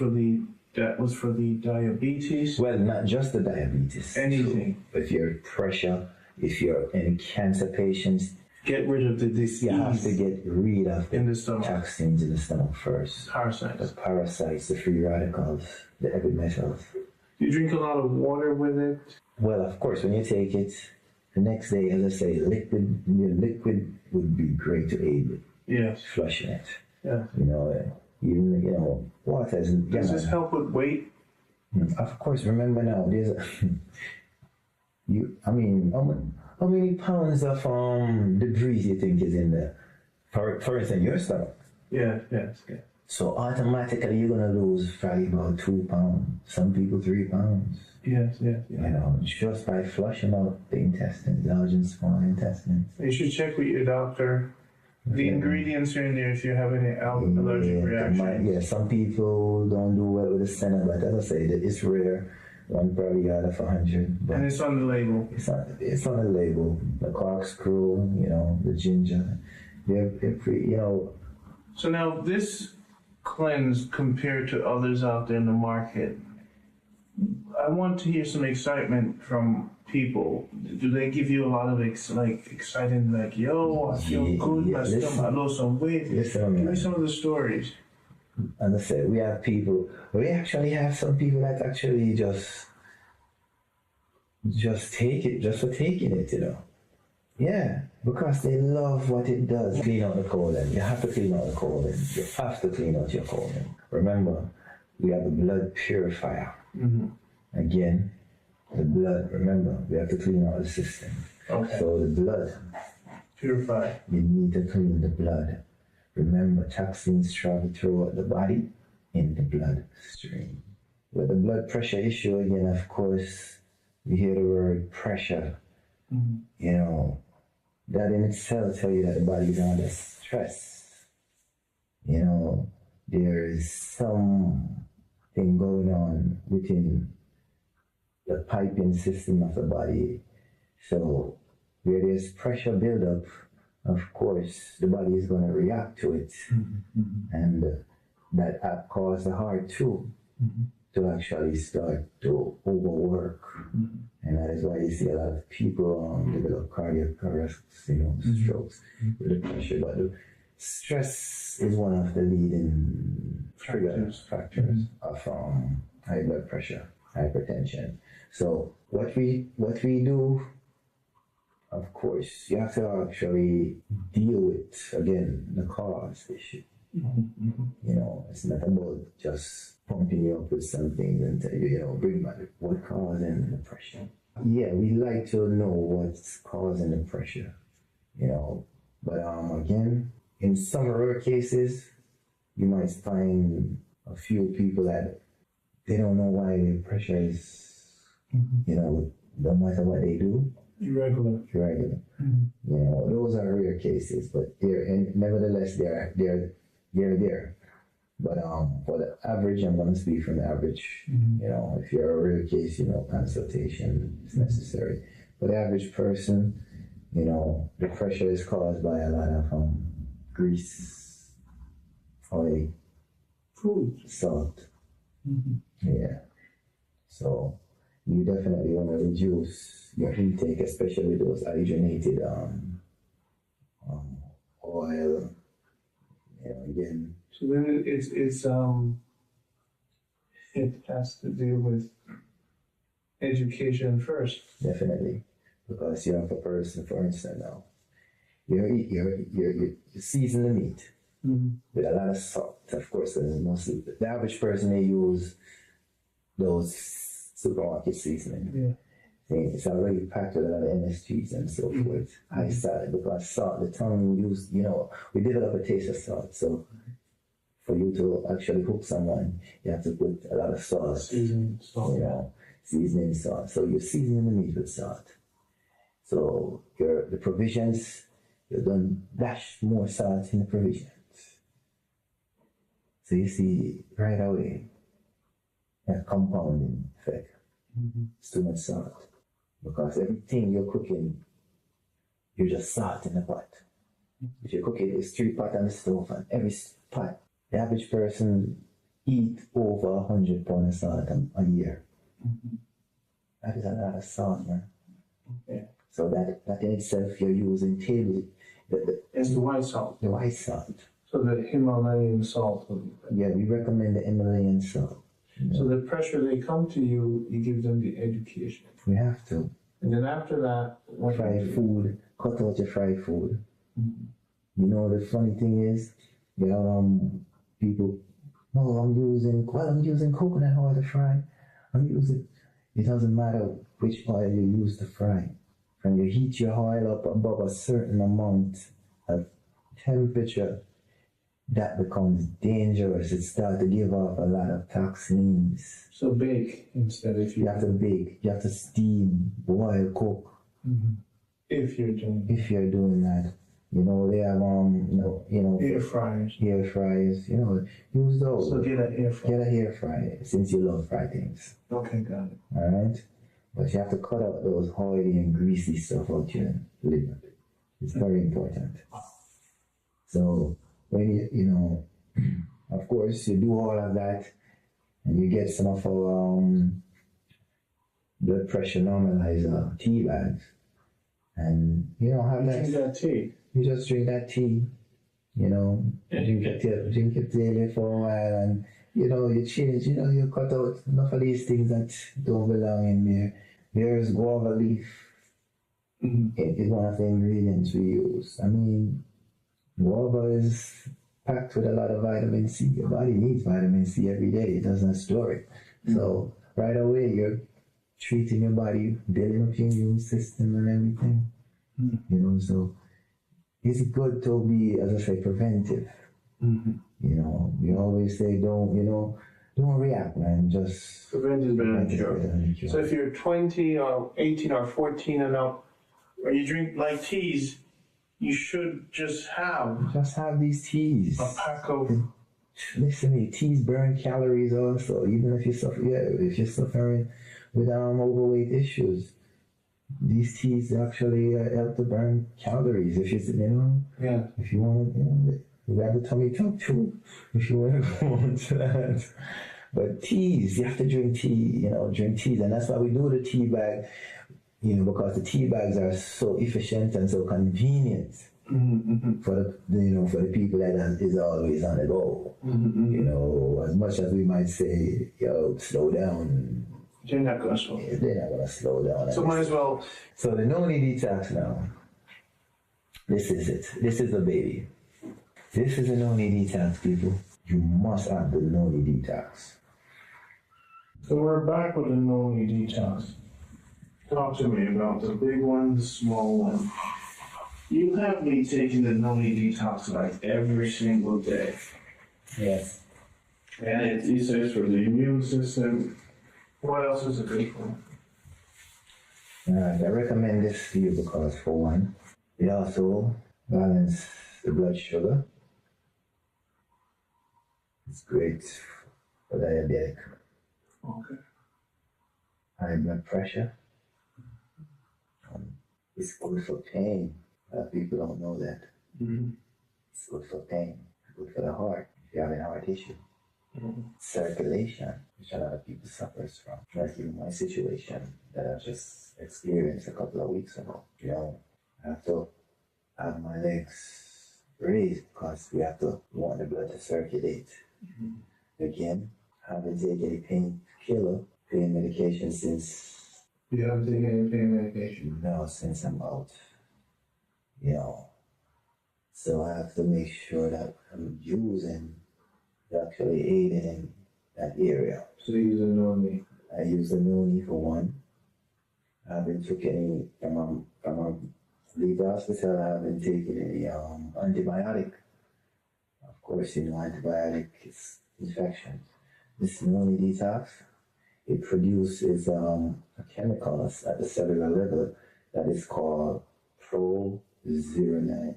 that was for the diabetes? Well, not just the diabetes. Anything. So if you're pressure, if you're any cancer patients, get rid of the disease. You have to get rid of in the stomach. Toxins in the stomach first. Parasites. The parasites, the free radicals, the heavy metals. Do you drink a lot of water with it? Well, of course, when you take it, the next day, as I say, liquid would be great to aid with. Yes. Flushing it. Yeah. Even, water is... Does this help with weight? Of course, remember now, there's how many pounds of debris you think is in there? For instance, your stomach. Yes. So automatically you're gonna lose probably about 2 pounds. Some people 3 pounds. Yes. Just by flushing out the intestines, large and small intestines. You should check with your doctor. The ingredients are in there if you have any allergic reactions. Some people don't do well with the senna, but as I say, it's rare. One probably out of 100. And it's on the label. It's on the label. The corkscrew, the ginger. They're pretty, So now this cleanse compared to others out there in the market, I want to hear some excitement from people. Do they give you a lot of exciting, yo, I feel good, my stomach, I lost some weight? Give me some of the stories. And I said, we actually have some people that actually just take it, just for taking it, Yeah, because they love what it does. Clean out the colon. You have to clean out the colon. You have to clean out your colon. Remember, we have a blood purifier. Again, the blood, remember, we have to clean out the system. Okay. So the blood. Purify. You need to clean the blood. Remember, toxins travel throughout the body in the bloodstream. With the blood pressure issue, again, of course, we hear the word pressure. That in itself tells you that the body is under stress. There is something going on within the piping system of the body. So where there's pressure buildup, of course, the body is going to react to it. And that causes the heart too to actually start to overwork. And that is why you see a lot of people develop cardiac arrests, strokes with the pressure. But the stress is one of the leading factors of high blood pressure, hypertension. So what we do, of course, you have to actually deal with, again, the cause issue. It's not about just pumping you up with something and tell you, bring back what causing the pressure. Yeah, we like to know what's causing the pressure, But again, in some rare cases, you might find a few people that they don't know why their pressure is, no matter what they do. Irregular. Those are rare cases, but nevertheless they're there. But for the average, I'm going to speak from the average. If you're a rare case, consultation is necessary. For the average person, the pressure is caused by a lot of grease, oil, Food. salt. Yeah. So you definitely want to reduce your intake, especially those hydrogenated oil. Again. So then it has to deal with education first. Definitely, because you have a person, for instance, now you season the meat with a lot of salt. Of course, mostly the average person, they use those supermarket seasoning. Yeah. It's already packed with a lot of MSGs and so forth. High salt, because salt, the tongue used, we develop a taste of salt. So for you to actually hook someone, you have to put a lot of salt. Seasoning salt. Seasoning salt. So you're seasoning the meat with salt. So the provisions, you don't dash more salt in the provisions. So you see right away that compounding effect. It's too much salt. Because everything you're cooking, you're just salting the pot. If you cook it, it's 3 pots on the stove, and every pot, the average person eat over 100 pounds of salt a year. That is a lot of salt, man. Okay. So that in itself, you're using It's the white salt. The white salt. So the Himalayan salt. Yeah, we recommend the Himalayan salt. So the pressure they come to you, you give them the education. We have to. And then after that, fried food, cut out your fried food. The funny thing is, people, I'm using coconut oil to fry. It doesn't matter which oil you use to fry. When you heat your oil up above a certain amount of temperature, that becomes dangerous. It starts to give off a lot of toxins. So bake instead if you have to bake, you have to steam, boil, cook. If you're doing that. They have air fryers. Air fryers, use those. So get an air fryer. Get an air fryer since you love fried things. Okay, got it. Alright? But you have to cut out those oily and greasy stuff out your liver. It's very important. So when of course, you do all of that, and you get some of our blood pressure normalizer tea bags, and have that. Drink that tea. You just drink that tea, drink it daily for a while, and you change. You cut out enough of these things that don't belong in there. There's guava leaf. It's one of the ingredients we use. I mean, guava is packed with a lot of vitamin C. Your body needs vitamin C every day. It doesn't store it. So right away, you're treating your body, building up your immune system and everything. So it's good to be, as I say, preventive. We always say don't react, man. Just prevent is better than cure. So if you're 20 or 18 or 14 and up, or you drink like teas, you should just have these teas. A pack of. Listen to me, teas burn calories also. Even if you're suffering with overweight issues, these teas actually help to burn calories. If if you want to, grab the tummy tuck too. If you want to go into that. But teas, you have to drink tea. Drink teas, and that's why we do the tea bag. Because the tea bags are so efficient and so convenient for the people that is always on the go. As much as we might say, slow down. They're not gonna slow down. They're not gonna slow down. So might as well. So the noni detox now. This is it. This is the baby. This is a noni detox, people. You must have the noni detox. So we're back with the noni detox. Talk to me about the big one, the small one. You have me taking the noni detox like every single day. Yes. And you say it's for the immune system. What else is it good for? Alright, I recommend this to you because, for one, it also balances the blood sugar. It's great for diabetic. Okay. High blood pressure. It's good for pain. A lot of people don't know that. Mm-hmm. It's good for pain. Good for the heart. If you have a heart issue. Mm-hmm. Circulation, which a lot of people suffers from. Like in my situation that I've just experienced a couple of weeks ago. You know, I have to have my legs raised because we want the blood to circulate. Mm-hmm. Again, I haven't taken any painkiller, pain medication since. You haven't taken any pain medication? No, since I'm out. You know, so I have to make sure that I'm using, actually aiding in that area. So you use a noni? I use the noni for one. I've been taking from leave the hospital. I haven't taken any antibiotic. Of course, you know, antibiotic is infection. This noni detox, it produces a chemical at the cellular level that is called prozeronine.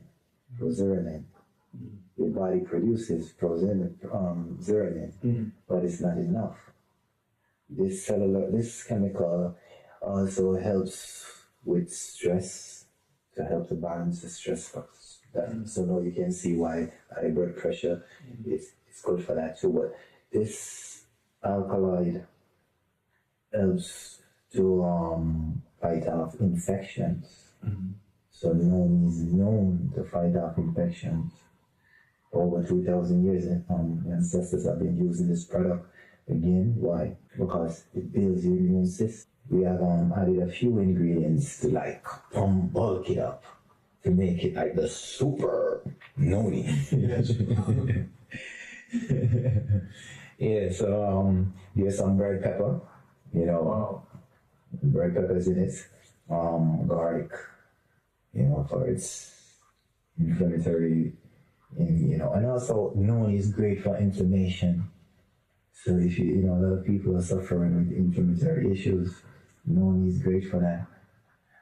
Your body produces zeronine, but it's not enough. This chemical also helps with stress, to help to balance the stress factors. So now you can see why high blood pressure it's good for that too. But this alkaloid helps to fight off infections. So noni is known to fight off infections. Over 2,000 years, ancestors have been using this product. Again, why? Because it builds your immune system. We have added a few ingredients to bulk it up, to make it like the super noni. Yeah, so there's some red pepper, you know, red peppers in it, garlic, you know, for its inflammatory, you know, and also noni is great for inflammation. So if you know, a lot of people are suffering with inflammatory issues, noni is great for that.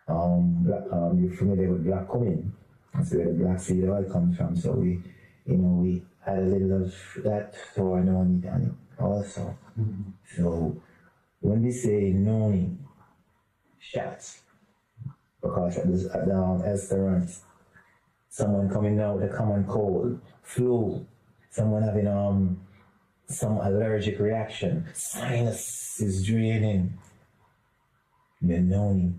You're familiar with black cumin. That's where the black seed oil comes from. So we add a little of that to our noni tonic also. Mm-hmm. So when we say noni shots, because at the restaurant, someone coming down with a common cold, flu, someone having some allergic reaction, sinus is draining, the noni.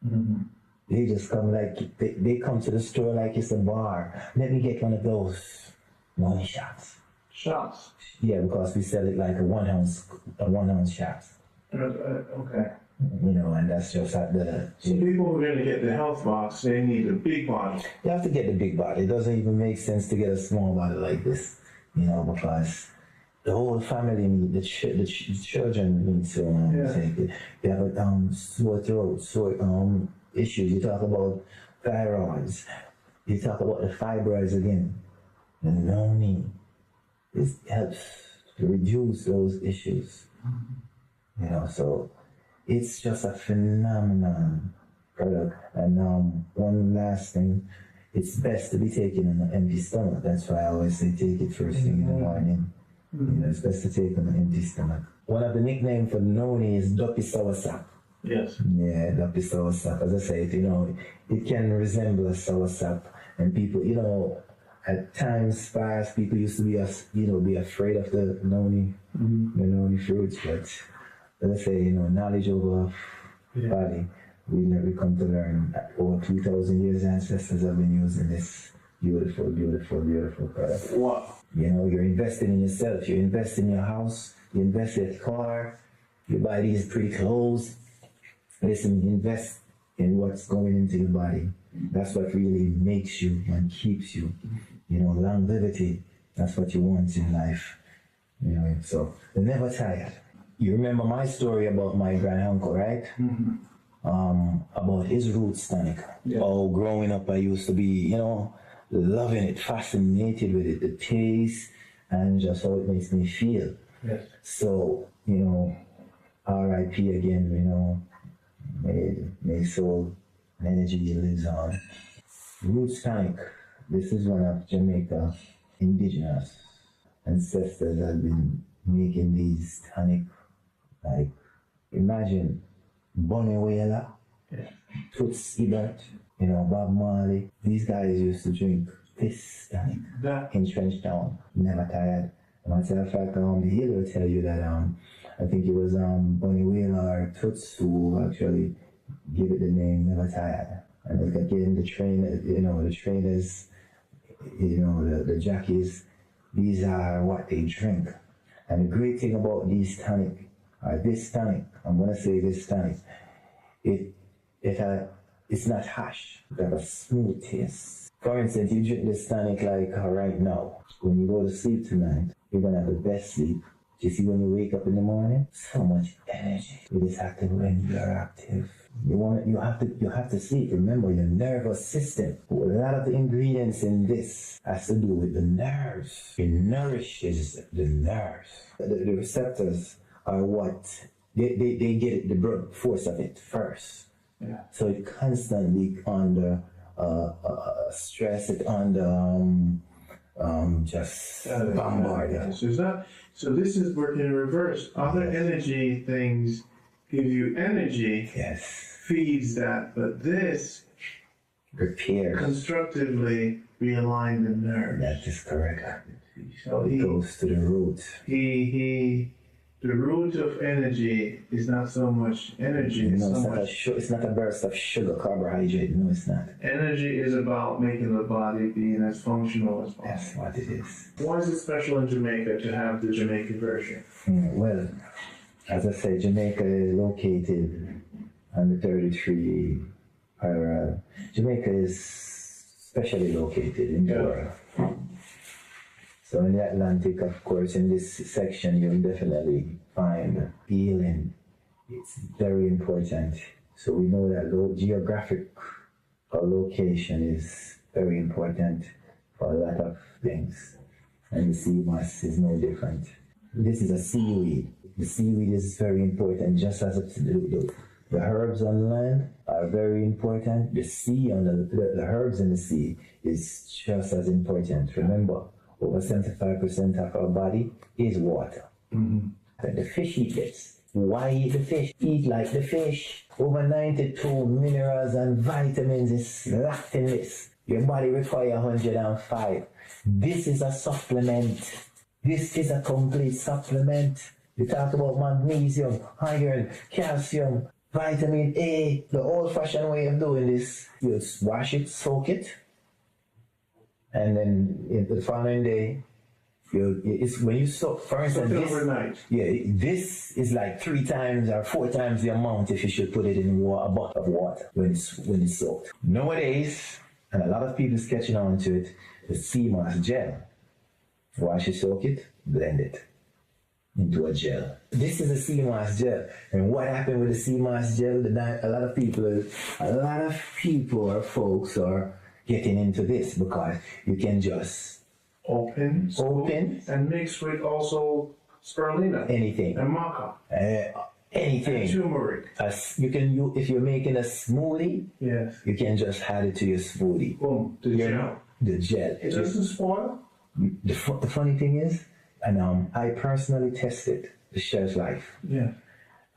Mm-hmm. They just come they come to the store like it's a bar. Let me get one of those noni shots. Shots? Yeah, because we sell it like a 1 ounce shot. Okay. You know, and that's just at the... So people who are going to get the health box, they need a big bottle. You have to get the big bottle. It doesn't even make sense to get a small bottle like this, you know, because the whole family need, the children need to take it. You have sore throat, issues. You talk about thyroids. You talk about the fibroids again. The noni helps to reduce those issues. You know, so it's just a phenomenal product. And one last thing, it's best to be taken on an empty stomach. That's why I always say take it first thing in the morning. You know, it's best to take on an empty stomach. One of the nicknames for noni is Duppy Soursop. Yes. Yeah, Duppy Soursop. As I say, you know, it can resemble a soursop. And people, you know, at times past, people used to be afraid of the noni, the noni fruits. But as I say, you know, knowledge over body, we come to learn that over 2,000 years ancestors have been using this beautiful, beautiful, beautiful product. Wow. You know, you're investing in yourself. You invest in your house. You invest in your car. You buy these pretty clothes. Listen, invest in what's going into your body. That's what really makes you and keeps you. You know, longevity. That's what you want in life. You know, so they're never tired. You remember my story about my granduncle, right? Mm-hmm. About his roots tonic. Yeah. Oh, growing up, I used to be, you know, loving it, fascinated with it, the taste, and just how it makes me feel. Yes. So, you know, R.I.P. again, you know, may soul and energy lives on. Roots tonic. This is one of Jamaica indigenous ancestors that have been making these tonic. Like, imagine Bonnie Whaler. Toots Ebert, you know, Bob Marley. These guys used to drink this tonic in Trenchtown, never tired. Matter of fact, the Hill will tell you that I think it was Bunny Wheeler or Toots who actually give it the name Never Tired. And again, the trainers, the jockeys, these are what they drink. And the great thing about this tonic, I'm gonna say this tonic, it's not harsh. It has a smooth taste. For instance, you drink this tonic like right now. When you go to sleep tonight, you're gonna have the best sleep. You see, when you wake up in the morning, so much energy. It is active when you're active. You have to sleep. Remember, your nervous system. A lot of the ingredients in this has to do with the nerves. It nourishes the nerves. The receptors are what they get the blood force of it first. Yeah. So it constantly under stress, it under just bombarded. So this is working in reverse. Other energy things give you energy. Yes. Feeds that, but this repairs. Constructively realign the nerves. That is correct. So it goes to the root. The root of energy is not so much energy. No, it's not a burst of sugar, carbohydrate. No, it's not. Energy is about making the body being as functional as possible. That's what it is. Why is it special in Jamaica to have the Jamaican version? Well, as I said, Jamaica is located on the 33 parallel. Jamaica is specially located in the world. So in the Atlantic, of course, in this section, you'll definitely find healing. It's very important. So we know that geographic location is very important for a lot of things. And the sea moss is no different. This is a seaweed. The seaweed is very important, just as the herbs on land are very important. The sea on the herbs in the sea is just as important. Remember, over 75% of our body is water. Mm-hmm. And the fish eat this. Why eat the fish? Eat like the fish. Over 92 minerals and vitamins is locked in this. Your body requires 105. This is a supplement. This is a complete supplement. You talk about magnesium, iron, calcium, vitamin A. The old-fashioned way of doing this, you wash it, soak it, and then the following day, when you soak, for instance, this is like 3 times or 4 times the amount if you should put it in a bucket of water when it's soaked. Nowadays, and a lot of people is catching on to it, the sea moss gel. Wash it, soak it, blend it into a gel. This is a sea moss gel. And what happened with the sea moss gel? A lot of people or folks are getting into this because you can just open and mix with also spirulina, anything, and maca, anything, and turmeric. You can if you're making a smoothie, yes, you can just add it to your smoothie. Boom, the gel. It doesn't spoil. The funny thing is, and I personally tested the shelf life. Yeah,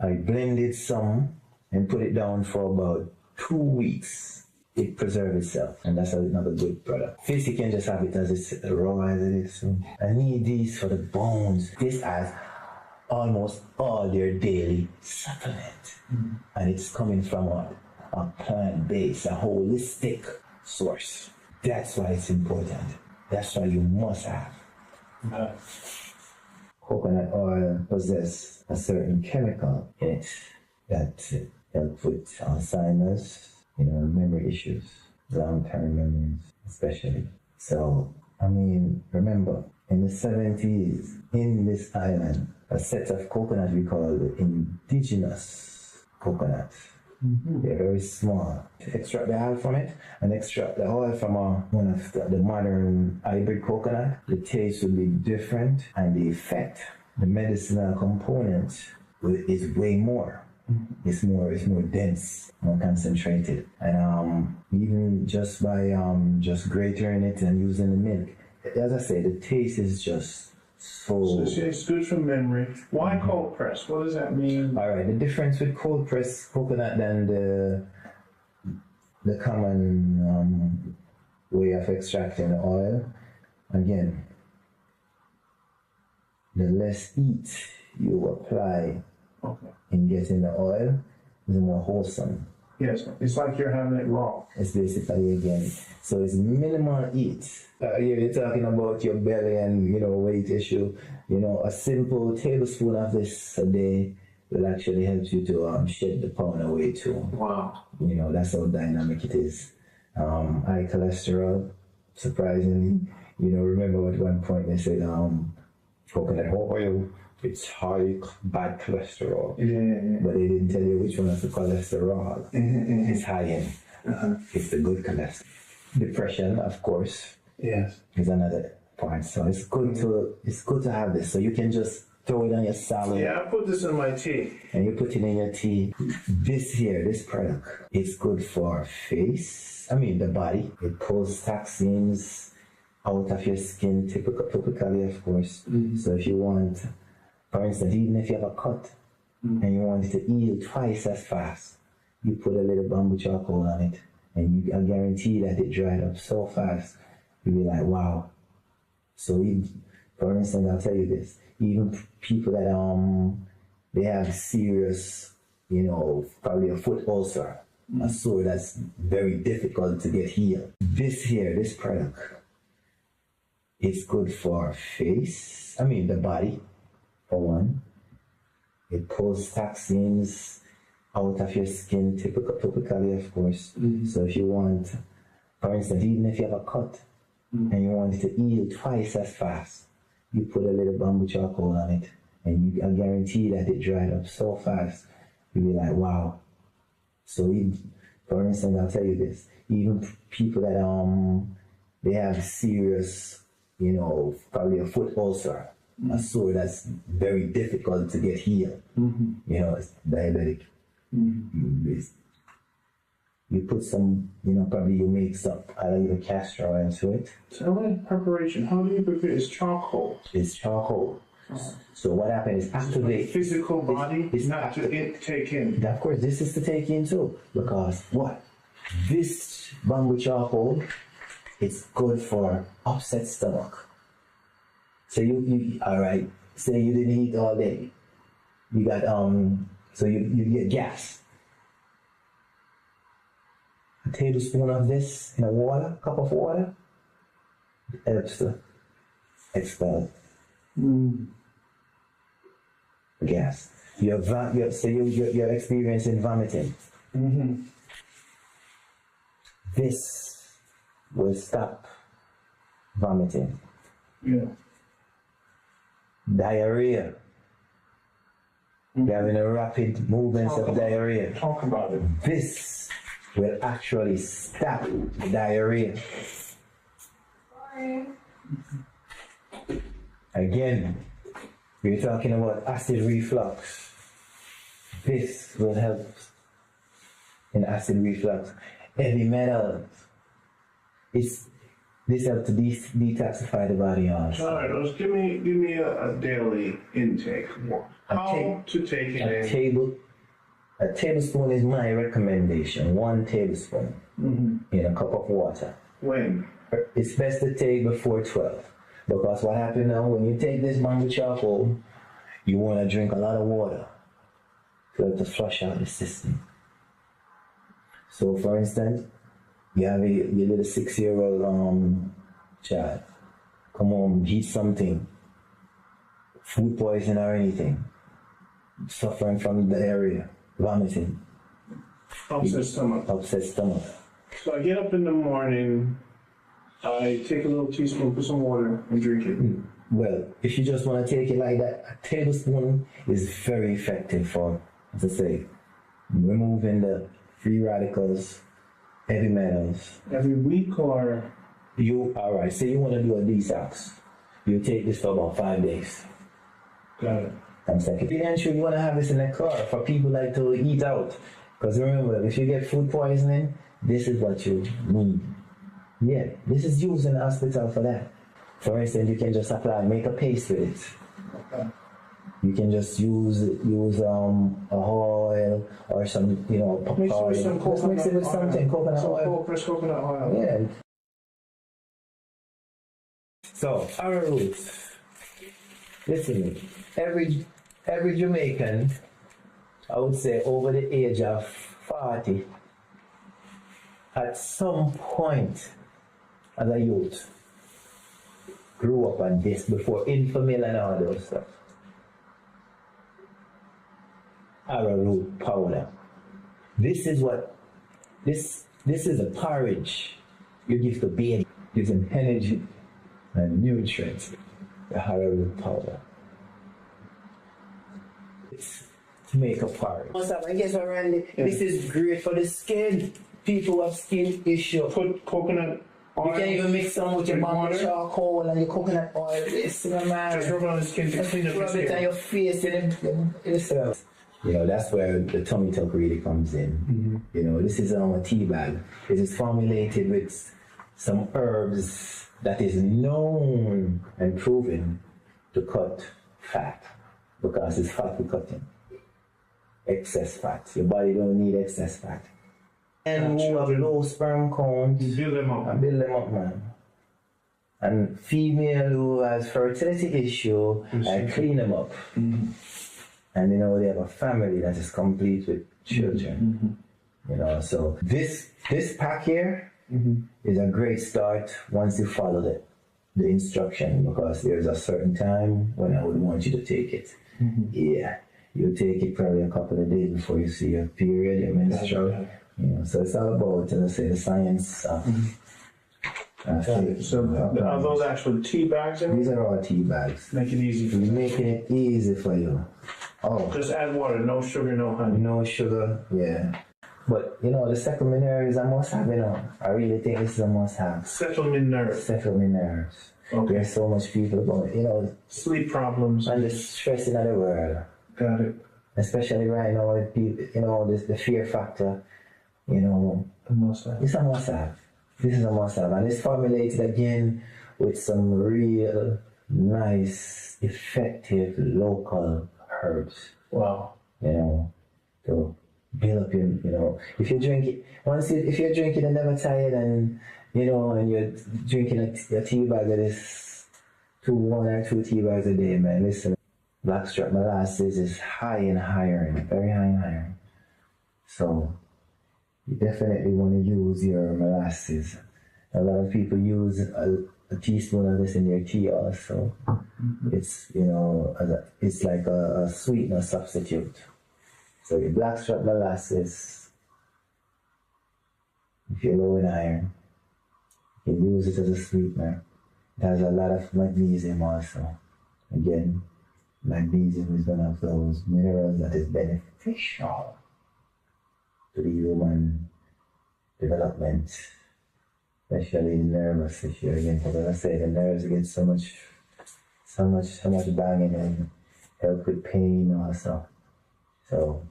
I blended some and put it down for about 2 weeks. It preserves itself, and that's another good product. Fish, you can just have it as it's raw as it is. So I need these for the bones. This has almost all their daily supplement, and it's coming from a plant-based, a holistic source. That's why it's important. That's why you must have. Coconut oil possesses a certain chemical in it that helps with Alzheimer's, memory issues, long-term memories especially. So, remember, in the 70s, in this island, a set of coconut we call the indigenous coconut. Mm-hmm. They're very small. Extract the oil from it and extract the oil from one of the modern hybrid coconut. The taste will be different, and the effect, the medicinal component, is way more. Mm-hmm. It's more dense, more concentrated, and even just by just grating it and using the milk, as I say, the taste is just so it's good for memory. Why cold press? What does that mean? All right, the difference with cold press coconut than the the common way of extracting the oil. Again, the less heat you apply in getting the oil, the more wholesome. Yes, it's like you're having it raw. It's basically, again, so it's minimal heat. You're talking about your belly and, weight issue. A simple tablespoon of this a day will actually help you to shed the pound away too. Wow. That's how dynamic it is. High cholesterol, surprisingly. Remember at one point they said coconut oil, it's high bad cholesterol. Yeah. But they didn't tell you which one is the cholesterol. It's high in. It's the good cholesterol. Depression, of course. Yes. Is another part. So it's good to have this. So you can just throw it on your salad. Yeah, I put this in my tea. And you put it in your tea. This product, is good for the body. It pulls toxins out of your skin, typically, of course. So if you want, for instance, even if you have a cut and you want it to heal twice as fast, you put a little bamboo charcoal on it, and I guarantee that it dried up so fast, you'll be like, wow. So, for instance, I'll tell you this, even people that they have serious, probably a foot ulcer, a sore that's very difficult to get healed. This product is good for the body, for one. It pulls toxins out of your skin, typically, of course. So if you want, for instance, even if you have a cut and you want it to heal twice as fast, you put a little bamboo charcoal on it, and I guarantee that it dried up so fast, you'll be like, wow. So, for instance, I'll tell you this, even people that they have serious, probably a foot ulcer, a sore that's very difficult to get healed. It's diabetic. You put some, probably you mix up either castor oil to it. So what preparation? How do you prepare? It's charcoal. It's charcoal. So what happens is after the physical body, it's not to take in. Of course, this is to take in too, because what? This bamboo charcoal, it's good for upset stomach. So you all right, say you didn't eat all day. You got so you get gas. A tablespoon of this in a cup of water, helps to expel gas. You're experiencing vomiting. This will stop vomiting. Yeah. Diarrhea. You're having a rapid movements of diarrhea. Talk about it. This will actually stop the diarrhea. Again, we're talking about acid reflux. This will help in acid reflux. Heavy metals. This helps to detoxify the body also. All right, give me a daily intake. How to take it in? A tablespoon is my recommendation. 1 tablespoon in a cup of water. When? It's best to take before 12. Because what happens now, when you take this bamboo charcoal, you want to drink a lot of water to flush out the system. So, for instance, you have your little 6-year-old child. Come home, eat something, food poisoning or anything, suffering from the area, vomiting. Upset stomach. So I get up in the morning, I take a little teaspoon, put some water, and drink it. Well, if you just want to take it like that, a tablespoon is very effective for, as I say, removing the free radicals, heavy metals. Every week or? Alright, say you want to do a detox. You take this for about 5 days. Got it. I'm second. Eventually, you want to have this in the car for people like to eat out. Because remember, if you get food poisoning, this is what you need. Yeah, this is used in the hospital for that. For instance, you can just apply, make a paste with it. Okay. You can just use a oil or some, Mix it oil. with some Just mix it with something, coconut oil. Fresh coconut oil. Yeah. So, arrowroot. Listen, every Jamaican, I would say over the age of 40, at some point as a youth, grew up on this before Infamil and all those stuff. Arrowroot powder. This is a porridge you give to baby. Gives them energy and nutrients. The arrowroot powder. It's to make a porridge. And guess what, Randy? Yeah. This is great for the skin. People who have skin issues. Put coconut oil. You can even mix some with your bamboo charcoal and your coconut oil. Listen, man. Just rub it on the skin to clean up your skin. Rub it on your face and that's where the tummy tuck really comes in. Mm-hmm. This is a tea bag. It is formulated with some herbs that is known and proven to cut fat, because it's fat we're cutting. Excess fat. Your body don't need excess fat. And who have low sperm count, build them up. Build them up, man. And female who has fertility issue, I clean them up. Mm-hmm. And they have a family that is complete with children. Mm-hmm. So this pack here is a great start once you follow the instruction, because there's a certain time when I would want you to take it. Mm-hmm. Yeah. You take it probably a couple of days before you see your period, your menstrual. So it's all about, as I say, the science of so are those actual tea bags in? These are all tea bags. Make it easy for you. Making it easy for you. Oh. Just add water, no sugar, no honey. No sugar, yeah. But the settlement nerves, I must have, I really think this is a must have. Settlement nerves. Settlement nerves. Okay. There's so much people going, sleep problems. And the stress in the world. Got it. Especially right now, with people, the fear factor, a must have. It's a must have. This is a must have. And it's formulated again with some real nice, effective local herbs. Wow. To build up your, if you drink it, if you're drinking and never tired and, and you're drinking a tea bag of this, 1 or 2 tea bags a day, man, listen, blackstrap molasses is high in iron, very high in iron. So, you definitely want to use your molasses. A lot of people use a teaspoon of this in their tea also. Mm-hmm. It's, it's like a sweetener substitute. So your blackstrap molasses, if you're low in iron, you can use it as a sweetener. It has a lot of magnesium also. Again, magnesium is one of those minerals that is beneficial to the human development, especially the nervous issue. Again, because as I say, the nerves get so much banging and help with pain also. So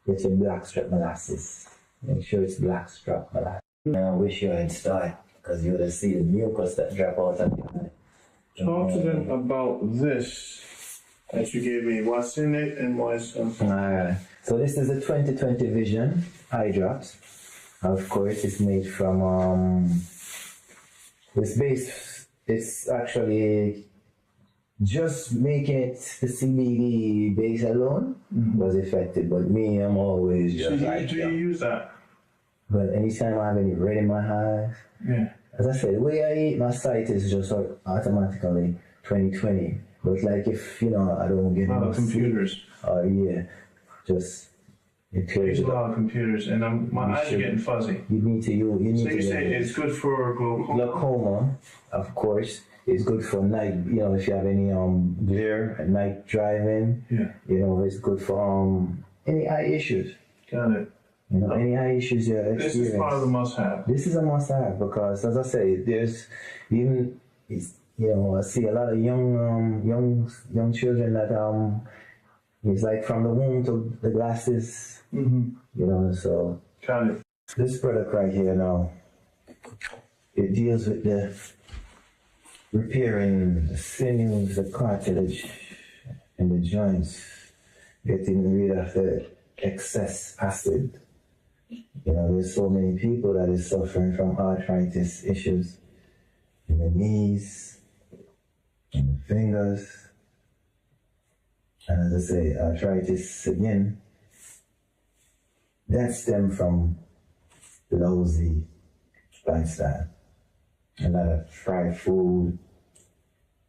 get your blackstrap molasses. Make sure it's blackstrap molasses. I wish you had started, because you would have seen the mucus that drop out of your eye. Talk to them about this that you gave me. What's in it and what's Alright. So this is the 2020 Vision eye drops. Of course, it's made from it's actually just making it the CBD base alone was effective, but me, I'm always just do you use that? But anytime I have any red in my eyes, as I said, the way I eat, my sight is just automatically 20/20. But like if I don't get a lot of computers. Just it clears a lot of computers, and my eyes are getting fuzzy. You need to use. So you say it's good for glaucoma? Glaucoma, of course. It's good for night. If you have any glare at night driving. Yeah. It's good for any eye issues. Got it. Any eye issues you experience. This is part of the must-have. This is a must-have because, as I say, there's even I see a lot of young children that it's like from the womb to the glasses. So got it. This product right here now, it deals with the repairing the sinews, the cartilage, in the joints, getting rid of the excess acid. You know, there's so many people that is suffering from arthritis issues in the knees, in the fingers. And as I say, arthritis again, that stems from lousy lifestyle. A lot of fried food,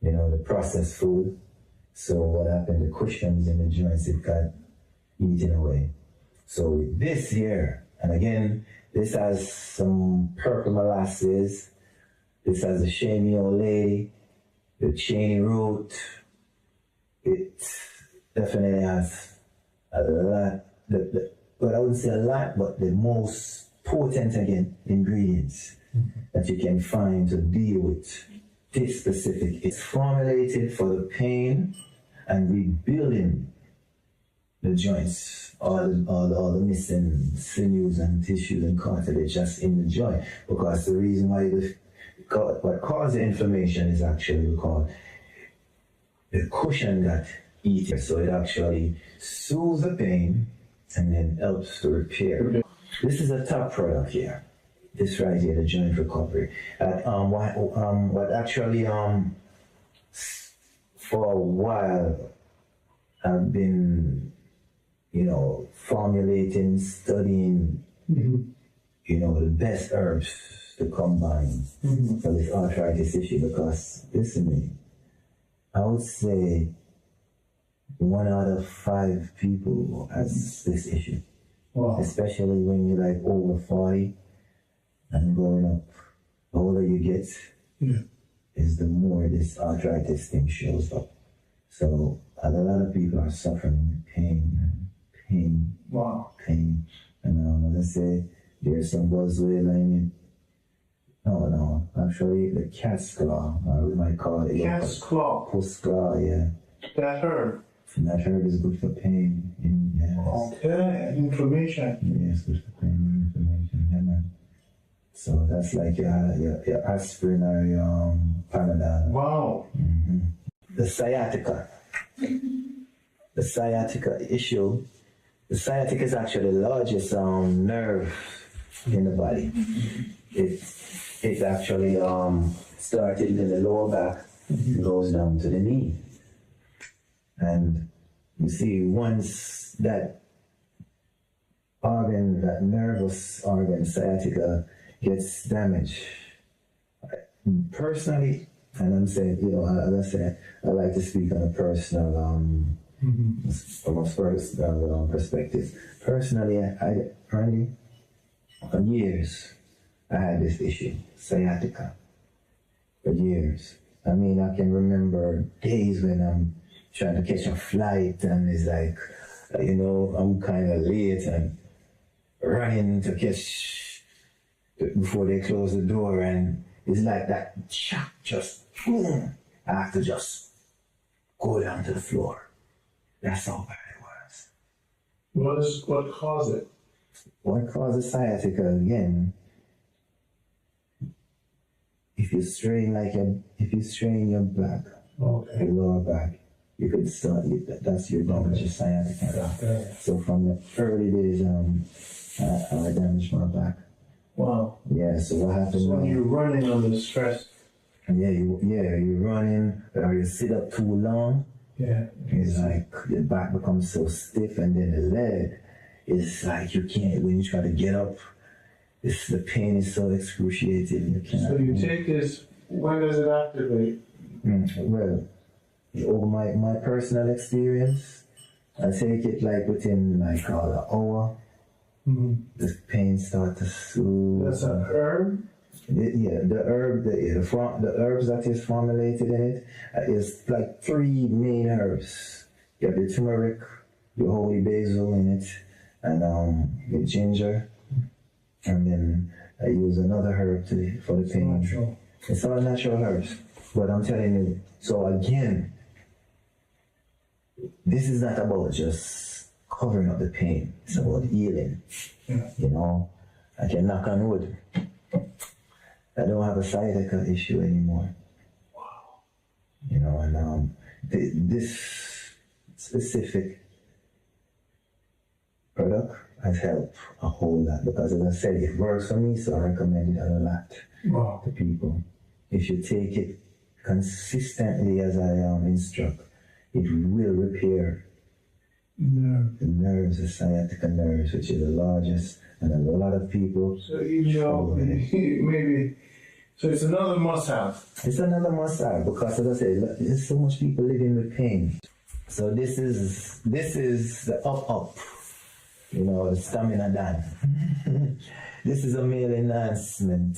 you know, the processed food. So what happened, the cushions in the joints, it got eaten away. So with this here, and again, this has some purple molasses, this has the shamey old lady, the cheney root. It definitely has a lot, but I wouldn't say a lot, but the most potent, again, ingredients that you can find to deal with this specific. It's formulated for the pain and rebuilding the joints, all the missing sinews and tissues and cartilage just in the joint. Because the reason why what causes the inflammation is actually called the cushion got eaten. So it actually soothes the pain and then helps to repair. This is a top product here. This right here, the joint recovery. What actually for a while I've been, you know, formulating, studying, you know, the best herbs to combine for this arthritis issue. Because listen to me, I would say 1 out of 5 people has this issue. Wow. Especially when you're like over 40 and going up. The older you get, is the more this arthritis thing shows up. So a lot of people are suffering pain. Wow. Pain. And as I say, there's some buzzword in it. No, actually the cat's claw, we might call it. Cat's claw? Puss claw, yeah. That herb? And that herb is good for pain. Yes. Okay, inflammation. Yes, good for pain and inflammation, yeah, man. So that's like your aspirin or your Panadol. Wow. The sciatica. The sciatica issue. The sciatica is actually the largest nerve in the body. It actually started in the lower back and goes down to the knee. And you see, once that organ, that nervous organ, sciatica, gets damaged, personally, and I'm saying, you know, as I said, I like to speak on a personal, from a personal perspective. Personally, Randy, for years, I had this issue, sciatica, for years. I mean, I can remember days when I'm trying to catch a flight and it's like, you know, I'm kind of late and running to catch before they close the door, and it's like that shock, just boom. I have to just go down to the floor. That's how bad it was. What caused it? What causes sciatica again? If you strain your back, your lower back, you could start. That's your damage, your sciatica. Okay. So from the early days, I damaged my back. Wow. Yeah. So what happens when you're running under stress? Yeah, you're running, or you sit up too long. Yeah. It's like the back becomes so stiff, and then the leg, it's like you can't. When you try to get up, the pain is so excruciating. You can't. So you take this. When does it activate? Well, over my personal experience, I take it like within like an hour. The pain starts to soothe. That's an herb? The herb, the herbs that is formulated in it is like 3 main herbs. You have the turmeric, the holy basil in it, and the ginger, and then I use another herb for the pain. Natural. It's all natural herbs, but I'm telling you. So again, this is not about just covering up the pain. It's about healing. Yeah. You know, I can knock on wood. I don't have a sciatica issue anymore. Wow. You know, and specific product has helped a whole lot because, as I said, it works for me, so I recommend it a lot to people. If you take it consistently as I instruct, it will repair the nerves, the sciatica nerves, which is the largest, and a lot of people. So even though maybe, so it's another must-have. It's another must-have because, as I said, there's so much people living with pain. So this is the up, you know, the stamina done. This is a male enhancement.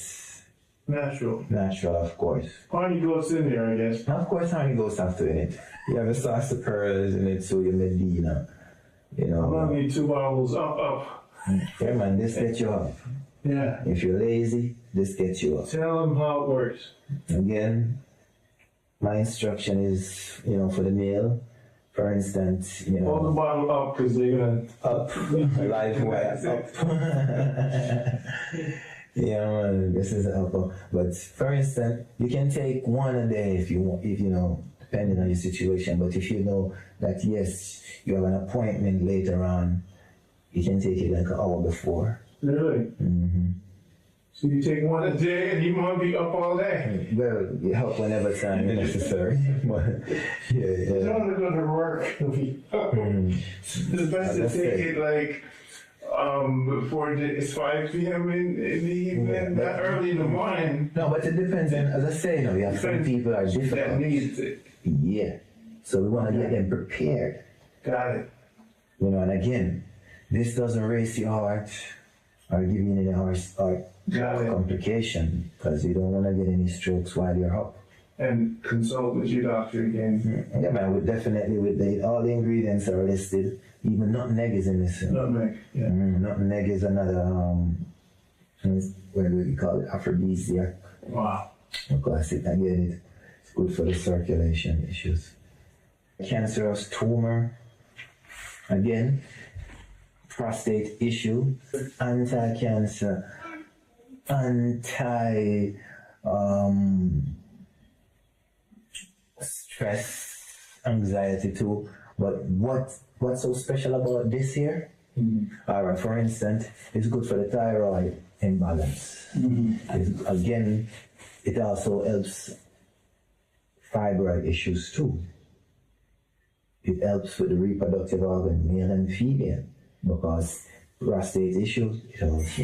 Natural, of course. Honey goes in there, I guess. Of course, honey goes after in it. You have a sauce of pearls in it, so you Medina. You know. I'm gonna need 2 bottles up. Yeah, man, this gets you up. Yeah. If you're lazy, this gets you up. Tell them how it works. Again, my instruction is, you know, for the male, for instance, you know. Hold the bottle up because they're gonna up, live wire up. Yeah, man, this is the upper. But for instance, you can take 1 a day if you want, if you know, depending on your situation. But if you know that yes, you have an appointment later on, you can take it like an hour before. Really? Mm-hmm. So you take 1 a day and you want to be up all day? Well, you help whenever time necessary. But You don't want to go to work and be up. It's best to take it like before it's 5 p.m. in the evening, not early in the morning. No, but it depends on, as I say, you have some people are difficult. That needs it. Yeah. So we want to get them prepared. Got it. You know, and again, this doesn't race your heart or give you any heart complication because you don't want to get any strokes while you're up. And consult with your doctor again. Yeah, man, with all the ingredients are listed. Even nutmeg is in this. Nutmeg, yeah. Nutmeg is another, what do we call it, aphrodisiac. Wow. Because it's good for the circulation issues. Cancerous tumor, again, prostate issue, anti-cancer, stress, anxiety too. But what's so special about this here? All right, for instance, it's good for the thyroid imbalance. Again, it also helps fibroid issues too. It helps with the reproductive organ, male and female, because prostate issues, it also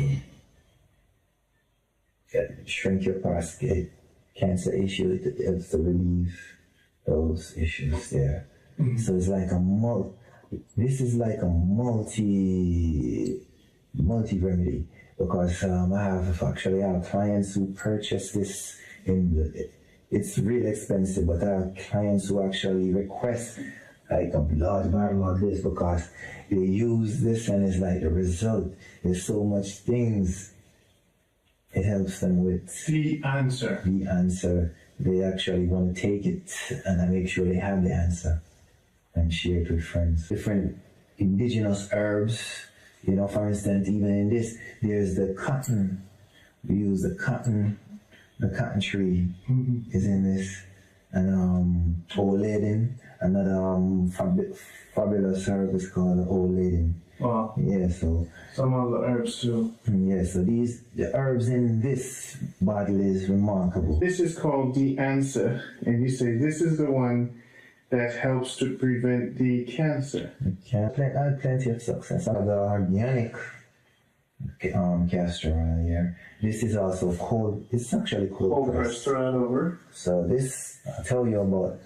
shrink your prostate. Cancer issue, it helps to relieve those issues there. So it's like this is like a multi remedy because I have clients who purchase this it's really expensive, but I have clients who actually request like a large bottle of this because they use this and it's like the result. There's so much things it helps them with. The answer. They actually want to take it and I make sure they have the answer and share it with friends. Different indigenous herbs, you know, for instance, even in this, there's the cotton. We use the cotton tree is in this. And Oledin, another fabulous herb is called Oledin. Wow. Yeah, so some other herbs too. Yeah, so the herbs in this bottle is remarkable. This is called the answer, and you say this is the one that helps to prevent the cancer. I had plenty of success. I have the organic castor oil here. This is also cold. It's actually cold pressed. Over. So this, I'll tell you about.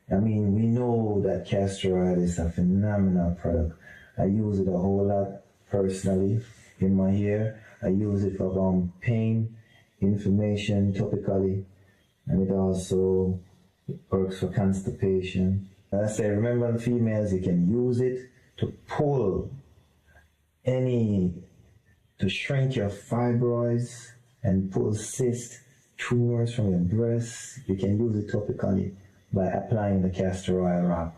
I mean, we know that castor oil is a phenomenal product. I use it a whole lot personally in my hair. I use it for pain, inflammation, topically, and it also works for constipation. As I say, remember the females, you can use it to pull to shrink your fibroids and pull cysts, tumors from your breasts. You can use it topically by applying the castor oil wrap.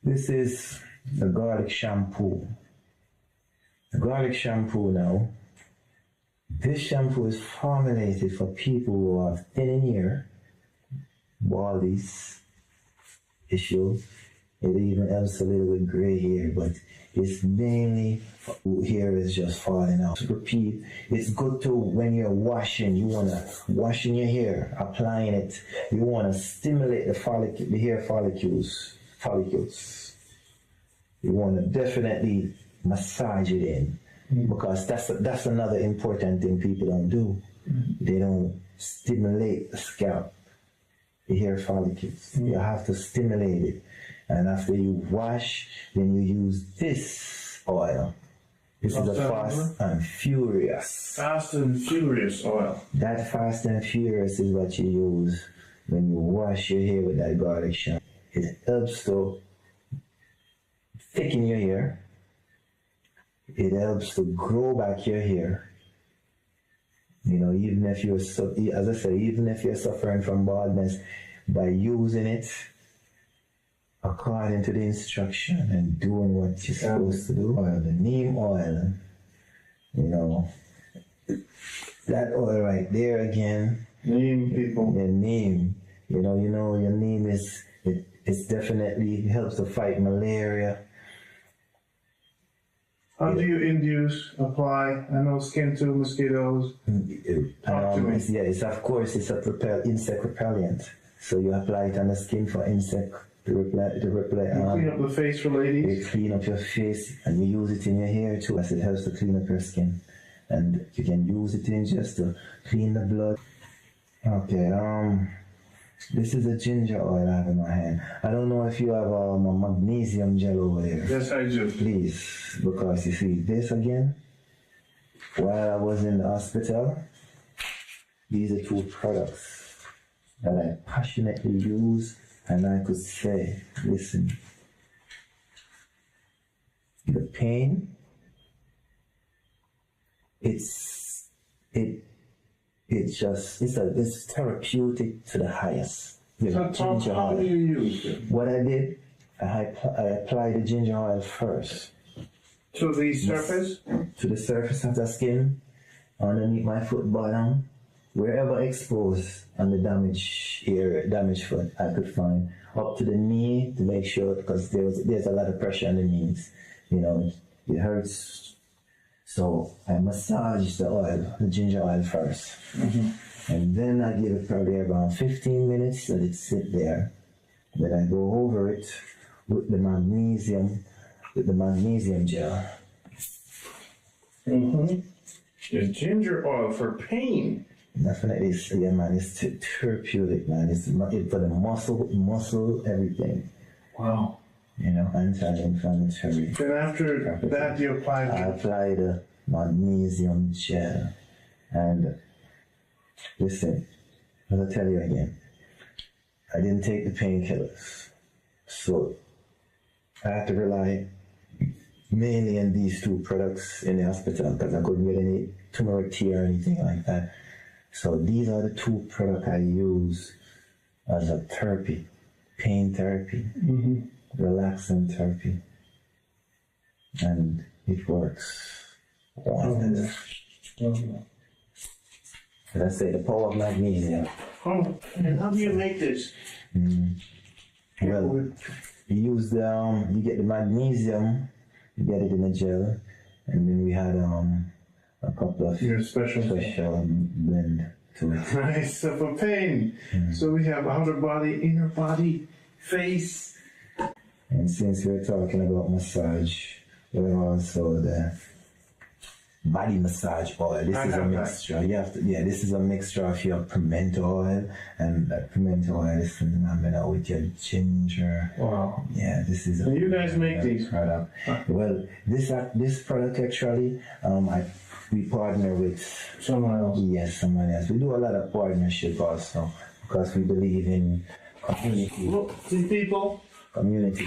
This is the garlic shampoo. The garlic shampoo now, this shampoo is formulated for people who have thinning hair, baldies issue. It even helps a little with gray hair, but it's mainly hair is just falling out. Repeat, it's good to, when you're washing, you want to washing your hair, applying it, you want to stimulate the hair follicles. You want to definitely massage it in, because that's another important thing people don't do. They don't stimulate the scalp, the hair follicles. You have to stimulate it. And after you wash, then you use this oil. This is a Fast and Furious. Fast and Furious oil. That Fast and Furious is what you use when you wash your hair with that garlic shampoo. It helps to thicken your hair. It helps to grow back your hair. You know, even if you're, as I said, even if you're suffering from baldness, by using it according to the instruction and doing what you're supposed to do, oil, the neem oil, you know, that oil right there again. Neem, people. Your neem, you know, your neem is, it's definitely helps to fight malaria. How do you induce, apply? I know skin to mosquitoes. Talk to me. It's of course it's a insect repellent. So you apply it on the skin for insect to repel. Clean up the face for ladies. You clean up your face, and you use it in your hair too, as it helps to clean up your skin. And you can use it in just to clean the blood. Okay, this is a ginger oil I have in my hand. I don't know if you have a magnesium gel over there. Yes, I do. Please, because you see this again, while I was in the hospital, these are two products that I passionately use, and I could say, listen, the pain, it's therapeutic to the highest. How do you use it? What I did, I applied the ginger oil first. To the surface? To the surface of the skin, underneath my foot bottom, wherever exposed on the damaged foot I could find, up to the knee to make sure, because there's a lot of pressure on the knees. You know, it hurts. So I massaged the ginger oil first. And then I give it probably around 15 minutes, let it sit there. Then I go over it with the magnesium gel. The ginger oil for pain. Definitely, yeah, man. It's therapeutic, man. It's for the muscle, everything. Wow. You know, anti-inflammatory. Then after that, you apply. I apply the magnesium gel, and listen, as I tell you again, I didn't take the painkillers, so I had to rely mainly on these two products in the hospital because I couldn't get any turmeric tea or anything like that. So these are the two products I use as a therapy, pain therapy, relaxing therapy, and it works. Wonders. Did I say the power of magnesium? Oh, and how do you make this? Well, you use you get the magnesium, you get it in a gel, and then we had a couple of special blend to it. Nice. So for pain, so we have outer body, inner body, face. And since we're talking about massage, we have also the body massage oil. This is a mixture. You have to, this is a mixture of your pimento oil, and that pimento oil is phenomenal with your ginger. Wow. Yeah, this is. And you guys make these product. Well, this product actually, we partner with someone else. Yes, someone else. We do a lot of partnership also because we believe in community. Look, see people. Community.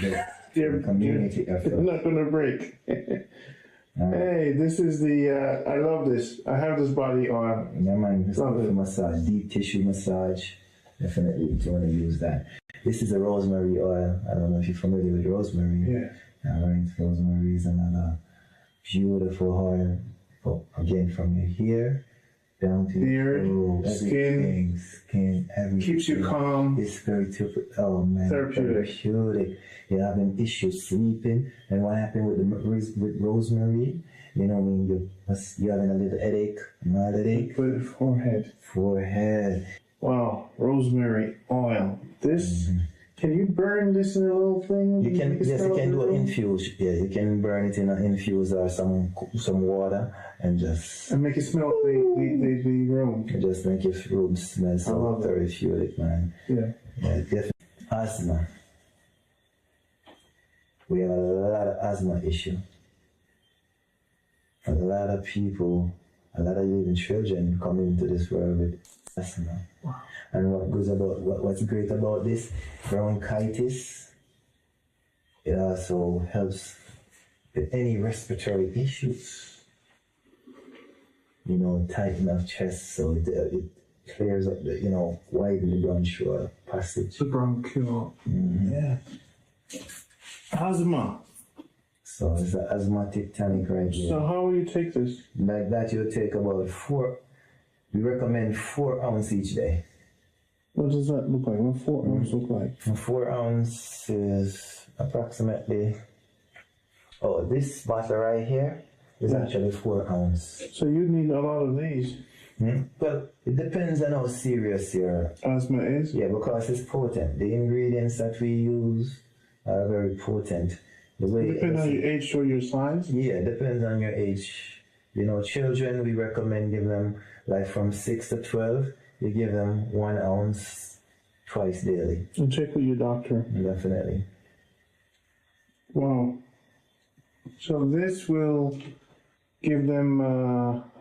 Community effort. It's not going to break. Hey, this is the, I love this. I have this body oil. Yeah, man. It's good for massage, deep tissue massage. Definitely, if you want to use that. This is a rosemary oil. I don't know if you're familiar with rosemary. Yeah. Right, rosemary is another beautiful oil. Again, from your hair down to beard, skin, everything. Keeps you calm. It's very therapeutic. You're having issues sleeping, and what happened with rosemary? You know, when you're having a little headache, mild headache. Put it forehead. Wow, rosemary oil. This. Can you burn this in a little thing? You can do an infuse. Yeah, you can burn it in an infuse or some water and make it smell the room. And just make your room smell so therapeutic, man. Yeah, definitely. Asthma. We have a lot of asthma issue. A lot of people, a lot of even children come into this world with asthma. Wow. And what's great about this bronchitis, it also helps with any respiratory issues. You know, tighten of chest, so it clears up the, widen the bronchial passage. The bronchial. Mm-hmm. Yeah. Asthma. So it's an asthmatic tonic right here. So how will you take this? Like that, you'll take about 4. We recommend 4 ounces each day. What does that look like? What 4 ounces look like? 4 ounces is approximately. Oh, this bottle right here is actually 4 ounces. So you need a lot of these. Well, it depends on how serious your asthma is. Yeah, because it's potent. The ingredients that we use are very potent. Depends on your age or your size? Yeah, depends on your age. Children, we recommend giving them, like from 6 to 12, you give them 1 ounce twice daily. And check with your doctor. Definitely. Wow. So this will give them,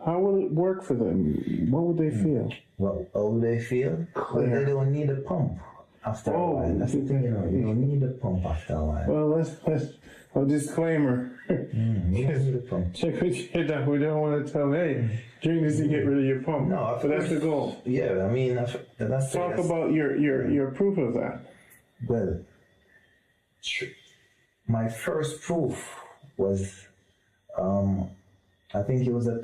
how will it work for them? What would they feel? Well, how would they feel? Well, they don't need a pump after a while. That's the thing, you don't need a pump after a while. Well, let's a disclaimer. Check with your doctor. We don't want to tell, hey, drink this to get rid of your pump. No, but that's the goal. Yeah, I mean, talk about your proof of that. Well, my first proof was, I think it was a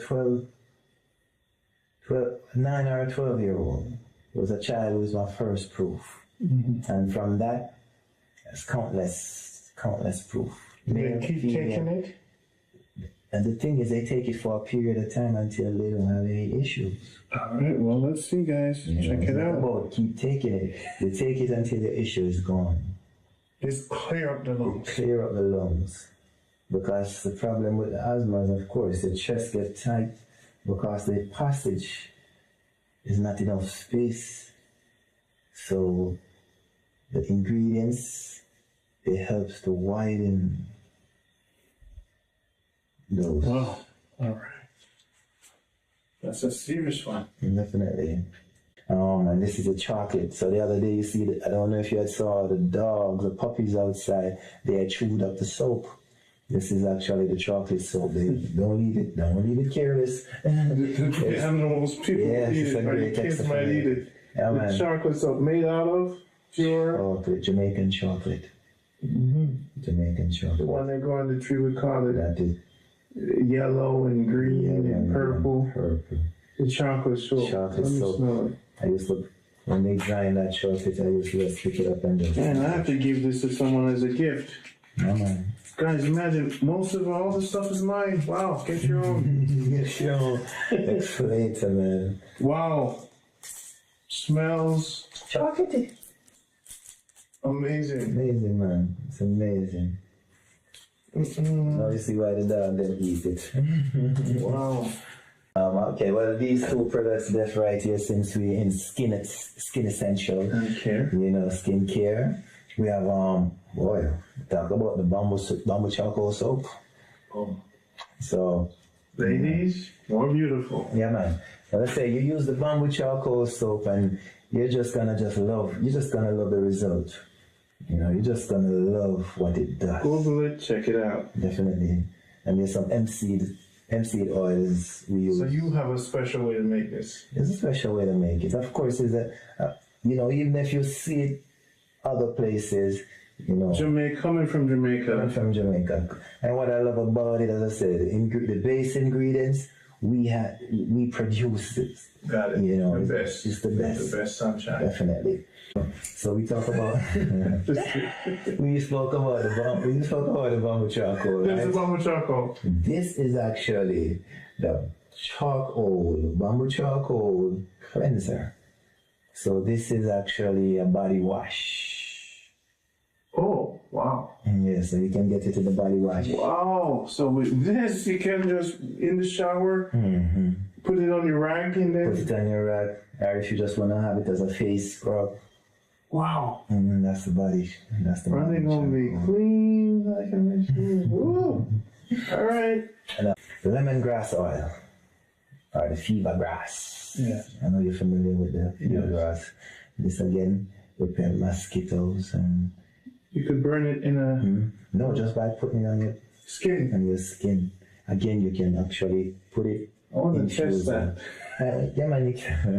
9 or a 12-year-old. It was a child who was my first proof. Mm-hmm. And from that, there's countless proof. They keep taking it? And the thing is, they take it for a period of time until they don't have any issues. All right, well, let's see, guys. Check it out. About keep taking it. They take it until the issue is gone. Just clear up the lungs. Clear up the lungs. Because the problem with asthma is, of course, the chest gets tight because the passage is not enough space. So the ingredients, it helps to widen those. Oh, all right. That's a serious one. Definitely. And this is a chocolate. So the other day you see, I don't know if you had saw the dogs, the puppies outside, they had chewed up the soap. This is actually the chocolate soap. They don't leave it careless. The animals, people eat it, or your kids might eat it. Yeah, the chocolate soap made out of pure chocolate, Jamaican chocolate. Mm-hmm. Jamaican chocolate. The one they go on the tree, we call it that is yellow and green and purple. The chocolate soap. Chocolate soap. Smell it. I used to, when they grind that chocolate, I used to just pick it up and just. Man, I have to give this to someone as a gift. Yeah, man. Guys, imagine most of all the stuff is mine. Wow, get your own. Get your own. Exfoliator, man. Wow. Smells chocolatey. Amazing. Amazing, man. It's amazing. Now you see why the dog didn't eat it. Wow. Okay, well, these 2 products left right here, since we're in skin essential. Skincare. Skincare. We have, talk about the bamboo charcoal soap. Oh. So. Ladies, more beautiful. Yeah, man. Now, let's say you use the bamboo charcoal soap and you're just gonna love the result. You're just gonna love what it does. Google it, check it out. Definitely. And there's some MC'd oils we use. So you have a special way to make this? There's a special way to make it. Of course, even if you see it other places, coming from Jamaica. And what I love about it, as I said, the base ingredients, we produce it. Got it. You know, the best. it's the best. The best sunshine. Definitely. So we talk about we spoke about the bamboo charcoal. This Right? is bamboo charcoal. This is actually the bamboo charcoal cleanser. So this is actually a body wash. Oh, wow. Yeah, so you can get it in the body wash. Wow. So with this, you can just, in the shower, put it on your rag and then... Put it on your rag, or if you just want to have it as a face scrub. Wow. And that's the body. That's the body. Running on me clean like a machine. Woo. All right. And lemongrass oil, or the fever grass. Yeah. I know you're familiar with the fever grass. This again, repel mosquitoes and... You could burn it in a... No, just by putting it on your skin. On your skin. Again, you can actually put it I want to test that. Yeah, man, you can.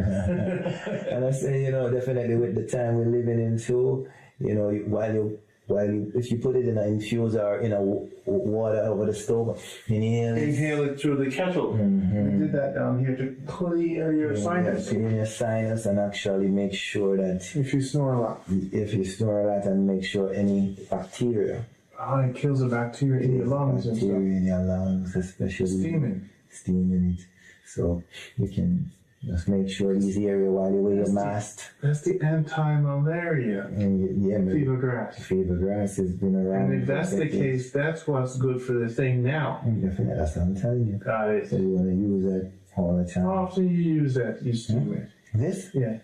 And I say, definitely with the time we're living in too, if you put it in an infuser or in a water over the stove, inhale it through the kettle. We did that down here to clear your sinus. Clear your sinus and actually make sure that if you snore a lot. If you snore a lot, and make sure any bacteria. It kills the bacteria in your lungs and stuff. Bacteria in your lungs, especially steaming it. So you can just make sure these area while you wear your mask. That's the anti-malaria. Fever grass. Fever grass has been around. And if that's the case, that's what's good for the thing now. Definitely, that's what I'm telling you. Got it. So you want to use that all the time. How often you use that? You steam it. This? Yeah.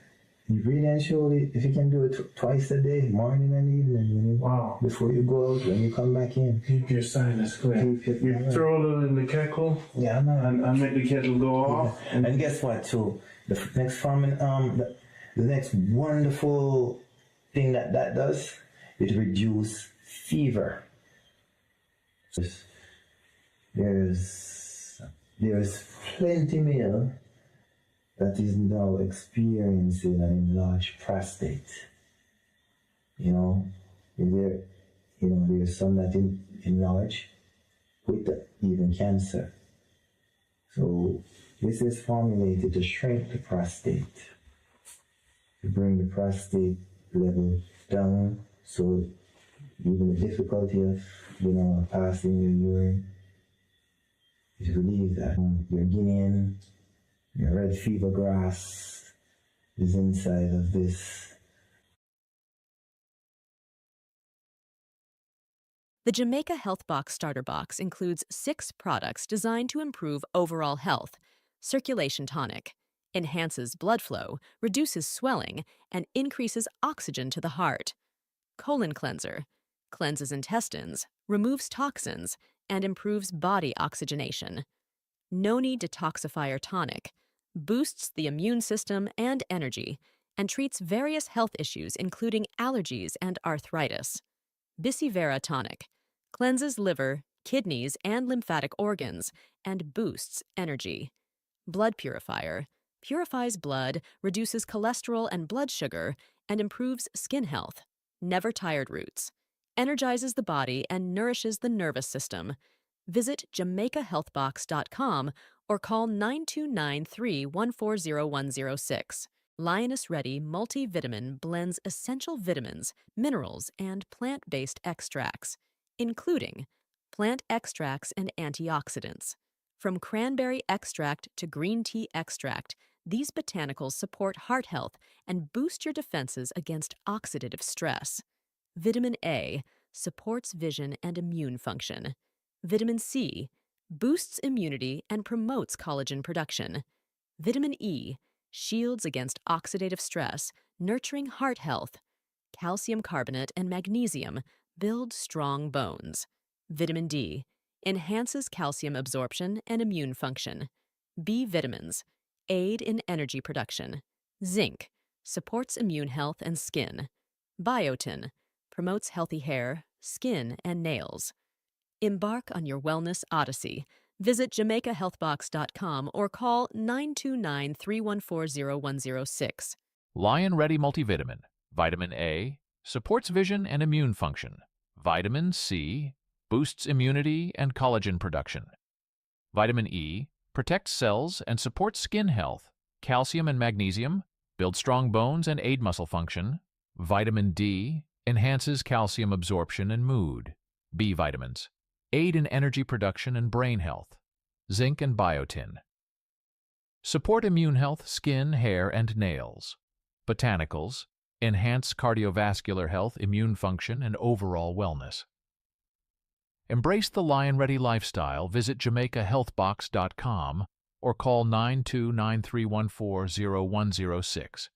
You really and surely, if you can do it twice a day, morning and evening, before you go out, when you come back in. Keep your sinus clear. You throw a little in the kettle. Yeah, man. And make the kettle go off. Yeah. And guess what, too? The next the next wonderful thing that does, it reduce fever. There's plenty male that is now experiencing an enlarged prostate. There's some that enlarge with even cancer. So this is formulated to shrink the prostate, to bring the prostate level down, so even the difficulty of, passing your urine, is relieved that. Your guinea, your red fever grass is inside of this. The Jamaica Health Box Starter Box includes 6 products designed to improve overall health: circulation tonic, enhances blood flow, reduces swelling, and increases oxygen to the heart; colon cleanser, cleanses intestines, removes toxins, and improves body oxygenation; noni detoxifier tonic, boosts the immune system and energy, and treats various health issues including allergies and arthritis; Bisivera tonic, cleanses liver, kidneys, and lymphatic organs, and boosts energy; blood purifier, purifies blood, reduces cholesterol and blood sugar, and improves skin health; never tired roots, energizes the body and nourishes the nervous system. Visit JamaicaHealthBox.com or call 929-3140106. Lioness Ready Multivitamin blends essential vitamins, minerals, and plant-based extracts, including plant extracts and antioxidants. From cranberry extract to green tea extract, these botanicals support heart health and boost your defenses against oxidative stress. Vitamin A supports vision and immune function. Vitamin C boosts immunity and promotes collagen production. Vitamin E shields against oxidative stress, nurturing heart health. Calcium carbonate and magnesium build strong bones. Vitamin D enhances calcium absorption and immune function. B vitamins aid in energy production. Zinc supports immune health and skin. Biotin promotes healthy hair, skin, and nails. Embark on your wellness odyssey. Visit JamaicaHealthBox.com or call 929-3140106. Lion Ready Multivitamin. Vitamin A supports vision and immune function. Vitamin C boosts immunity and collagen production. Vitamin E protects cells and supports skin health. Calcium and magnesium build strong bones and aid muscle function. Vitamin D enhances calcium absorption and mood. B vitamins aid in energy production and brain health. Zinc and biotin support immune health, skin, hair, and nails. Botanicals enhance cardiovascular health, immune function, and overall wellness. Embrace the Lion Ready lifestyle. Visit JamaicaHealthBox.com or call 9293140106.